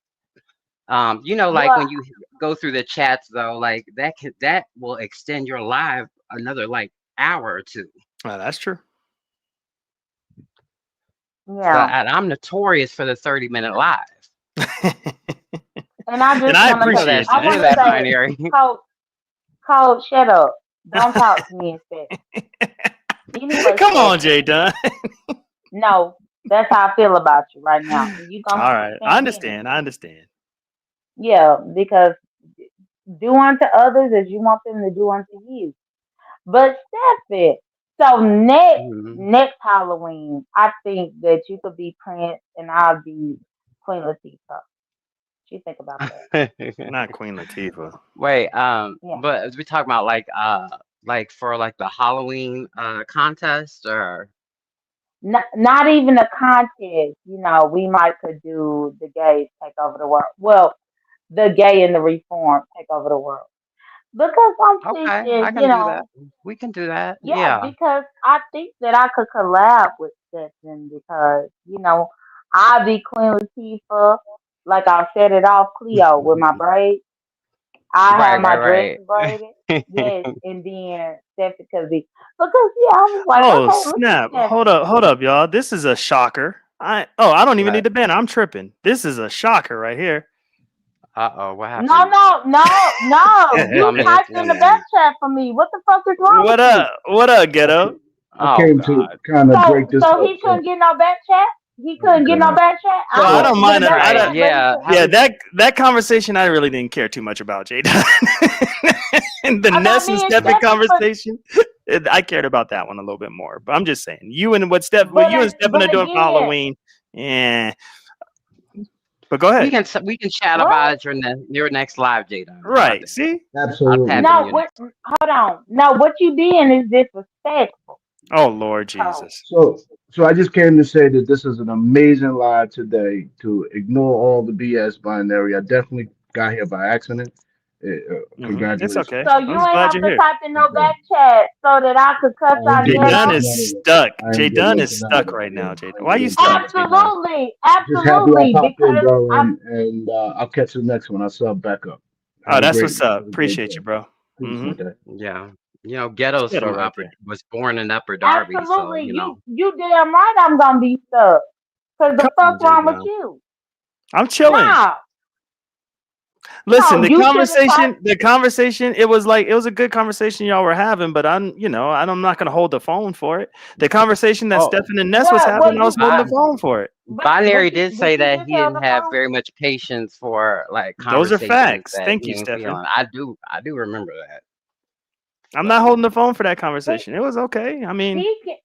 you know, like well, when you go through the chats though, like that will extend your live another like hour or two. That's true. So yeah. I'm notorious for the 30-minute live. And I And just I want to You know say, that. appreciate I You that. know want to that say, binary. Coach, Coach, shut up. Don't talk to me instead. Anyway, Come on, Stephanie, Jay Dunn. no, that's how I feel about you right now. And you gonna All right, I sink in it. understand. I understand. Yeah, because do unto others as you want them to do unto you. But Stephanie, so Mhm. next Halloween, I think that you could be Prince and I'll be Queen Latifah. What you think about that? Not Queen Latifah. Wait, Yeah. but as we talk about like for like the Halloween contest or Not even a contest. We might could do the gays take over the world. Well, the gay and the reform take over the world. Because I'm okay, I thinking, can do that. We can do that. yeah, Yeah. because I think that I could collab with Stetson because, I'll be Queen Latifah, like I set it off Cleo with my braids. I Right, have my right, dreads braided. right. Yes, and then Steffi could be because yeah, I was like, Oh okay, look snap! at Hold up, y'all. This is a shocker. I don't even Right. need the banner. I'm tripping. This is a shocker right here. Uh-oh, what No, happened? no, no, no. You Tell me it's typed in the back me. chat for me. What the fuck is wrong with What you? up? What up, I ghetto? came, I Oh came to God. kind of break this So up. he couldn't So, get no back chat. He oh couldn't get no God. back chat. So I'm I So, don't asking for the mind it. back Right. chat, but he Yeah. couldn't. How Yeah, we that conversation I really didn't care too much about, Jay. And the About Ness and me and Stefan Steffi, conversation, I cared about that one a little bit more. But I'm just saying, what but you and Stefan are but doing for again, Halloween, yeah. But go ahead. we can chat what? about it your next live, Jada. How about Right. that? See? I'll tap absolutely. in No, you what? next. Hold on. No, what you being is disrespectful, Oh Lord Cole. Jesus. So I just came to say that this is an amazing live today. To ignore all the BS binary, I definitely got here by accident. It's Congratulations. okay. So I'm you just ain't glad have you're to here. type in no Okay. back chat so that I could cuss I am out Jay getting Dunn up to ghetto. is that. stuck. I Jay am getting Dunn up is to that stuck now. right Yeah. now, Jay Dunn. I'm Why you getting to stuck, that. Jay Dunn? Absolutely, Just happy I absolutely. popped in, Because bro, I and I'll catch you next one. I'll sub back up. Oh, Have a that's great what's up. have a great Appreciate day. you, bro. Peace Mm-hmm. and day. Yeah. You know, It's ghetto's ghetto from right upper there. was born in Upper Darby, so absolutely you know. you damn right I'm gonna be stuck. Cause the Come fuck on, Jay wrong with Dunn. you? I'm chilling. No, Listen, no, you should have typed. the conversation, it was a good conversation y'all were having, but I'm not gonna hold the phone for it. The conversation that Oh, Stefan and Ness was Well, having, I was you holding I the phone for it. Binary did but say you that just he held didn't the have phone. very much patience for like Those are conversations facts. that Thank you, he ain't Stefan. feeling. I do remember that. I'm So not holding the phone for that He conversation. It was okay. I mean,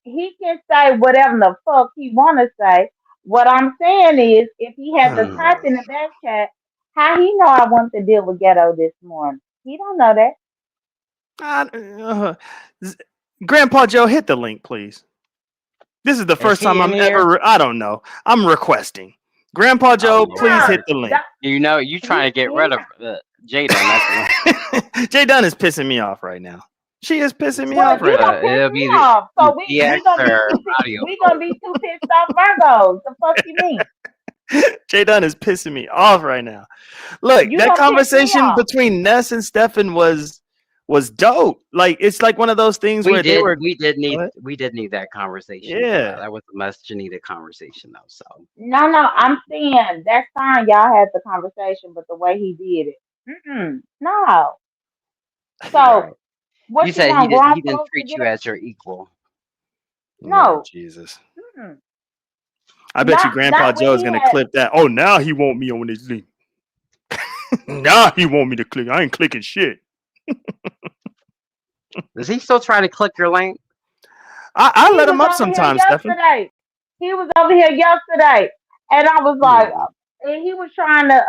he can say whatever the fuck he wanna say. What I'm saying is, if he had to type in the back chat, how he know I want to deal with ghetto this morning? He don't know that. I- uh, z- Grandpa Joe, hit the link, please. This is the is first he time in I'm here? ever. I don't know. I'm requesting. Grandpa Oh Joe, please hit Lord. No, the link. that, You know you trying to get he rid of Jada, that's what. Jay Dunn is pissing me off right now. She is pissing me well, off you right don't now. piss It'll me be off. So we DX gonna be or audio we gonna phone. be two pissed off Virgos. The fuck you mean? Jay Dunn is pissing me off right now. Look, You that don't piss me conversation off. between Ness and Stefan was dope. Like it's like one of those things where they were. Go ahead. We did need that conversation though. Yeah. That was a much needed conversation though. So No, no, um, I'm saying that's fine. Y'all had the conversation, but the way he did it, no. So right. You what you said want grown he didn't folks to treat get you up? as your equal. Lord No, Jesus. mm-mm. I bet you Grandpa Not when Joe is he gonna had. clip that. Oh, now he want me on his link. Now he want me to click. I ain't clicking shit. Is he still trying to click your link? I He let him was up over here sometimes, Stefan. yesterday. He was over here yesterday, and I was like, Hmm. and he was trying to.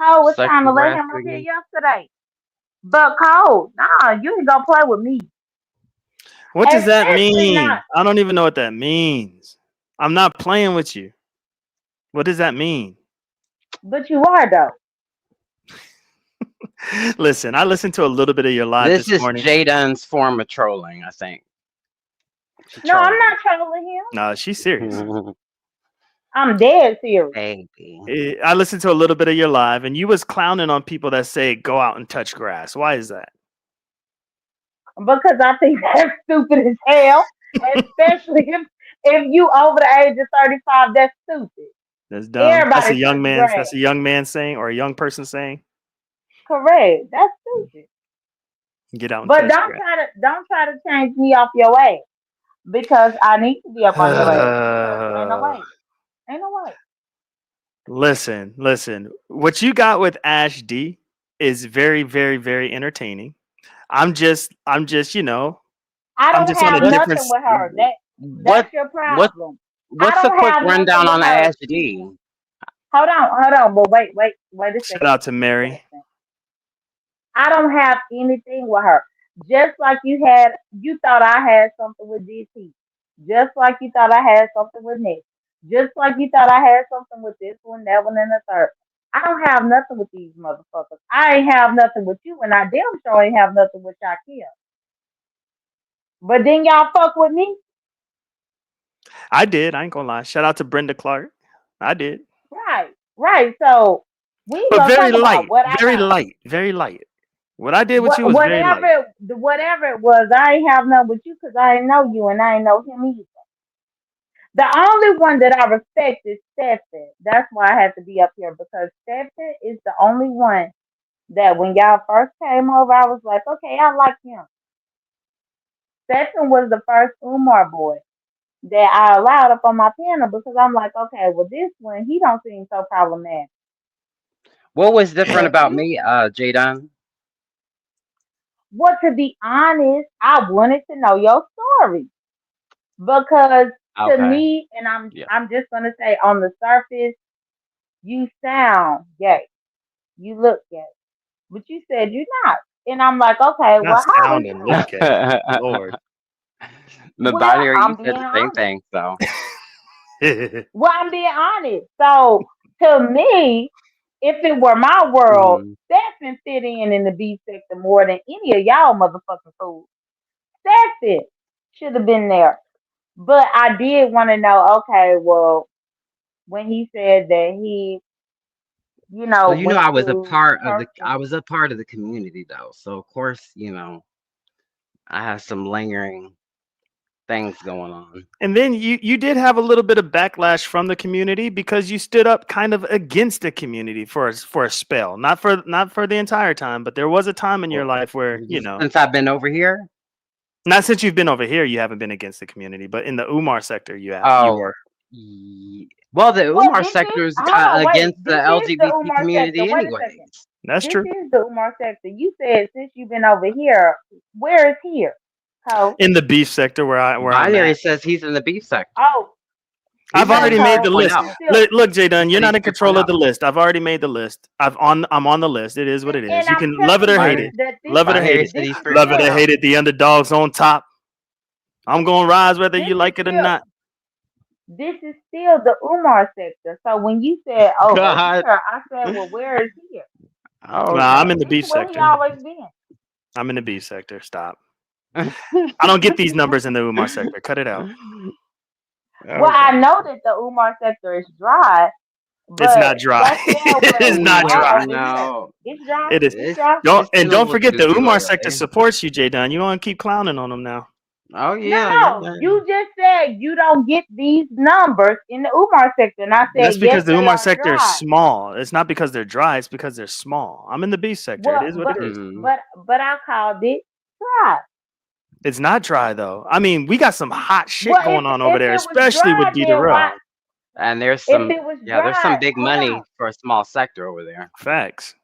Cole was trying Sexually to let him up harassing here you? yesterday, but Cole, nah, you can go play with me, What does that especially not. mean? I don't even know what that means. I'm not playing with you. What does that mean? But you are though. Listen, I listened to a little bit of your live This this is morning. Jaden's form of trolling, I think. She No, I'm trolling. not trolling him. No, she's serious. I'm dead serious. Baby. I listened to a little bit of your live, and you was clowning on people that say go out and touch grass. Why is that? Because I think that's stupid as hell. Especially if you over the age of 35, that's stupid. That's dumb. Everybody touch grass. That's a young man saying, or a young person saying. Correct. That's stupid. Get out and But touch grass. don't try to change me off your ass. Because I need to be up on your ass. Because ain't no way. Ain't no way. Listen. What you got with Ash D is very, very, very entertaining. I'm just, you know, I I'm don't just on have a nothing different. with her. That's your problem. What's I the don't quick have nothing rundown on with her. Ash D? Hold on. But wait a second. Shout out to Mary. I don't have anything with her. Just like you thought I had something with DT. Just like you thought I had something with Nick. Just like you thought I had something with this one, that one, and the third. I don't have nothing with these motherfuckers. I ain't have nothing with you, and I damn sure ain't have nothing with Shaquille. But then y'all fuck with me? I did. I ain't gonna lie. Shout out to Brenda Clark. I did. Right. So we ain't But gonna very talk light. about what I got. Very light. What I did with you was very light. Whatever it was, I ain't have nothing with you because I ain't know you and I ain't know him either. The only one that I respect is Stephen. That's why I had to be up here because Stephen is the only one that when y'all first came over, I was like, okay, I like him. Stephen was the first Umar boy that I allowed up on my panel because I'm like, okay, well, this one, he don't seem so problematic. What was different But about you, me, Jadon? well, to be honest, I wanted to know your story because to Okay. me, and Yeah. I'm just gonna say on the surface, you sound gay, you look gay, but you said you're not, and I'm like, okay, Not well, how is sounding. that? Okay. Lord. The Well, binary, you I'm said being the same honest. thing, so. Well, I'm being honest. So to me, if it were my world, Mhm. Stephen fit in the B sector more than any of y'all motherfucking fools. Stephen should have been there. But I did want to know, okay, well, when he said that he, Well, went I was a to part of Turkey. the community though. So of course, I have some lingering things going on. And then you did have a little bit of backlash from the community because you stood up kind of against the community for a spell. Not for the entire time, but there was a time in your Well, life where, since I've been over here. not since you've been over here, you haven't been against the community, but in the Umar sector, you Oh, were. Well, the Well, Umar this sector is, is hold on, wait. against the This is the LGBT Umar sector. community, Wait a second. anyways. That's This true. is the Umar sector. You said since you've been over here, where is here? Cole? In the beef sector where I'm Binary at. says he's in the beef sector. Oh, I've no, already made the Cole. list. This is still, Look, Jay Dunn, He you're said not he's in control of the 2.0. list. I've already made the list. I'm on the list. It is what it is. and You I'm can love it or telling hate you it. that this Love it or hate Binary it. said this he's is Love it or 3.0. still hate it. The underdog's on top. I'm gonna rise whether this you is like it or still not. this is still the Umar sector. So when you said over God. here, I said, well, where is here? Oh Nah, I'm in God. the This beef is where he sector. always been. I'm in the beef sector. Stop. I don't get these numbers in the Umar sector. Cut it out. Well, I know that the Umar sector is dry, It's but not dry. that's still It where is we not are dry. over here. No, It's dry. It is. It's dry. it's been a Don't little forget the doozy Umar sector lately. supports you, Jay Dunn. You want to keep clowning on them now. Oh No, yeah, no. You just said you don't get these numbers in the Umar sector, and I said That's yes, because the they Umar are sector is dry. small. It's not because they're dry. It's because they're small. I'm in the beef sector. It Well, is what it but is. Mm-hmm. but but I called it dry. It's not dry though. I mean, we got some hot shit Well, going on over if there, it was especially with dry, D then why? Darrell. And If it was there's some dry, big hold money on. for a small sector over there. Facts.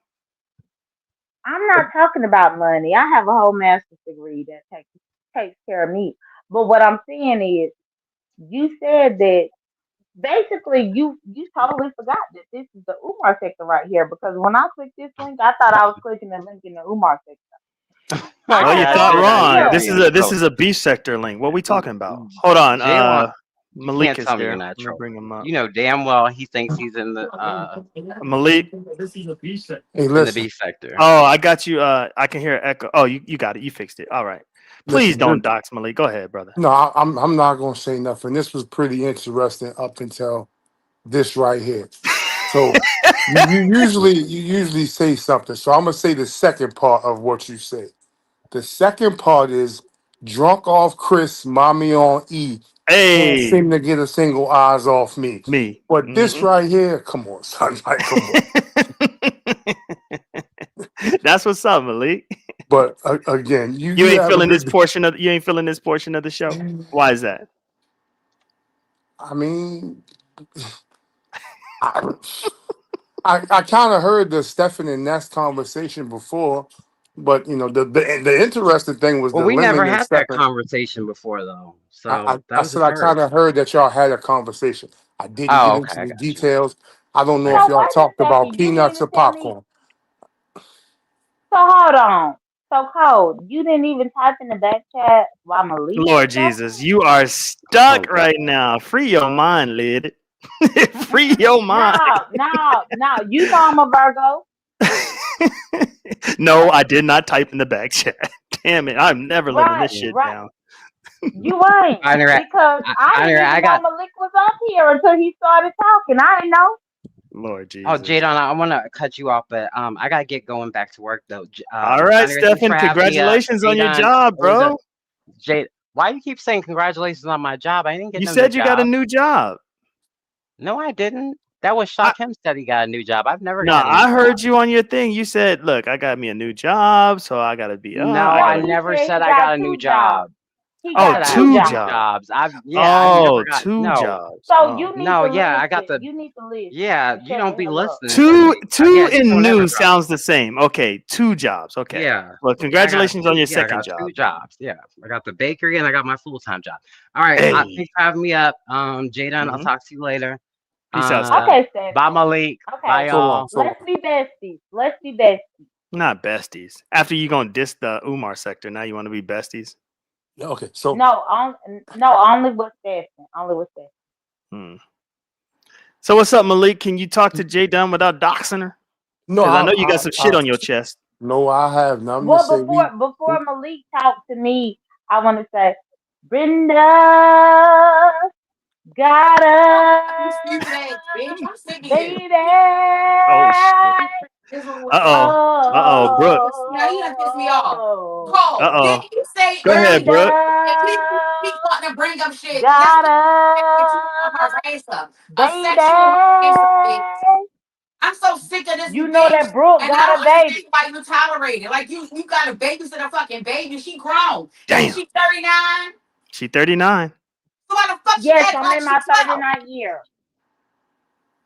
I'm not talking about money. I have a whole master's degree that takes care of me. But what I'm saying is, you said that basically you totally forgot that this is the Umar sector right here because when I clicked this link, I thought I was clicking the link in the Umar sector. Oh Well, I you don't God, thought know. Jada, wrong. you're Yeah. This is being a so. beef sector link. What we talking about? Hold on. Jay want You Malik can't is tell me you're here. not Let me bring trolling. him up. You know damn well he thinks he's in the Malik. Hey, listen, B sector. Oh, I got you. I can hear echo. Oh, you got it. You fixed it. All right. Please listen. don't dox Malik. Go ahead, brother. No, I'm not gonna say nothing. This was pretty interesting up until this right here. So you usually say something. So I'm gonna say the second part of what you said. The second part is drunk off Chris, mommy on E. Can't Hey, seem to get a single eyes off me. me. But this Mhm. right here, come on, son. Like, come on. That's what's up, Malik. But again, you You you ain't have a feeling this good. portion of the show. Why is that? I mean, I I kind of heard the Stefan and Ness conversation before, but the interesting thing was Well, the we never Lemon and had that Stefan. conversation before though. I, So I, that I was the said I kind first. of heard that y'all had a conversation. I didn't get Oh, into okay, I the got you. details. I don't I know if got So y'all you. wait a talked about second. You mean peanuts to or tell me? popcorn. So hold on. So Code, you didn't even type in the back chat while Malik was Lord Jesus, talking? you are stuck Oh right god. now. Free your mind, lid. Free your mind. No, no, no. You know I'm a Virgo. No, I did not type in the back chat. Damn it. I'm never living Right, this Yeah. shit right. down. You ain't. Honor, Because I didn't I even know got. Malik was up here until he started talking. I didn't know. Lord Oh, Jesus. Jadon, I want to cut you off, but I gotta get going back to work though. All right, Honor, thanks for Stefan. having me up. Congratulations on your Jadon, job, it was a bro. Jade. Why do you keep saying congratulations on my job? I didn't get You no new said you got a job. new job. No, I didn't. That was I, Shakim said he got a new job. I've never no, got a new I job. heard you on your thing. You said, look, I got me a new job, so I got to be up. No, I got I No, to. he never said said he I got got a new two jobs. job. He I Oh, said got I have two two two jobs. jobs. jobs. I've Oh, never got two no. jobs. So Oh. you need No, to yeah, I got listen. the You need to listen yeah, and you shut the don't be hell up. listening to Two me. two Yeah, you and don't ever new drop sounds the same. Okay, two jobs. Okay. yeah. Well, I got congratulations on your I second got job. two jobs. Yeah. I got the bakery and I got my full-time job. All right. Hey. Thanks for having me up. Jadon, I'll Hmm. talk to you later. Peace out, Steph. Uh Okay, bye Stefan. Malik. Bye Okay. So long, y'all. so Let's long. be besties. Let's be besties. Not besties. After you gonna diss the Umar sector, now you want to be besties? Yeah, okay, so No, only with Stefan. Only with Stefan. Hmm. So what's up, Malik? Can you talk to Jay Dunn without doxing her? no, Because I know you got some shit on your chest. no, I have nothing to Well, say. before Malik talked to me, I want to say, Brenda got You stupid ass bitch. us, I'm sick of you. baby. Oh shit. This one was Uh saying. oh. Uh oh, Brooke. Now he done pissed me off. Oh, Uh Cole, oh. didn't you say Go ahead, earlier Brooke. that people Brenda keep wanting to bring up shit just got because that you want to us, harass her? A sexual harassment, bitch. baby. I'm so sick of this You know bitch, that Brooke and I got don't a understand baby. why you tolerate it. Like you got to babysit a fucking baby. She grown. Ain't Damn. she 39? She 39. So why the fuck she Yes, act I'm like in she my 12? 39th year.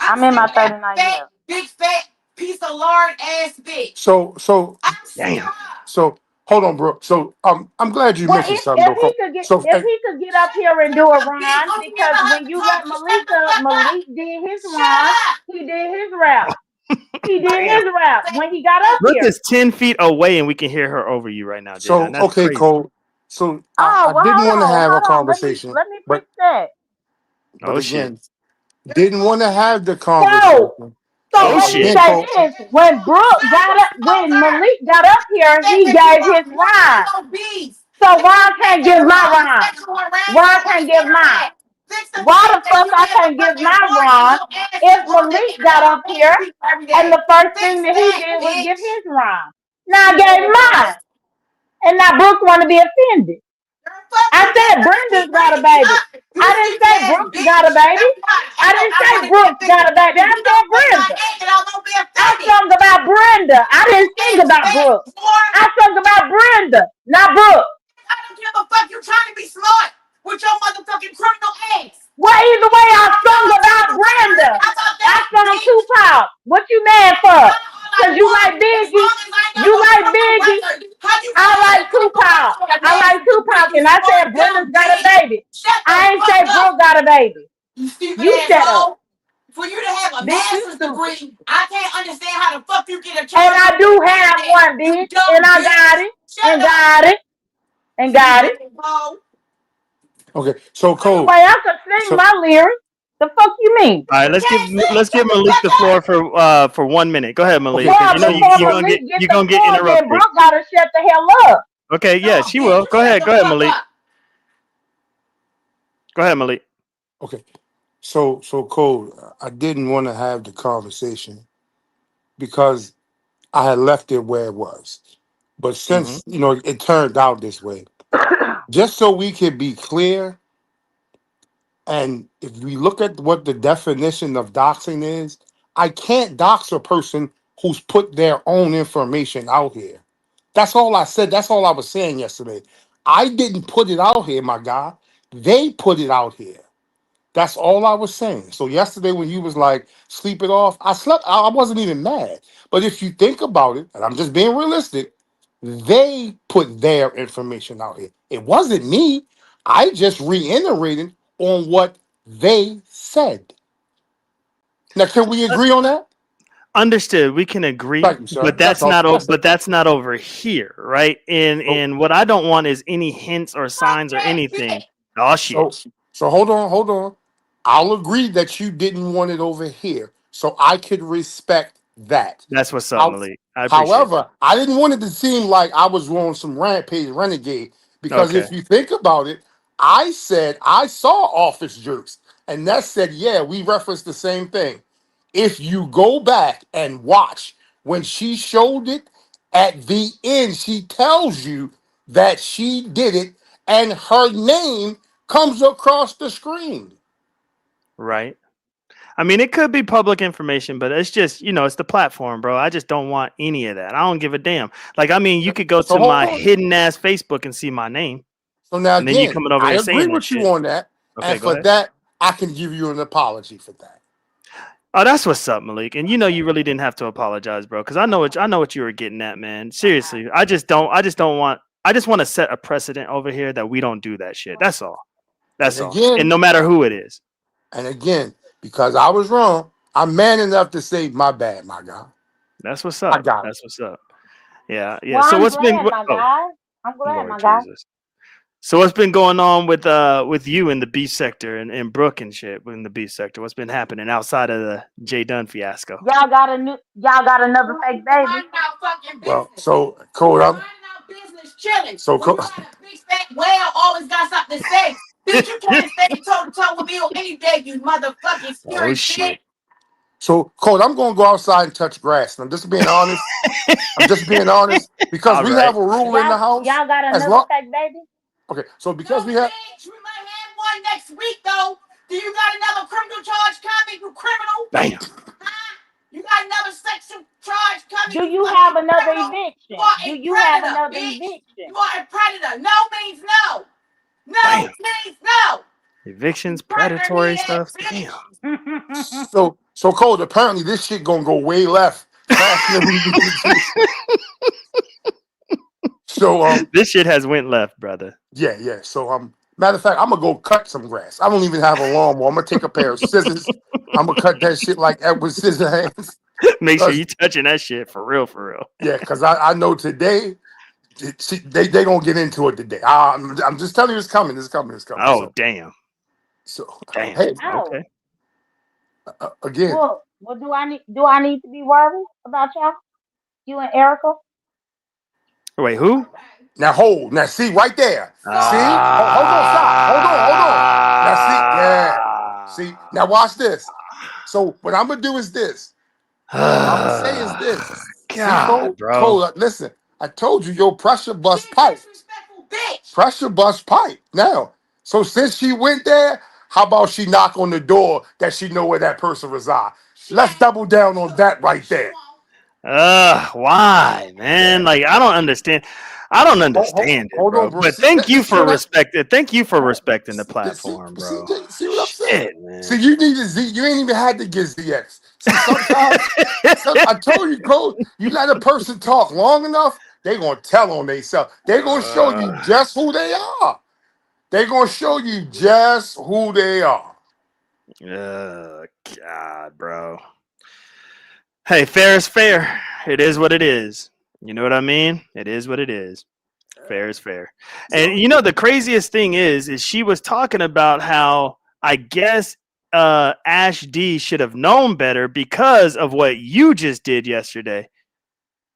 I'm I'm in sick my of that 39th fat, year. big fat piece of lard ass bitch. So I'm sick of Damn. her. so hold on, bro. So I'm glad you Well, mentioned if something if though. he could get So if he could get up here and do a Shut up, bitch. run, Don't you give because a when husband you talk. let You shut the fuck up. Malik did his Shut run, up. he did his rap. He did Damn. his rap when he got up Brooke here. is 10 feet away and we can hear her over you right now, Jay Dunn. so That's okay, crazy. Cole. So Oh I well, didn't want to have a hold on. Let me conversation, let me but fix that. Oh shit. again, didn't want to have the So conversation. so Oh So let me shit. again, say Cole. this: when Brooke Shut got the up, fuck when up. Malik got up here, Said he that you gave are his morbidly rhyme. obese. So And you why I said can't that give you're my on rhyme? sexual Why harassment I on the can't give mine? internet. Fix the Why fact the that fuck you I have a can't give fucking my heart and rhyme your ass is if longer Malik than got hell up and here bullying people every and day. the first thing Fix that he that, did was give bitch. his rhyme? Now I gave Shit. mine. And now Brooke want to be offended. Girl, fuck I you then, said because you keep Brenda's got a bringing me baby. up. You I didn't stupid say ass Brooks got a bitch. baby. That's why I didn't I say wanted to Brooks got offend a baby. you. I You said don't say my Brenda. name and I won't be I offended. sung about Brenda. I didn't sing Ass about fat Brooks. whore. I sung about Brenda, not Brooks. I don't give a fuck. You trying to be smart with your motherfucking criminal ass. Well, either way, I All sung y'all about niggas Brenda. How about I that, sung bitch? Tupac. What you mad for? All I Cause you want, like as Biggie. long as I got You a like criminal Biggie. record. How you I gonna have like a criminal Tupac. record with a I like nasty Tupac, bitch, you and I smart said dumb Brenda's got a bitch? baby. Shut the I ain't fuck say up, Brooke got a baby. you stupid You shut up. asshole. For you to have a Bitch, you master's stupid. degree, I can't understand how the fuck you get a And charge I on do the have internet. one, You bitch. And dumb I got bitch. it. Shut And up, got it. And got stupid it. asshole. Okay, so Anyway, Cole. I could sing So my lyrics. The fuck you mean? All right, let's give Malik the floor for 1 minute. Go ahead, Malik, okay, because Well, you know so before you're Malik get the gonna get floor, then interrupted. Brooke gotta shut the hell up. Okay, yeah, No, she bitch, will. you Go shut ahead, the go ahead, fuck Malik. up. Go ahead, Malik. okay, so Cole, I didn't want to have the conversation because I had left it where it was. But Hmm. since it turned out this way, just so we can be clear, and if we look at what the definition of doxing is, I can't dox a person who's put their own information out here. That's all I said. That's all I was saying yesterday. I didn't put it out here, my guy. They put it out here. That's all I was saying. So yesterday when you was like, sleep it off, I slept. I wasn't even mad. But if you think about it, and I'm just being realistic, they put their information out here. It wasn't me. I just reiterated on what they said. Now, can we agree on that? Understood. We can agree, Thank you, sir. but That's all. That's it. that's not over here, right? And So, what I don't want is any hints or Fuck signs or that anything. shit. Oh so, shit. so hold on. I'll agree that you didn't want it over here, so I could respect that. That's what's up, How- Malik. I appreciate However, I didn't want it to seem like I was on some rampage renegade it. because Okay. if you think about it, I said I saw Office Jerks, and that said, yeah, we referenced the same thing. If you go back and watch when she showed it at the end, she tells you that she did it, and her name comes across the screen. Right. I mean, it could be public information, but it's just, it's the platform, bro. I just don't want any of that. I don't give a damn. Like, I mean, you could go So to hold my on. hidden ass Facebook and see my name, So now and then you again, coming over I here agree saying that with you shit. on that, Okay, and go for ahead. that, I can give you an apology for that. Oh, that's what's up, Malik. And you really didn't have to apologize, bro, because I know what you were getting at, man. Seriously, I just want to set a precedent over here that we don't do that shit. That's all. And That's all. And again, no matter who it is. and again, because I was wrong, I'm man enough to say my bad, my guy. That's what's I up. got it. That's what's up. Yeah, yeah. Well, So I'm what's been glad, my oh, guy. I'm glad, Lord my guy. Jesus. So what's been going on with you in the B sector and Brooke and shit in the B sector? What's been happening outside of the J Dunn fiasco? Y'all got another fake baby. Minding our fucking Well, business. so Cole, Minding our business, chilling. so When you Cole, got a big fat whale, always got something to say. Bitch, you can't stay toe to toe with me on any day, you motherfucking Oh scary bitch. shit. so Cole, I'm gonna go outside and touch grass. And I'm just being honest. I'm just being honest because All we right. have a rule in the house. Y'all got As another long, fake baby. okay, so because No, we have, bitch, we might have one next week, though. Do you got another criminal charge coming, you criminal? Damn. Huh? You got another sexual charge coming, Do you you have fucking another criminal? You eviction? are Do a you have predator, another bitch. eviction? You are a predator. No means no. No Damn. means no. You Evictions, predator predatory head ass stuff. Damn. bitch. so Cole, apparently this shit gonna go way left faster than we need it to. So This shit has went left, brother. yeah. So matter of fact, I'm gonna go cut some grass. I don't even have a lawnmower. I'm gonna take a pair of scissors. I'm gonna cut that shit like Edward Scissorhands. Make sure Cause you touching that shit for real, for real. yeah, cause I know today they gonna get into it today. I'm just telling you, it's coming. It's coming. It's coming. Oh So damn. so Damn. hey, Oh, Okay. again. well, do I need to be worried about y'all? You and Erica? Wait, who? Now hold. Now see right there. See? Hold on. Stop. Hold on. Now see. Yeah. See. Now watch this. So what I'm gonna do is this. What I'm gonna say is this. See, God, bro. Cole. Listen. I told you your pressure bust pipe. Disrespectful bitch. Pressure bust pipe. Now. So since she went there, how about she knock on the door that she know where that person reside? Let's double down on that right there. Why, man? Yeah. Like I don't understand. I don't Hold, understand it, hold bro. on, bro. But See, thank you see for what I, respecting. Thank you for hold on. respecting the See, platform, see, bro. see what I'm saying? Shit, man. See, you need to Z. You ain't even had to get ZX. See, sometimes I told you, Cole, you let a person talk long enough, they gonna tell on themselves. They gonna show you Uh, just who they are. They gonna show you just who they are. God, bro. Hey, fair is fair. It is what it is. You know what I mean? It is what it is. Fair is fair. And you know the craziest thing is she was talking about how I guess Ash D should have known better because of what you just did yesterday.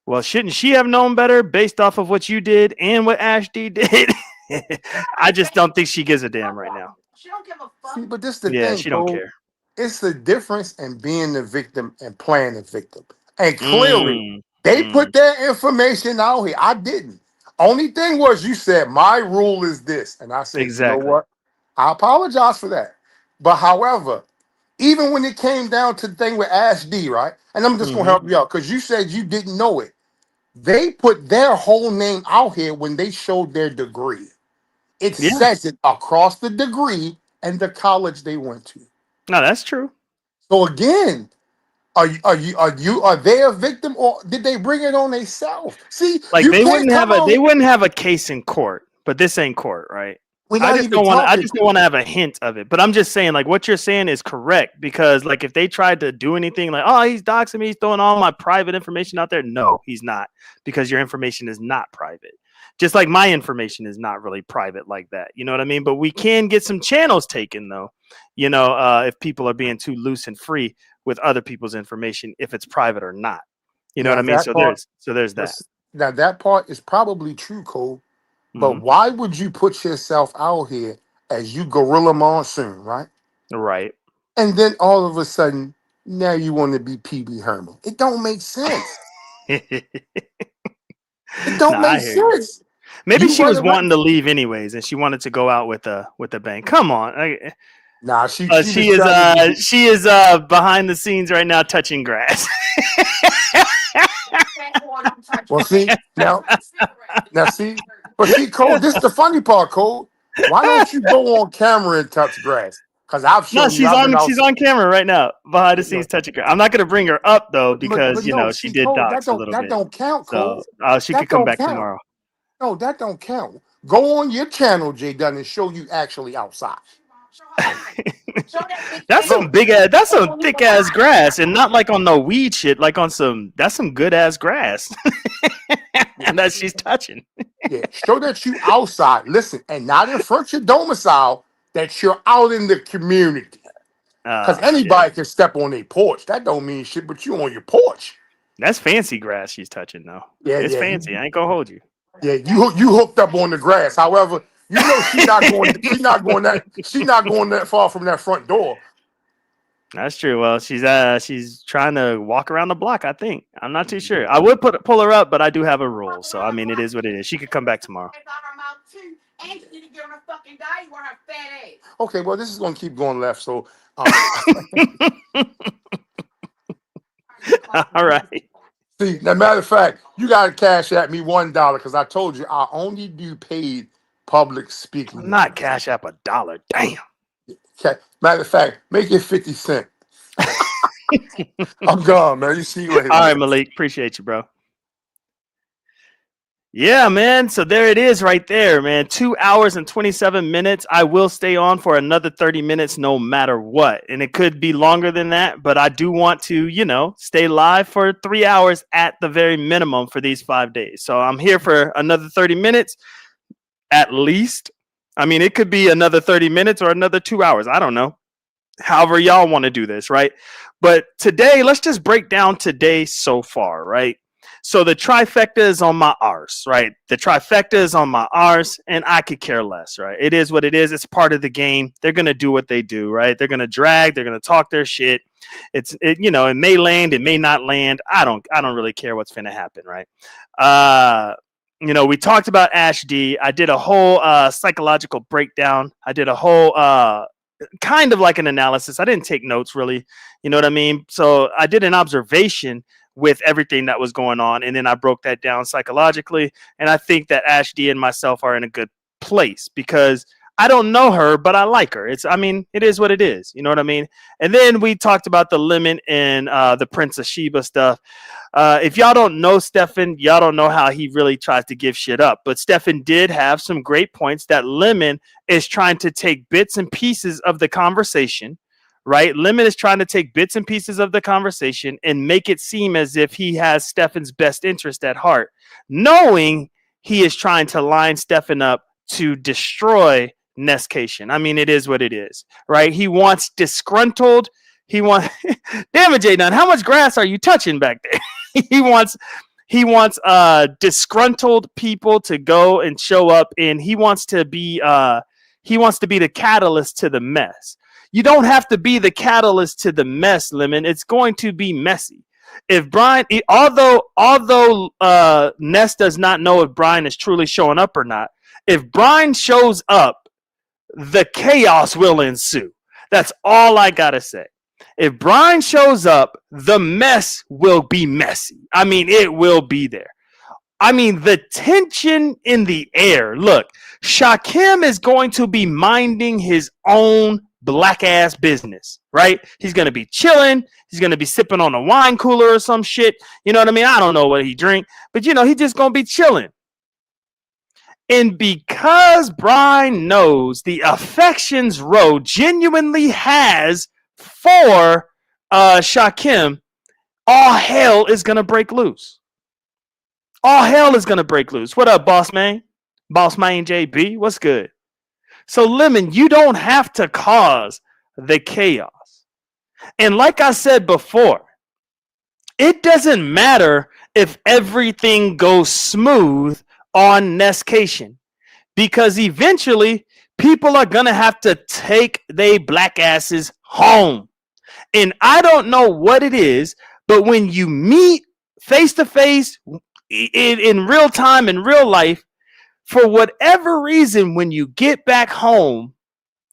Well, shouldn't she have known better based off of what you did and what Ash D did? I just don't think she gives a damn right now. She don't give a fuck. See, but this is the Yeah, thing, she don't Cole. care. It's the difference in being the victim and playing the victim. And clearly, Mm, they mm, put their information out here. I didn't. Only thing was you said my rule is this, and I said, you know exactly. what? I apologize for that. But however, even when it came down to the thing with Ash D, right? And I'm just gonna Hmm. help you out because you said you didn't know it. They put their whole name out here when they showed their degree. It Yeah. says it across the degree and the college they went to. No, that's true. So again, are they a victim or did they bring it on themselves? See, Like you can't come they on. wouldn't have a case in court, but this ain't court, right? We're I not just even don't want to. I talking. just don't want to have a hint of it. But I'm just saying, like what you're saying is correct because, like, if they tried to do anything, like, oh, he's doxing me, he's throwing all my private information out there. No, he's not, because your information is not private. Just like my information is not really private like that. You know what I mean? But we can get some channels taken, though. You know, if people are being too loose and free with other people's information, if it's private or not. You know what Now I mean? that So part, there's that. now that part is probably true, Cole. But Hmm. why would you put yourself out here as you Gorilla Monsoon, right? Right. And then all of a sudden, now you want to be PB Herman. It don't make sense. It don't Nah, I make hear you. sense. Maybe You she run was around. wanting to leave anyways, and she wanted to go out with a bang. Come on, Nah, she she was is trying to. she is behind the scenes right now touching grass. Well, see now, see, but see, Cole. This is the funny part, Cole. Why don't you go on camera and touch grass? Because I've No, shown you. I've been out. she's on camera right now behind the scenes But, touching grass. I'm not gonna bring her up though because you no, know she see, did Cole, dox a little that bit, don't count, so Cole. she could That come don't back count. tomorrow. No, that don't count. Go on your channel, J Dunn, and show you actually outside. No, That's some thick ass grass, and not like on the weed shit, like on that's some good ass grass that she's touching. yeah, show that you outside. Listen, and not in front of your domicile, that you're out in the community. Because Oh shit, anybody can step on a porch. That don't mean shit, but you on your porch. that's fancy grass she's touching though. Yeah, It's yeah, fancy. I ain't gonna hold you. yeah. You hooked up on the grass. However, you know she's not going. She's not going that far from that front door. That's true. Well, she's trying to walk around the block. I think. I'm not too sure. I would pull her up, but I do have a rule. So I mean, it is what it is. She could come back tomorrow. Okay, well, this is gonna keep going left. So, All right. see, now, matter of fact, you got to cash at me $1 because I told you I only do paid public speaking. I'm not cash app $1. Damn. Okay. Matter of fact, make it 50 cents. I'm gone, man. You see you later. All right, Malik. Appreciate you, bro. Yeah, man. So there it is right there, man. 2 hours and 27 minutes. I will stay on for another 30 minutes no matter what. And it could be longer than that, but I do want to, stay live for 3 hours at the very minimum for these 5 days. So I'm here for another 30 minutes at least. I mean, it could be another 30 minutes or another 2 hours. I don't know. However y'all want to do this, right? But today, let's just break down today so far, right? So the trifecta is on my arse, right? The trifecta is on my arse, and I could care less, right? It is what it is. It's part of the game. They're gonna do what they do, right? They're gonna drag. They're gonna talk their shit. It may land, it may not land. I don't really care what's gonna happen, right? We talked about Ash D. I did a whole psychological breakdown. I did a whole kind of like an analysis. I didn't take notes really. You know what I mean? So I did an observation with everything that was going on. And then I broke that down psychologically. And I think that Ash D and myself are in a good place because I don't know her, but I like her. It is what it is. You know what I mean? And then we talked about the lemon and the Prince of Sheba stuff. If y'all don't know Stefan, y'all don't know how he really tries to give shit up. But Stefan did have some great points that Lemon is trying to take bits and pieces of the conversation, right? Lemon is trying to take bits and pieces of the conversation and make it seem as if he has Stefan's best interest at heart, knowing he is trying to line Stefan up to destroy Nestcation. I mean, it is what it is, right? He wants disgruntled. He wants, damn it, J Nunn, how much grass are you touching back there? he wants disgruntled people to go and show up, and he wants to be the catalyst to the mess. You don't have to be the catalyst to the mess, Lemon. It's going to be messy. If Brian, although Ness does not know if Brian is truly showing up or not, if Brian shows up, the chaos will ensue. That's all I gotta say. If Brian shows up, the mess will be messy. I mean, it will be there. I mean, the tension in the air. Look, Shakim is going to be minding his own black ass business, right? He's going to be chilling. He's going to be sipping on a wine cooler or some shit. You know what I mean? I don't know what he drink, but he's just going to be chilling. And because Brian knows the affections Roe genuinely has for Shakim, all hell is going to break loose. All hell is going to break loose. What up, boss man? Boss man JB, what's good? So, Lemon, you don't have to cause the chaos. And like I said before, it doesn't matter if everything goes smooth on Nestcation, because eventually people are going to have to take they black asses home. And I don't know what it is, but when you meet face to face in real time, in real life, for whatever reason, when you get back home,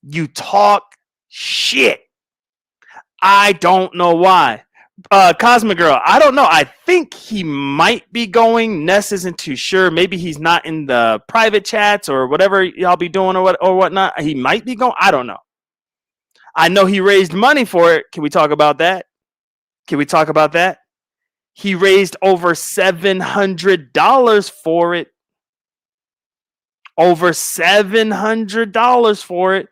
you talk shit. I don't know why. Cosmic Girl, I don't know. I think he might be going. Ness isn't too sure. Maybe he's not in the private chats or whatever y'all be doing or whatnot. He might be going. I don't know. I know he raised money for it. Can we talk about that? He raised over $700 for it. Over $700 for it.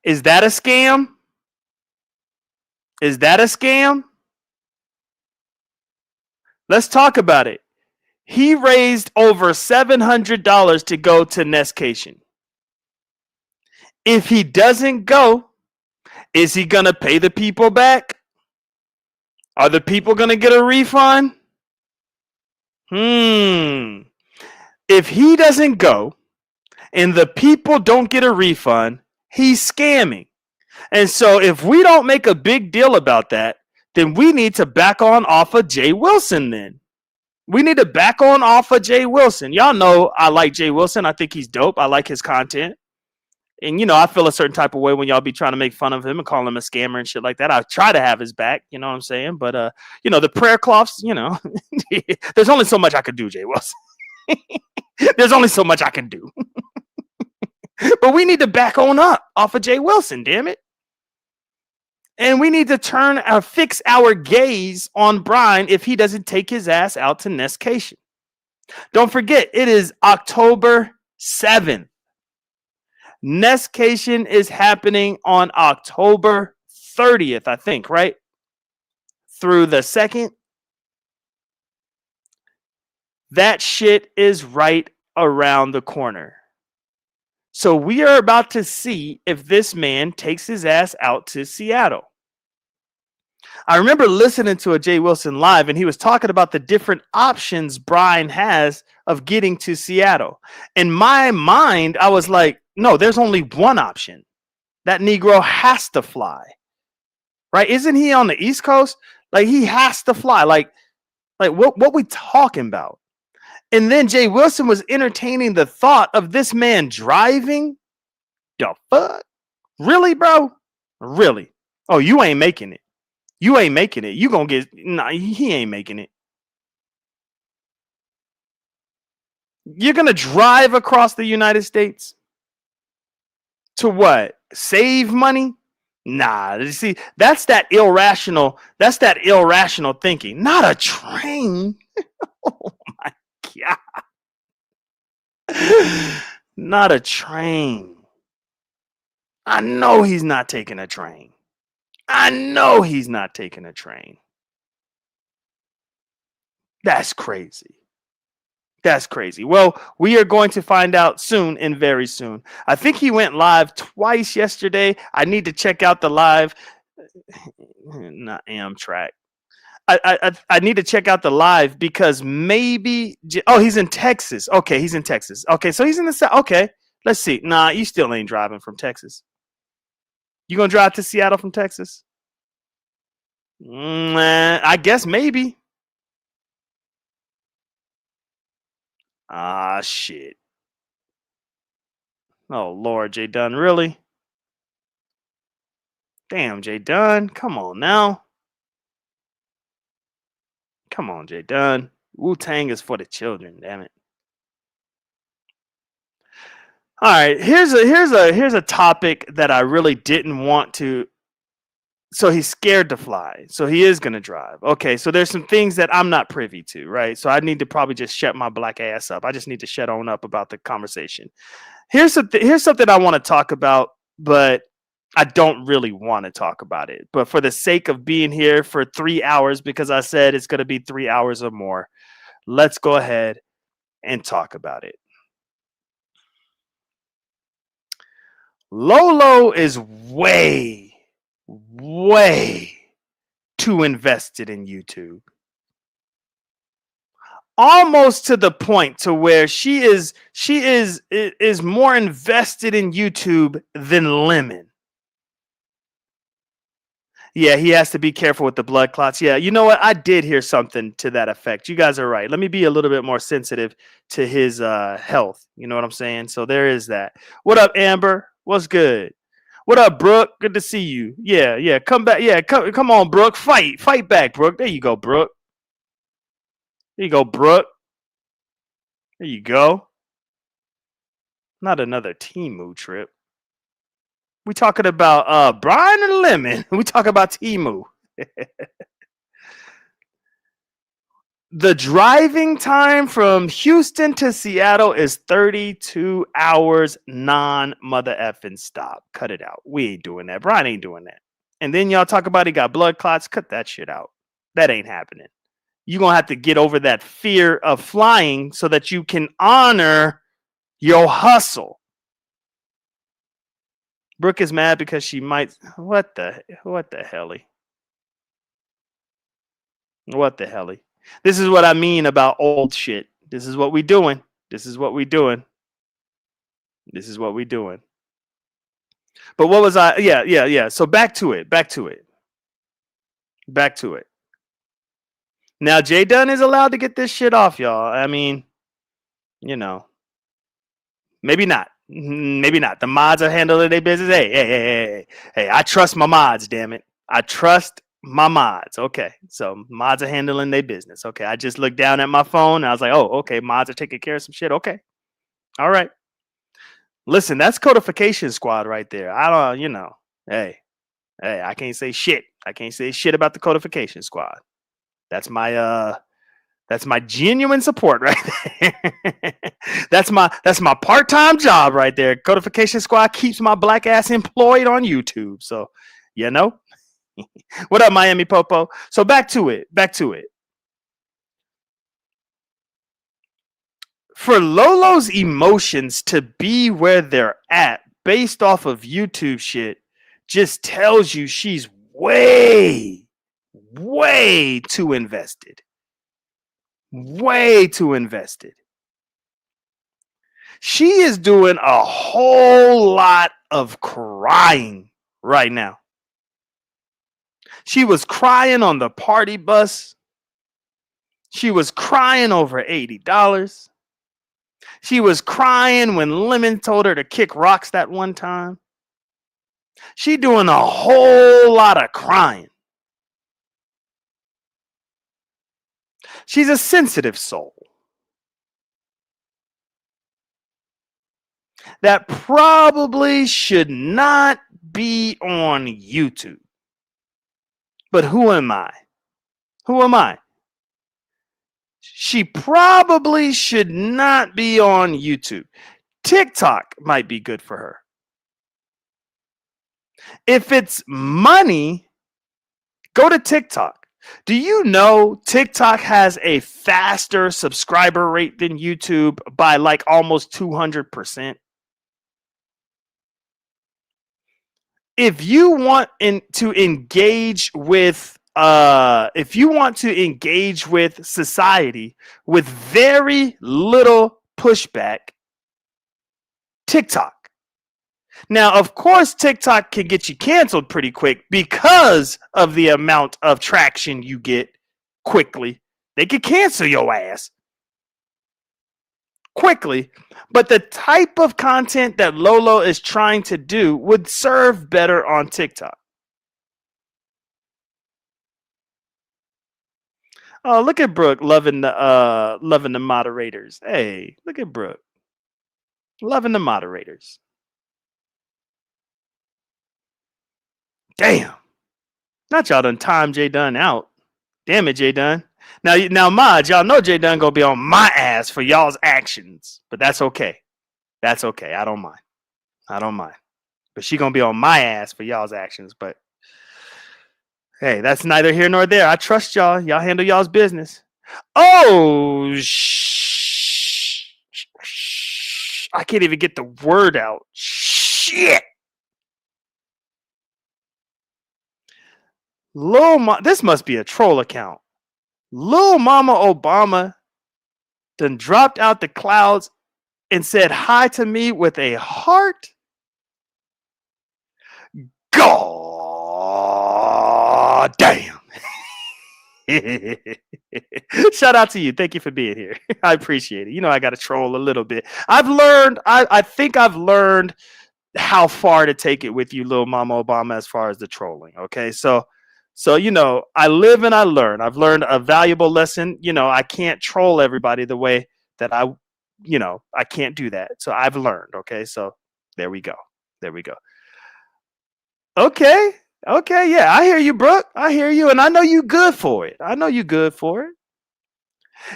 Is that a scam? Let's talk about it. He raised over $700 to go to Nestcation. If he doesn't go, is he going to pay the people back? Are the people going to get a refund? If he doesn't go and the people don't get a refund, he's scamming. And so if we don't make a big deal about that, then we need to back on off of Jay Wilson then. We need to back on off of Jay Wilson. Y'all know I like Jay Wilson. I think he's dope. I like his content. And, I feel a certain type of way when y'all be trying to make fun of him and call him a scammer and shit like that. I try to have his back, you know what I'm saying? But, the prayer cloths, there's only so much I could do, Jay Wilson. There's only so much I can do. But we need to back on up off of Jay Wilson, damn it. And we need to fix our gaze on Brian if he doesn't take his ass out to Nestcation. Don't forget, it is October 7th. Nestcation is happening on October 30th, I think, right? Through the 2nd. That shit is right around the corner. So we are about to see if this man takes his ass out to Seattle. I remember listening to a Jay Wilson live, and he was talking about the different options Brian has of getting to Seattle. In my mind, I was like, no, there's only one option. That Negro has to fly. Right? Isn't he on the East Coast? Like, he has to fly. Like what we talking about? And then Jay Wilson was entertaining the thought of this man driving. The fuck? Really, bro? Really? Oh, you ain't making it. You ain't making it. You gonna get... Nah, he ain't making it. You're gonna drive across the United States? To what? Save money? Nah, you see, that's that irrational thinking. Not a train. Oh my God. Not a train. I know he's not taking a train. That's crazy. That's crazy. Well, we are going to find out soon and very soon. I think he went live twice yesterday. I need to check out the live. Not Amtrak. I need to check out the live because maybe. Oh, he's in Texas. Okay, he's in Texas. Okay, so he's in the South. Okay, let's see. Nah, you still ain't driving from Texas. You gonna drive to Seattle from Texas? I guess maybe. Ah, shit. Oh, Lord, J Dunn, really? Damn, J Dunn. Come on now. Come on, J Dunn. Wu-Tang is for the children, damn it. All right, here's a topic that I really didn't want to. So he's scared to fly. So he is gonna drive. Okay, so there's some things that I'm not privy to, right? So I need to probably just shut my black ass up. I just need to shut on up about the conversation. Here's something I want to talk about, but I don't really want to talk about it. But for the sake of being here for 3 hours, because I said it's gonna be 3 hours or more, let's go ahead and talk about it. Lolo is way too invested in YouTube. Almost to the point to where she is more invested in YouTube than Lemon. Yeah, he has to be careful with the blood clots. Yeah, you know what? I did hear something to that effect. You guys are right. Let me be a little bit more sensitive to his health. You know what I'm saying? So there is that. What up, Amber? What's good? What up, Brooke? Good to see you. Yeah. Come back. Yeah, come on, Brooke. Fight back, Brooke. There you go, Brooke. There you go, Brooke. There you go. Not another Temu trip. We talking about Brian and Lemon. We talking about Temu. The driving time from Houston to Seattle is 32 hours non-mother effing stop. Cut it out. We ain't doing that. Brian ain't doing that. And then y'all talk about he got blood clots. Cut that shit out. That ain't happening. You're going to have to get over that fear of flying so that you can honor your hustle. Brooke is mad because she might. What the helly? What the helly? This is what I mean about old shit. This is what we doing. This is what we doing. This is what we doing. But what was I? Yeah. So back to it. Now J Dunn is allowed to get this shit off, y'all. I mean, you know, maybe not. Maybe not. The mods are handling their business. Hey, I trust my mods, damn it. I trust my mods. Okay. So mods are handling their business. Okay. I just looked down at my phone and I was like, oh, okay. Mods are taking care of some shit. Okay. All right. Listen, that's codification squad right there. I don't, you know, hey, I can't say shit. I can't say shit about the codification squad. That's my genuine support right there. that's my part-time job right there. Codification squad keeps my black ass employed on YouTube. So, you know. What up, Miami Popo? So back to it. For Lolo's emotions to be where they're at based off of YouTube shit just tells you she's way too invested. Way too invested. She is doing a whole lot of crying right now. She was crying on the party bus. She was crying over $80. She was crying when Lemon told her to kick rocks that one time. She doing a whole lot of crying. She's a sensitive soul that probably should not be on YouTube. But who am I? She probably should not be on YouTube. TikTok might be good for her. If it's money, go to TikTok. Do you know TikTok has a faster subscriber rate than YouTube by like almost 200%? If you want to engage with society with very little pushback, TikTok. Now, of course, TikTok can get you canceled pretty quick because of the amount of traction you get quickly. They could cancel your ass quickly, but the type of content that Lolo is trying to do would serve better on TikTok. Oh, look at Brooke loving the moderators. Hey, look at Brooke loving the moderators. Damn. Not y'all done time J Dunn out. Damn it, J Dunn. Now, mods, y'all know J Dunn gonna be on my ass for y'all's actions, but that's okay. That's okay. I don't mind. But she gonna be on my ass for y'all's actions. But hey, that's neither here nor there. I trust y'all. Y'all handle y'all's business. Oh, I can't even get the word out. Shit. This must be a troll account. Lil Mama Obama done dropped out the clouds and said hi to me with a heart. God damn. Shout out to you. Thank you for being here. I appreciate it. You know, I got to troll a little bit. I think I've learned how far to take it with you, Lil Mama Obama, as far as the trolling. Okay. So, you know, I live and I learn. I've learned a valuable lesson. You know, I can't troll everybody the way that I can't do that. So I've learned. Okay. So there we go. Okay. Yeah. I hear you, Brooke. I hear you. And I know you good for it.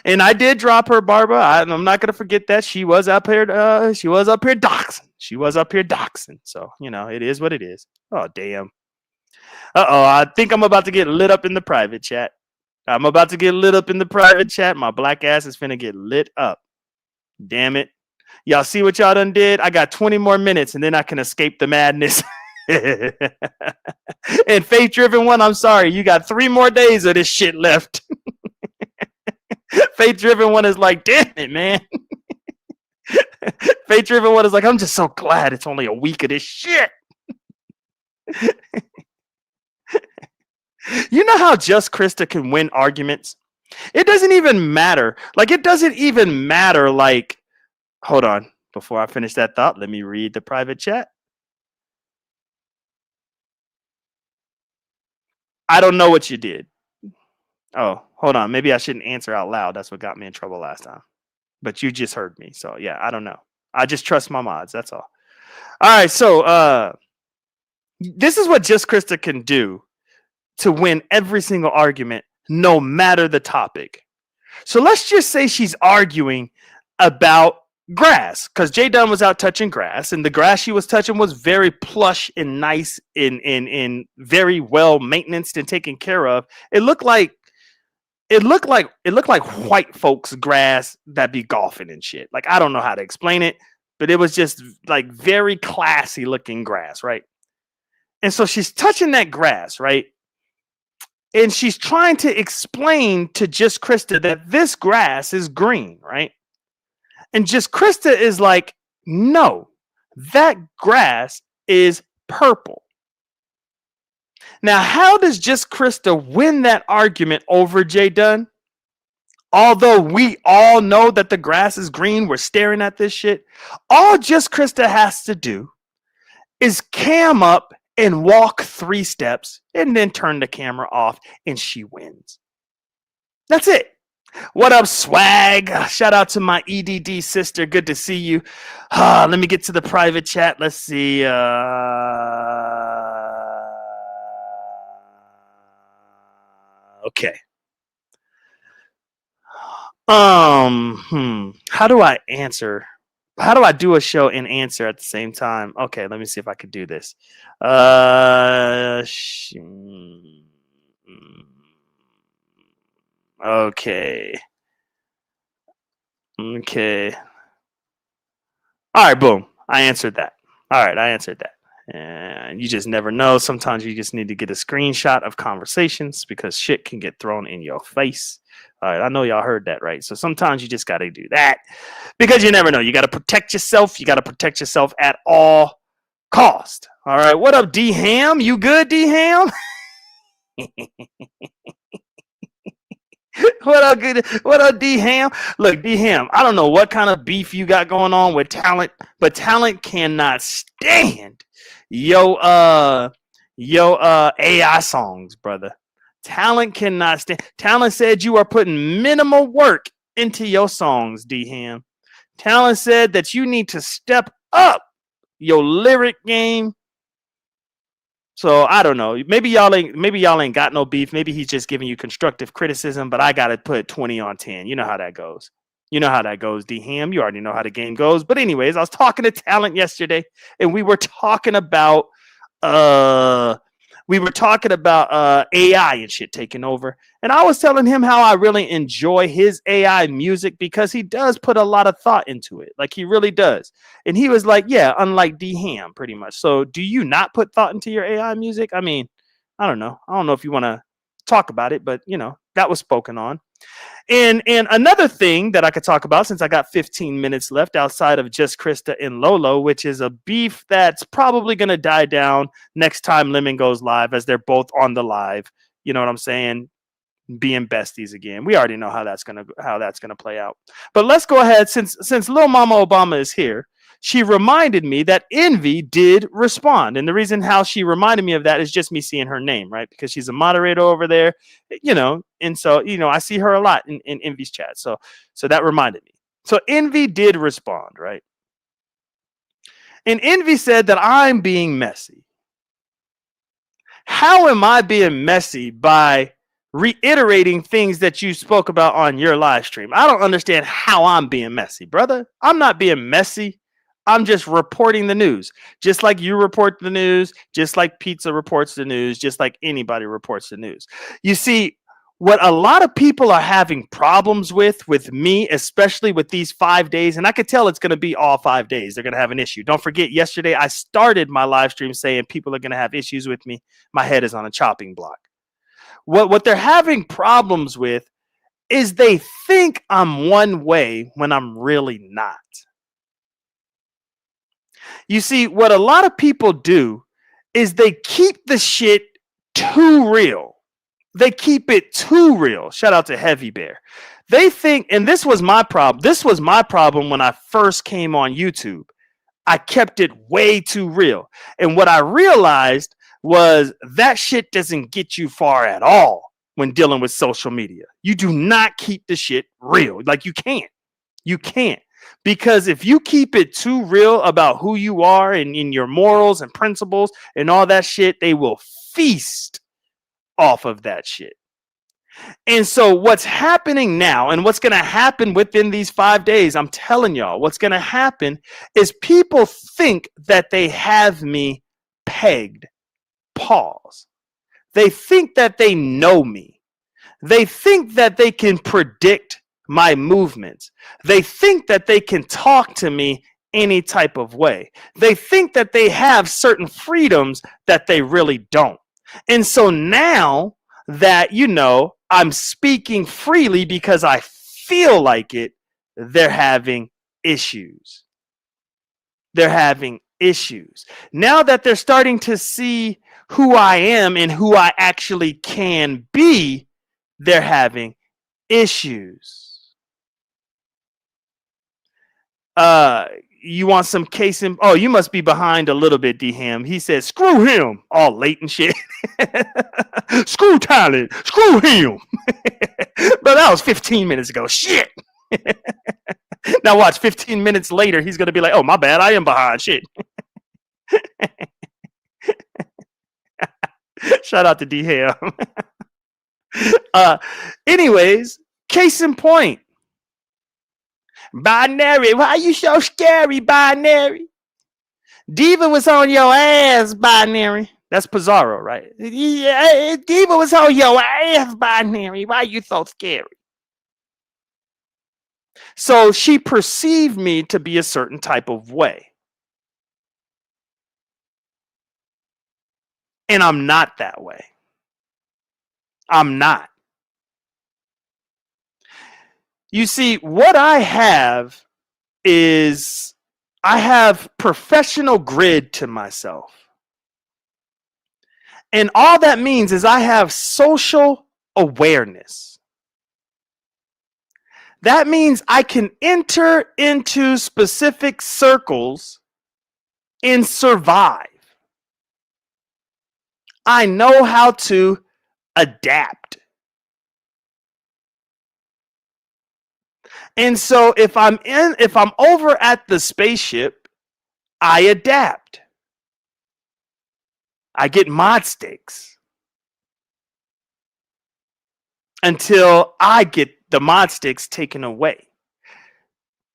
And I did drop her, Barbara. I'm not going to forget that. She was up here doxing. So, you know, it is what it is. Oh, damn. I think I'm about to get lit up in the private chat. My black ass is finna get lit up. Damn it. Y'all see what y'all done did? I got 20 more minutes and then I can escape the madness. And Faith Driven One, I'm sorry. You got 3 more days of this shit left. Faith Driven One is like, damn it, man. Faith Driven One is like, I'm just so glad it's only a week of this shit. You know how just Krista can win arguments? It doesn't even matter. Like, hold on. Before I finish that thought, let me read the private chat. I don't know what you did. Oh, hold on. Maybe I shouldn't answer out loud. That's what got me in trouble last time. But you just heard me. So, yeah, I don't know. I just trust my mods. That's all. All right. So, this is what just Krista can do to win every single argument, no matter the topic. So let's just say she's arguing about grass, because J Dunn was out touching grass, and the grass she was touching was very plush and nice and very well maintenanced and taken care of. It looked like white folks' grass that be golfing and shit. Like, I don't know how to explain it, but it was just like very classy looking grass, right? And so she's touching that grass, right? And she's trying to explain to Just Krista that this grass is green, right? And Just Krista is like, no, that grass is purple. Now, how does Just Krista win that argument over J Dunn? Although we all know that the grass is green, we're staring at this shit. All Just Krista has to do is cam up and walk 3 steps and then turn the camera off, and she wins. That's it. What up, swag? Shout out to my EDD sister. Good to see you. Let me get to the private chat. Let's see. Okay. How do I answer? How do I do a show and answer at the same time? Okay, let me see if I could do this. Okay. Okay. All right, boom. I answered that. All right, I answered that. And you just never know. Sometimes you just need to get a screenshot of conversations because shit can get thrown in your face. All right, I know y'all heard that, right? So sometimes you just got to do that because you never know. You got to protect yourself. You got to protect yourself at all cost. All right, what up, D Ham? You good, D Ham? What up, good? What up, D Ham? Look, D Ham, I don't know what kind of beef you got going on with Talent, but Talent cannot stand yo AI songs, brother. Talent cannot stand. Talent said you are putting minimal work into your songs, D Ham. Talent said that you need to step up your lyric game. So I don't know. Maybe y'all ain't got no beef. Maybe he's just giving you constructive criticism, but I gotta put 20 on 10. You know how that goes. You know how that goes, D Ham. You already know how the game goes. But anyways, I was talking to Talent yesterday, and we were talking about AI and shit taking over. And I was telling him how I really enjoy his AI music because he does put a lot of thought into it. Like he really does. And he was like, yeah, unlike D Ham, pretty much. So do you not put thought into your AI music? I mean, I don't know. I don't know if you want to talk about it, but that was spoken on. And another thing that I could talk about, since I got 15 minutes left outside of Just Krista and Lolo, which is a beef that's probably going to die down next time Lemon goes live, as they're both on the live. You know what I'm saying? Being besties again. We already know how that's gonna play out. But let's go ahead, since Lil Mama Obama is here. She reminded me that Envy did respond. And the reason how she reminded me of that is just me seeing her name, right? Because she's a moderator over there, and so, I see her a lot in Envy's chat. So that reminded me. So Envy did respond, right? And Envy said that I'm being messy. How am I being messy by reiterating things that you spoke about on your live stream? I don't understand how I'm being messy, brother. I'm not being messy. I'm just reporting the news, just like you report the news, just like Pizza reports the news, just like anybody reports the news. You see, what a lot of people are having problems with me, especially with these 5 days, and I could tell it's going to be all 5 days, they're going to have an issue. Don't forget, yesterday I started my live stream saying people are going to have issues with me. My head is on a chopping block. What they're having problems with is they think I'm one way when I'm really not. You see, what a lot of people do is they keep the shit too real. They keep it too real. Shout out to Heavy Bear. They think, and this was my problem. This was my problem when I first came on YouTube. I kept it way too real. And what I realized was that shit doesn't get you far at all when dealing with social media. You do not keep the shit real. Like you can't. You can't. Because if you keep it too real about who you are and in your morals and principles and all that shit, they will feast off of that shit. And so what's happening now and what's going to happen within these 5 days, I'm telling y'all, what's going to happen is people think that they have me pegged. Pause. They think that they know me. They think that they can predict my movements. They think that they can talk to me any type of way. They think that they have certain freedoms that they really don't. And so now that, I'm speaking freely because I feel like it, they're having issues. They're having issues. Now that they're starting to see who I am and who I actually can be, they're having issues. You want some case in? Oh, you must be behind a little bit, D-Ham. He said, screw him. All late and shit. Screw Talent. Screw him. But that was 15 minutes ago. Shit. Now watch, 15 minutes later, he's going to be like, oh, my bad. I am behind. Shit. Shout out to D-Ham. Anyways, case in point. Binary, why you so scary, Binary? Diva was on your ass, Binary. That's Pizarro, right? Yeah, Diva was on your ass, binary. Why you so scary? So she perceived me to be a certain type of way. And I'm not that way. I'm not. You see, what I have is I have professional grid to myself. And all that means is I have social awareness. That means I can enter into specific circles and survive. I know how to adapt. And so if I'm over at the spaceship, I adapt. I get mod sticks until I get the mod sticks taken away.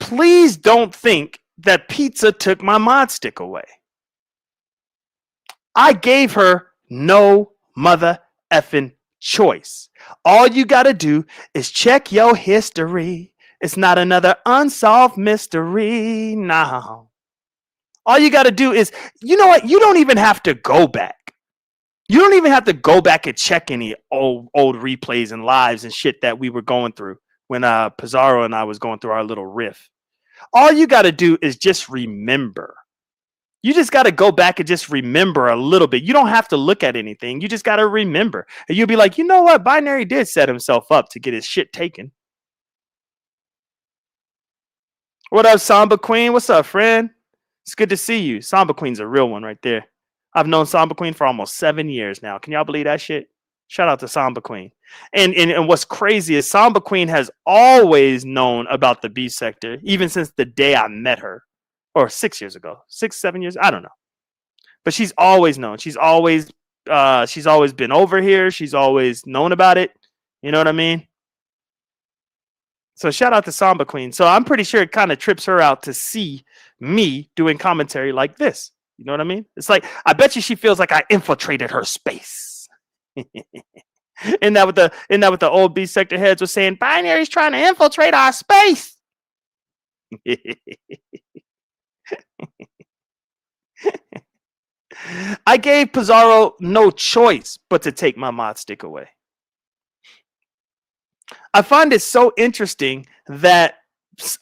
Please don't think that pizza took my mod stick away. I gave her no mother effing choice. All you got to do is check your history. It's not another unsolved mystery. No. All you got to do is, you know what? You don't even have to go back. You don't even have to go back and check any old replays and lives and shit that we were going through when Pizarro and I was going through our little riff. All you got to do is just remember. You just got to go back and just remember a little bit. You don't have to look at anything. You just got to remember. And you'll be like, you know what? Binary did set himself up to get his shit taken. What up, Samba Queen? What's up, friend? It's good to see you. Samba Queen's a real one right there. I've known Samba Queen for almost 7 years now. Can y'all believe that shit? Shout out to Samba Queen. And what's crazy is Samba Queen has always known about the B sector, even since the day I met her. Or 6 years ago. 6, 7 years. I don't know. But she's always known. She's always been over here. She's always known about it. You know what I mean? So shout out to Samba Queen. So I'm pretty sure it kind of trips her out to see me doing commentary like this. You know what I mean? It's like, I bet you she feels like I infiltrated her space. Isn't that what the old B sector heads were saying? Binary's trying to infiltrate our space. I gave Pizarro no choice but to take my mod stick away. I find it so interesting that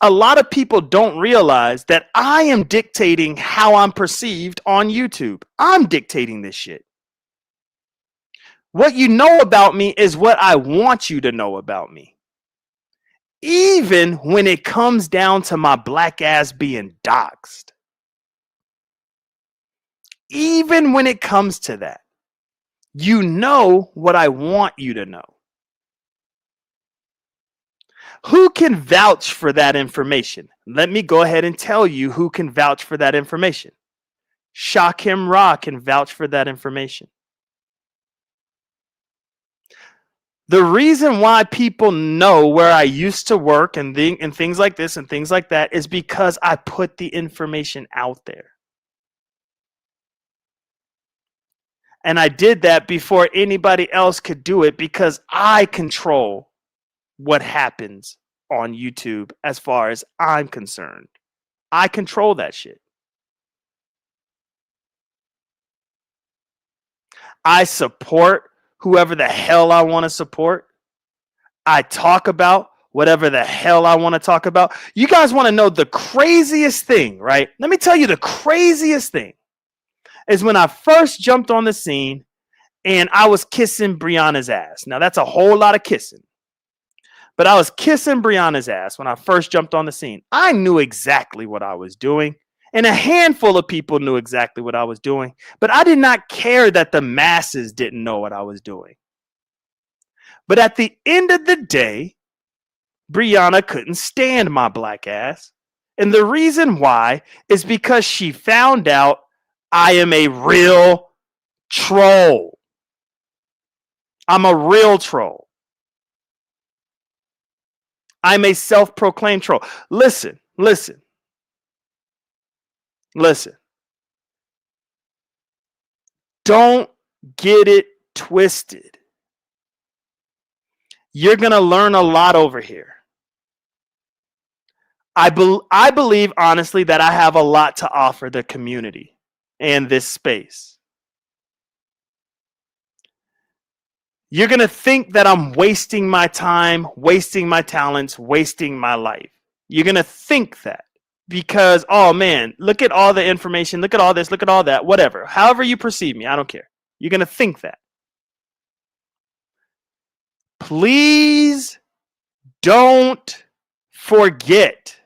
a lot of people don't realize that I am dictating how I'm perceived on YouTube. I'm dictating this shit. What you know about me is what I want you to know about me. Even when it comes down to my black ass being doxxed. Even when it comes to that, you know what I want you to know. Who can vouch for that information? Let me go ahead and tell you who can vouch for that information. Shakim Ra can vouch for that information. The reason why people know where I used to work and things like this and things like that is because I put the information out there. And I did that before anybody else could do it because I control what happens on YouTube as far as I'm concerned. I control that shit. I support whoever the hell I want to support. I talk about whatever the hell I want to talk about. You guys want to know the craziest thing, right? Let me tell you the craziest thing is when I first jumped on the scene and I was kissing Brianna's ass. Now that's a whole lot of kissing. But I was kissing Brianna's ass when I first jumped on the scene. I knew exactly what I was doing. And a handful of people knew exactly what I was doing. But I did not care that the masses didn't know what I was doing. But at the end of the day, Brianna couldn't stand my black ass. And the reason why is because she found out I am a real troll. I'm a real troll. I'm a self-proclaimed troll. Listen. Don't get it twisted. You're going to learn a lot over here. I believe, honestly, that I have a lot to offer the community and this space. You're going to think that I'm wasting my time, wasting my talents, wasting my life. You're going to think that because, oh man, look at all the information, look at all this, look at all that, whatever. However you perceive me, I don't care. You're going to think that. Please don't forget,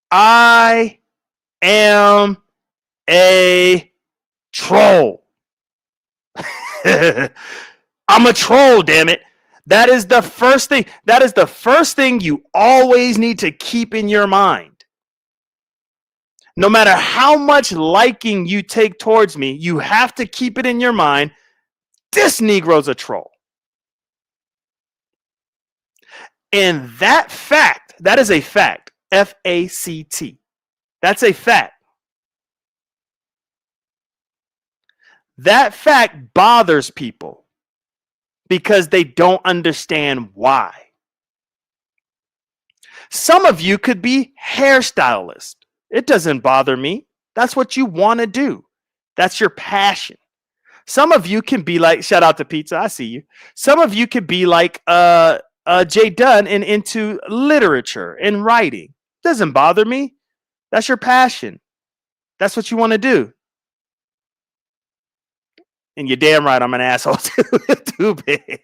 I am a troll. I'm a troll, damn it. That is the first thing. That is the first thing you always need to keep in your mind. No matter how much liking you take towards me, you have to keep it in your mind. This Negro's a troll. And that fact, that is a fact. F-A-C-T. That's a fact. That fact bothers people because they don't understand why. Some of you could be hairstylists. It doesn't bother me. That's what you want to do. That's your passion. Some of you can be like, shout out to Pizza, I see you. Some of you could be like Jay Dunn and into literature and writing. Doesn't bother me. That's your passion. That's what you want to do. And you're damn right, I'm an asshole too big.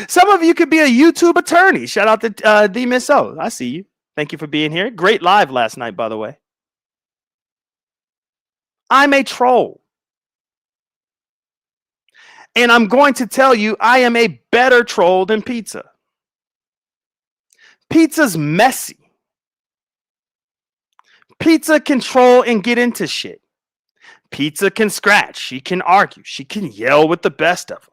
Some of you could be a YouTube attorney. Shout out to D Miss O. I see you. Thank you for being here. Great live last night, by the way. I'm a troll. And I'm going to tell you, I am a better troll than Pizza. Pizza's messy. Pizza can troll and get into shit. Pizza can scratch. She can argue. She can yell with the best of them.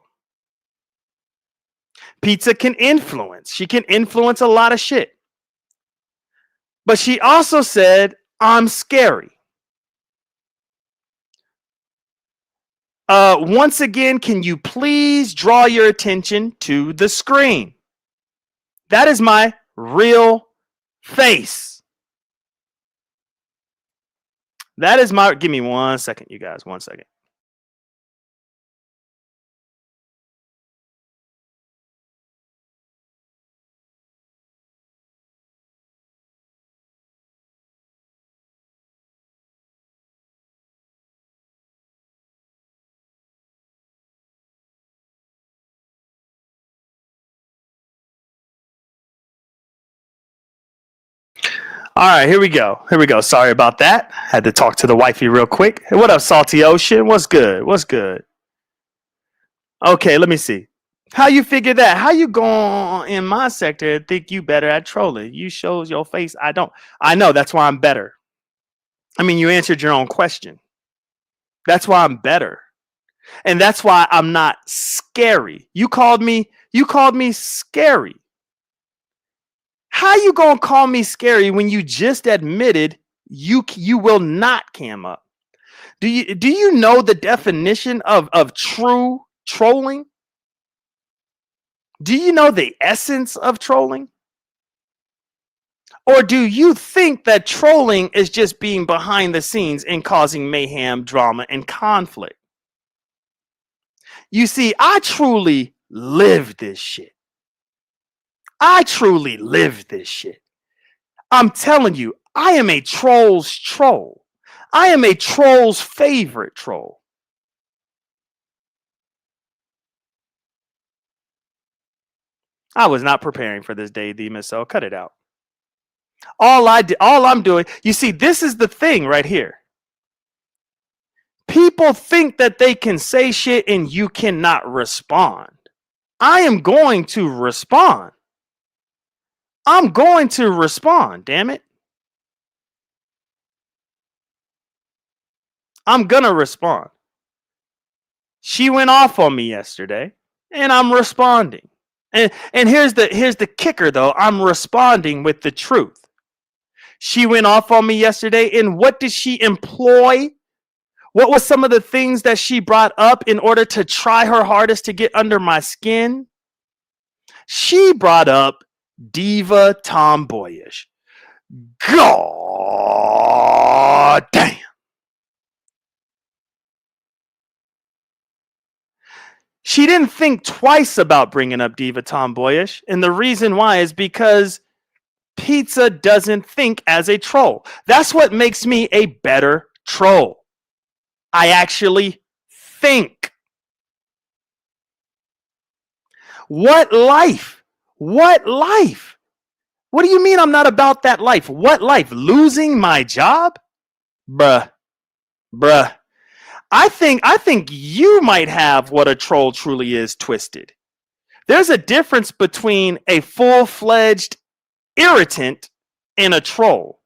Pizza can influence. She can influence a lot of shit. But she also said, I'm scary. Once again, can you please draw your attention to the screen? That is my real face. That is my, give me 1 second, you guys, 1 second. All right, here we go. Here we go. Sorry about that. Had to talk to the wifey real quick. Hey, what up, Salty Ocean? What's good? What's good? Okay, let me see. How you figure that? How you going in my sector and think you better at trolling? You shows your face. I don't. I know. That's why I'm better. I mean, you answered your own question. That's why I'm better. And that's why I'm not scary. You called me scary. How you gonna call me scary when you just admitted you will not cam up? Do you know the definition of true trolling? Do you know the essence of trolling? Or do you think that trolling is just being behind the scenes and causing mayhem, drama, and conflict? You see, I truly live this shit. I truly live this shit. I'm telling you, I am a troll's troll. I am a troll's favorite troll. I was not preparing for this day, Demas, so cut it out. All I'm doing, you see, this is the thing right here. People think that they can say shit and you cannot respond. I am going to respond. I'm going to respond, damn it. I'm gonna respond. She went off on me yesterday, and I'm responding. And here's the kicker though, I'm responding with the truth. She went off on me yesterday. And what did she employ? What was some of the things that she brought up in order to try her hardest to get under my skin? She brought up diva tomboyish. God damn. She didn't think twice about bringing up diva tomboyish. And the reason why is because Pizza doesn't think as a troll. That's what makes me a better troll. I actually think. What life? What life? What do you mean I'm not about that life? What life? Losing my job? Bruh. I think you might have what a troll truly is twisted. There's a difference between a full-fledged irritant and a troll.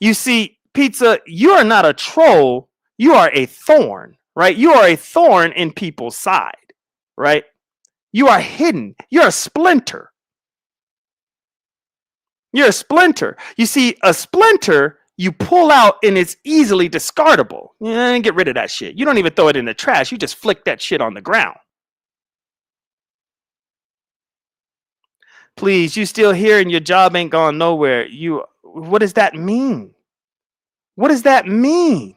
You see, Pizza, you are not a troll, you are a thorn, right? You are a thorn in people's side, right? You are hidden. You're a splinter. You're a splinter. You see, a splinter you pull out and it's easily discardable. Get rid of that shit. You don't even throw it in the trash. You just flick that shit on the ground. Please, you still here and your job ain't gone nowhere. What does that mean? What does that mean?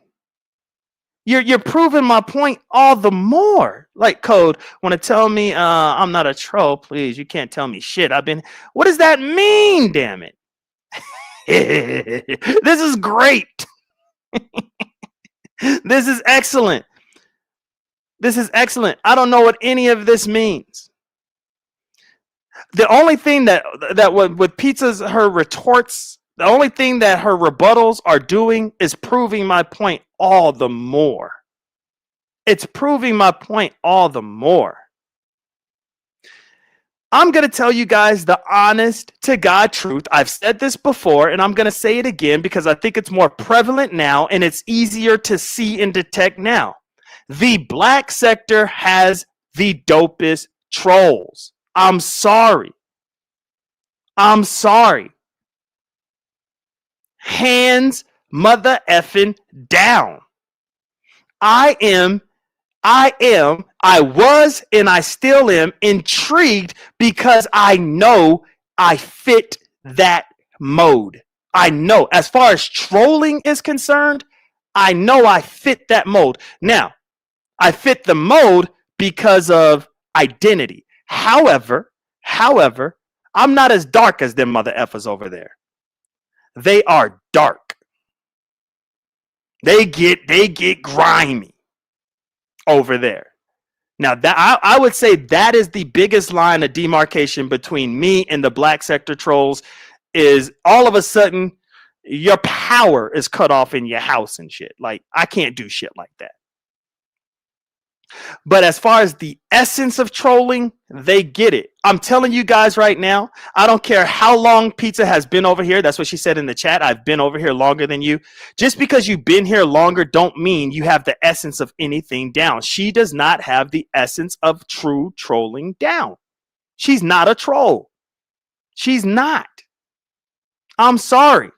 You're proving my point all the more. Like, Code, want to tell me I'm not a troll? Please, you can't tell me shit. What does that mean, damn it? This is great. This is excellent. This is excellent. I don't know what any of this means. The only thing that with Pizza's her retorts, the only thing that her rebuttals are doing is proving my point all the more. It's proving my point all the more. I'm going to tell you guys the honest to God truth. I've said this before and I'm going to say it again because I think it's more prevalent now and it's easier to see and detect now. The black sector has the dopest trolls. I'm sorry. Hands mother effing down. I was, and I still am intrigued because I know I fit that mode. I know, as far as trolling is concerned, I know I fit that mode. Now, I fit the mode because of identity. However, I'm not as dark as them mother effers over there. They are dark. They get grimy over there. Now that I would say that is the biggest line of demarcation between me and the black sector trolls is all of a sudden your power is cut off in your house and shit. Like, I can't do shit like that. But as far as the essence of trolling, they get it. I'm telling you guys right now, I don't care how long Pizza has been over here. That's what she said in the chat. I've been over here longer than you. Just because you've been here longer don't mean you have the essence of anything down. She does not have the essence of true trolling down. She's not a troll. She's not. I'm sorry.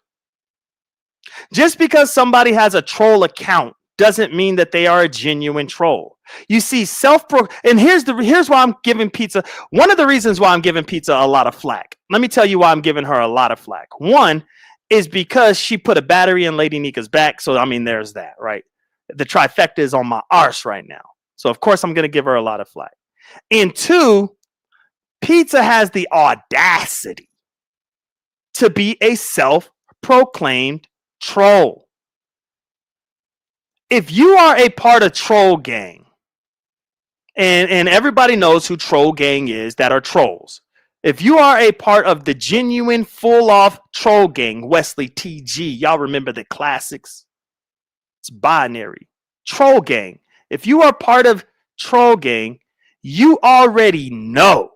Just because somebody has a troll account doesn't mean that they are a genuine troll. You see, and here's why I'm giving Pizza. One of the reasons why I'm giving Pizza a lot of flack. Let me tell you why I'm giving her a lot of flack. One is because she put a battery in Lady Nika's back. So, I mean, there's that, right? The trifecta is on my arse right now. So, of course, I'm going to give her a lot of flack. And two, Pizza has the audacity to be a self-proclaimed troll. If you are a part of Troll Gang, and everybody knows who Troll Gang is that are trolls. If you are a part of the genuine full-off Troll Gang, Wesley TG, y'all remember the classics? It's binary. Troll Gang. If you are part of Troll Gang, you already know.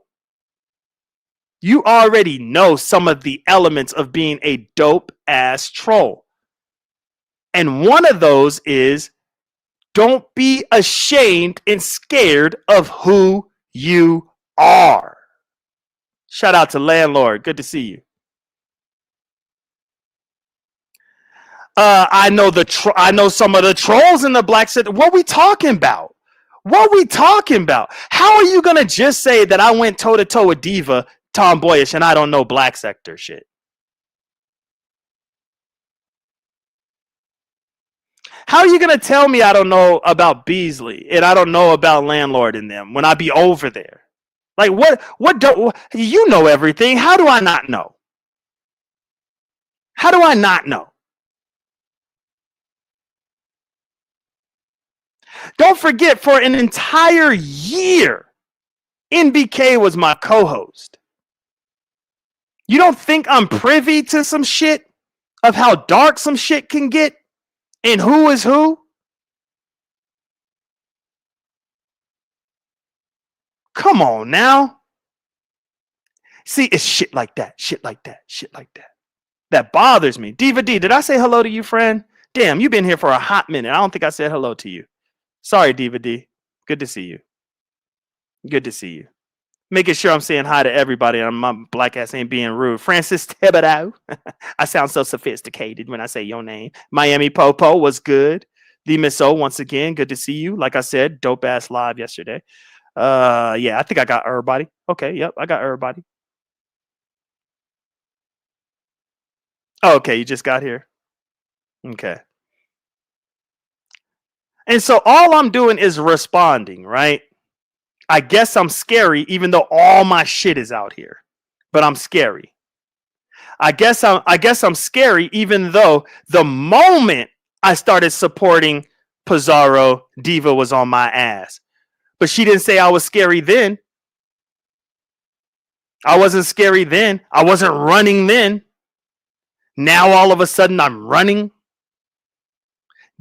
You already know some of the elements of being a dope-ass troll. And one of those is don't be ashamed and scared of who you are. Shout out to Landlord. Good to see you. I know some of the trolls in the black sector. What we talking about? What we talking about? How are you gonna just say that I went toe to toe with Diva tomboyish and I don't know black sector shit? How are you gonna tell me I don't know about Beasley and I don't know about Landlord and them when I be over there? Like what don't you know everything? How do I not know? How do I not know? Don't forget, for an entire year, NBK was my co-host. You don't think I'm privy to some shit of how dark some shit can get and who is who? Come on now. See, it's shit like that, shit like that, shit like that. That bothers me. Diva D, did I say hello to you, friend? Damn, you've been here for a hot minute. I don't think I said hello to you. Sorry, Diva D. Good to see you. Good to see you. Making sure I'm saying hi to everybody and my black ass ain't being rude. Francis Thibodeau. I sound so sophisticated when I say your name. Miami Popo was good. The Miss O, once again, good to see you. Like I said, dope ass live yesterday. Yeah, I think I got everybody. Okay, yep, I got everybody. Oh, okay, you just got here. Okay. And so all I'm doing is responding, right? I guess I'm scary, even though all my shit is out here. But I'm scary. I guess I'm scary, even though the moment I started supporting Pizarro, Diva was on my ass. But she didn't say I was scary then. I wasn't scary then. I wasn't running then. Now all of a sudden I'm running.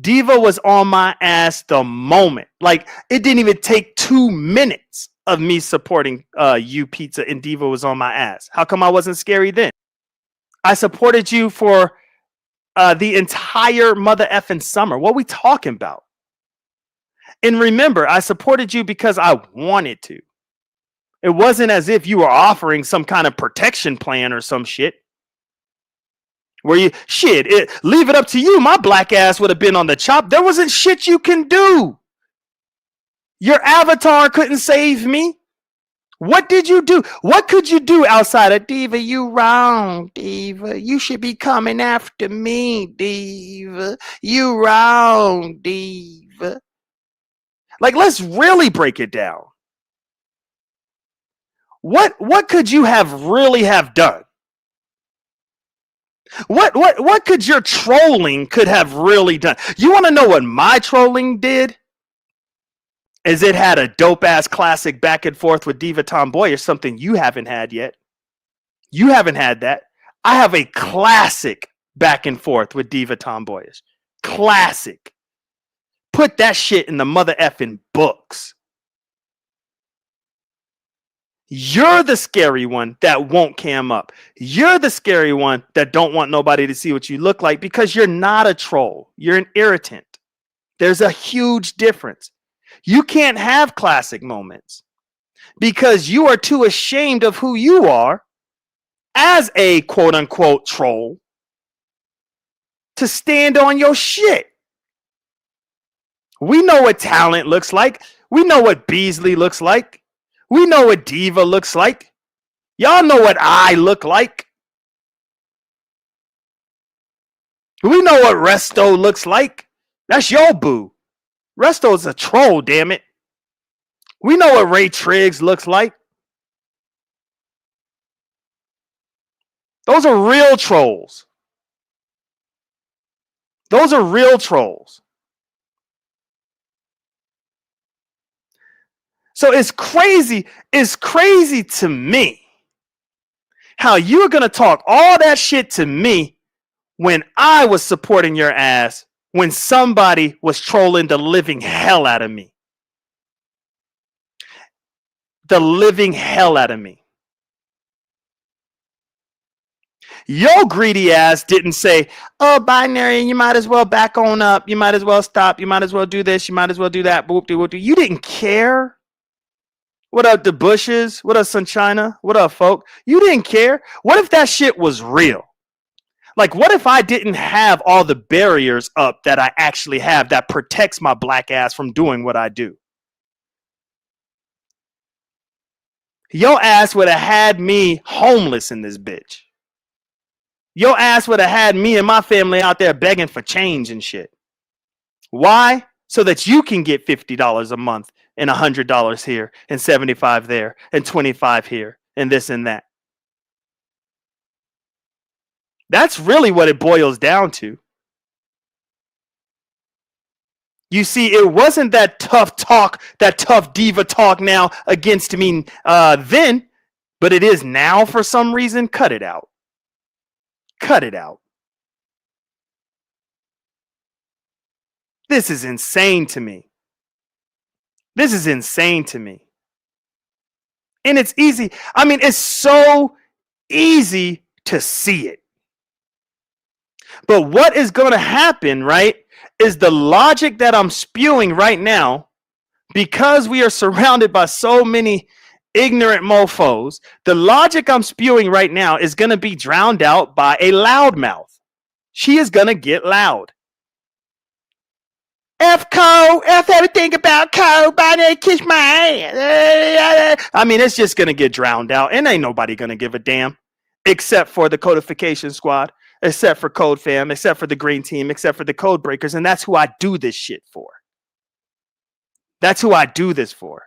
Diva was on my ass the moment. Like, it didn't even take 2 minutes of me supporting you, Pizza, and Diva was on my ass. How come I wasn't scary then? I supported you for the entire mother effing summer. What are we talking about? And remember, I supported you because I wanted to. It wasn't as if you were offering some kind of protection plan or some shit. Where you leave it up to you. My black ass would have been on the chop. There wasn't shit you can do. Your avatar couldn't save me. What did you do? What could you do outside of Diva? You wrong, Diva. You should be coming after me, Diva. You wrong, Diva. Like, let's really break it down. What could you have really have done? What could your trolling could have really done? You want to know what my trolling did? Is it had a dope ass classic back and forth with Diva Tomboy or something you haven't had yet. You haven't had that. I have a classic back and forth with Diva Tomboyish. Classic. Put that shit in the mother effing books. You're the scary one that won't cam up. You're the scary one that don't want nobody to see what you look like because you're not a troll. You're an irritant. There's a huge difference. You can't have classic moments because you are too ashamed of who you are as a quote unquote troll to stand on your shit. We know what talent looks like. We know what Beasley looks like. We know what Diva looks like. Y'all know what I look like. We know what Resto looks like. That's your boo. Resto's a troll, damn it. We know what Ray Triggs looks like. Those are real trolls. Those are real trolls. So it's crazy to me how you're going to talk all that shit to me when I was supporting your ass when somebody was trolling the living hell out of me. The living hell out of me. Your greedy ass didn't say, oh, binary, you might as well back on up. You might as well stop. You might as well do this. You might as well do that. Boop, doop, doop. You didn't care. What up, the Bushes? What up, Sunchina? What up, folk? You didn't care. What if that shit was real? Like, what if I didn't have all the barriers up that I actually have that protects my black ass from doing what I do? Your ass would have had me homeless in this bitch. Your ass would have had me and my family out there begging for change and shit. Why? So that you can get $50 a month and $100 here and $75 there and $25 here and this and that. That's really what it boils down to. You see, it wasn't that tough talk, that tough diva talk now against me then, but it is now for some reason. Cut it out. Cut it out. This is insane to me. This is insane to me. And it's easy. I mean, it's so easy to see it. But what is going to happen, right, is the logic that I'm spewing right now, because we are surrounded by so many ignorant mofos, the logic I'm spewing right now is going to be drowned out by a loudmouth. She is going to get loud. F Cole, F everything about Cole, Bonnie, kiss my ass. I mean, it's just going to get drowned out, and ain't nobody going to give a damn, except for the codification squad, except for Code Fam, except for the Green Team, except for the Code Breakers, and that's who I do this shit for. That's who I do this for.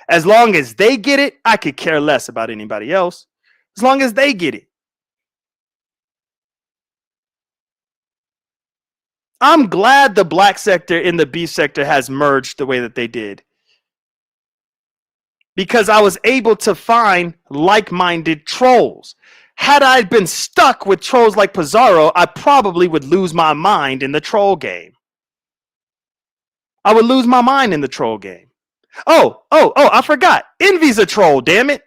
As long as they get it, I could care less about anybody else. As long as they get it. I'm glad the black sector and the B sector has merged the way that they did. Because I was able to find like-minded trolls. Had I been stuck with trolls like Pizarro, I probably would lose my mind in the troll game. I would lose my mind in the troll game. Oh, I forgot. Envy's a troll, damn it.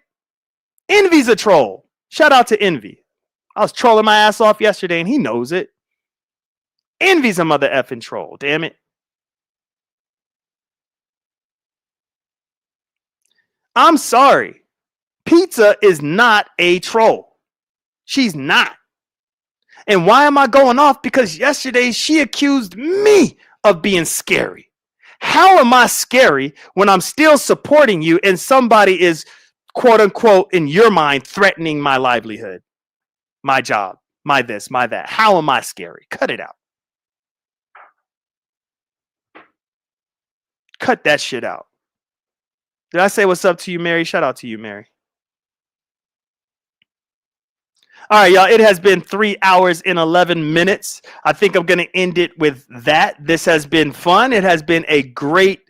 Envy's a troll. Shout out to Envy. I was trolling my ass off yesterday and he knows it. Envy's a mother effing troll, damn it. I'm sorry. Pizza is not a troll. She's not. And why am I going off? Because yesterday she accused me of being scary. How am I scary when I'm still supporting you and somebody is, quote unquote, in your mind, threatening my livelihood, my job, my this, my that? How am I scary? Cut it out. Cut that shit out. Did I say what's up to you, Mary? Shout out to you, Mary. All right, y'all. It has been 3 hours and 11 minutes. I think I'm going to end it with that. This has been fun. It has been a great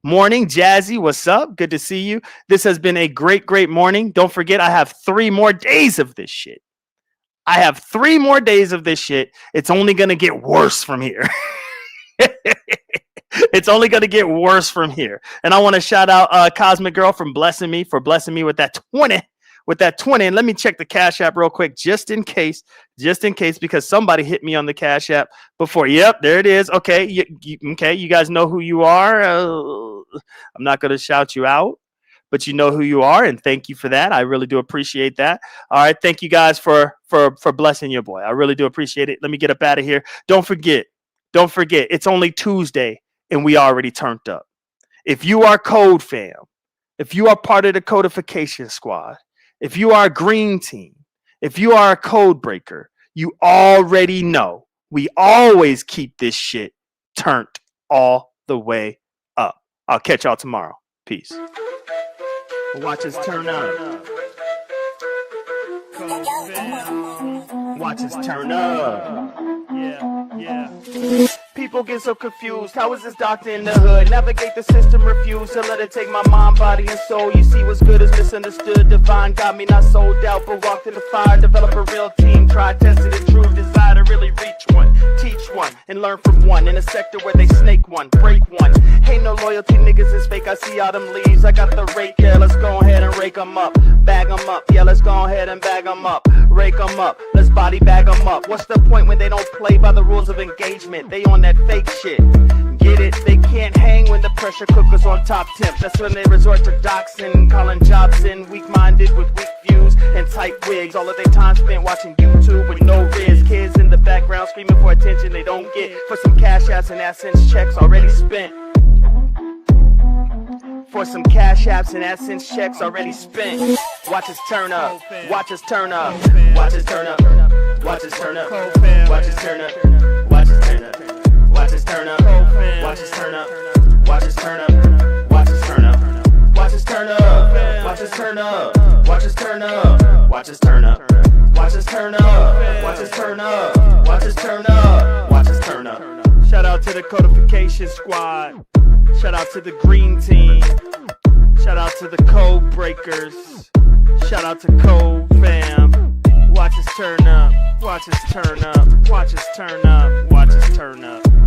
morning. Jazzy, what's up? Good to see you. This has been a great morning. Don't forget, I have 3 more days of this shit. I have 3 more days of this shit. It's only going to get worse from here. It's only going to get worse from here. And I want to shout out Cosmic Girl for blessing me with that 20. And let me check the Cash App real quick, just in case, because somebody hit me on the Cash App before. Yep, there it is. Okay, you guys know who you are. I'm not going to shout you out, but you know who you are, and thank you for that. I really do appreciate that. All right, thank you guys for blessing your boy. I really do appreciate it. Let me get up out of here. Don't forget, it's only Tuesday, and we already turned up. If you are Code Fam, if you are part of the Codification Squad, if you are a Green Team, if you are a Code Breaker, you already know we always keep this shit turned all the way up. I'll catch y'all tomorrow. Peace. Watch us turn up. Watch us turn up. Yeah. People get so confused. How is this doctor in the hood? Navigate the system, refuse to let it take my mind, body, and soul. You see what's good is misunderstood. Divine got me not sold out, but walked in the fire. Develop a real team. Try, tested, and true. Desire to really reach one, teach one, and learn from one. In a sector where they snake one, break one. Ain't no loyalty, niggas is fake. I see all them leaves. I got the rake, yeah. Let's go ahead and rake them up. Bag them up, yeah. Let's go ahead and bag them up. Rake them up. Let's body bag them up. What's the point when they don't play by the rules of engagement? They on that fake shit. Get it? They can't hang when the pressure cooker's on top temp. That's when they resort to doxing, calling jobs in, weak-minded with weak views and tight wigs. All of their time spent watching YouTube with no riz. kids in the background screaming for attention they don't get. For some cash outs and AdSense checks already spent. For some cash apps and AdSense checks already spent. Watch us turn up. Watch us turn up. Watch us turn up. Watch us turn up. Watch us turn up. Watch us turn up. Watch us turn up. Watch us turn up. Watch us turn up. Watch us turn up. Watch us turn up. Watch us turn up. Watch us turn up. Watch us turn up. Watch us turn up. Watch us turn up. Watch us turn up. Watch us turn up. Shout out to the codification squad. Shout out to the green team. Shout out to the code breakers. Shout out to Code Fam. Watch us turn up. Watch us turn up. Watch us turn up. Watch us turn up.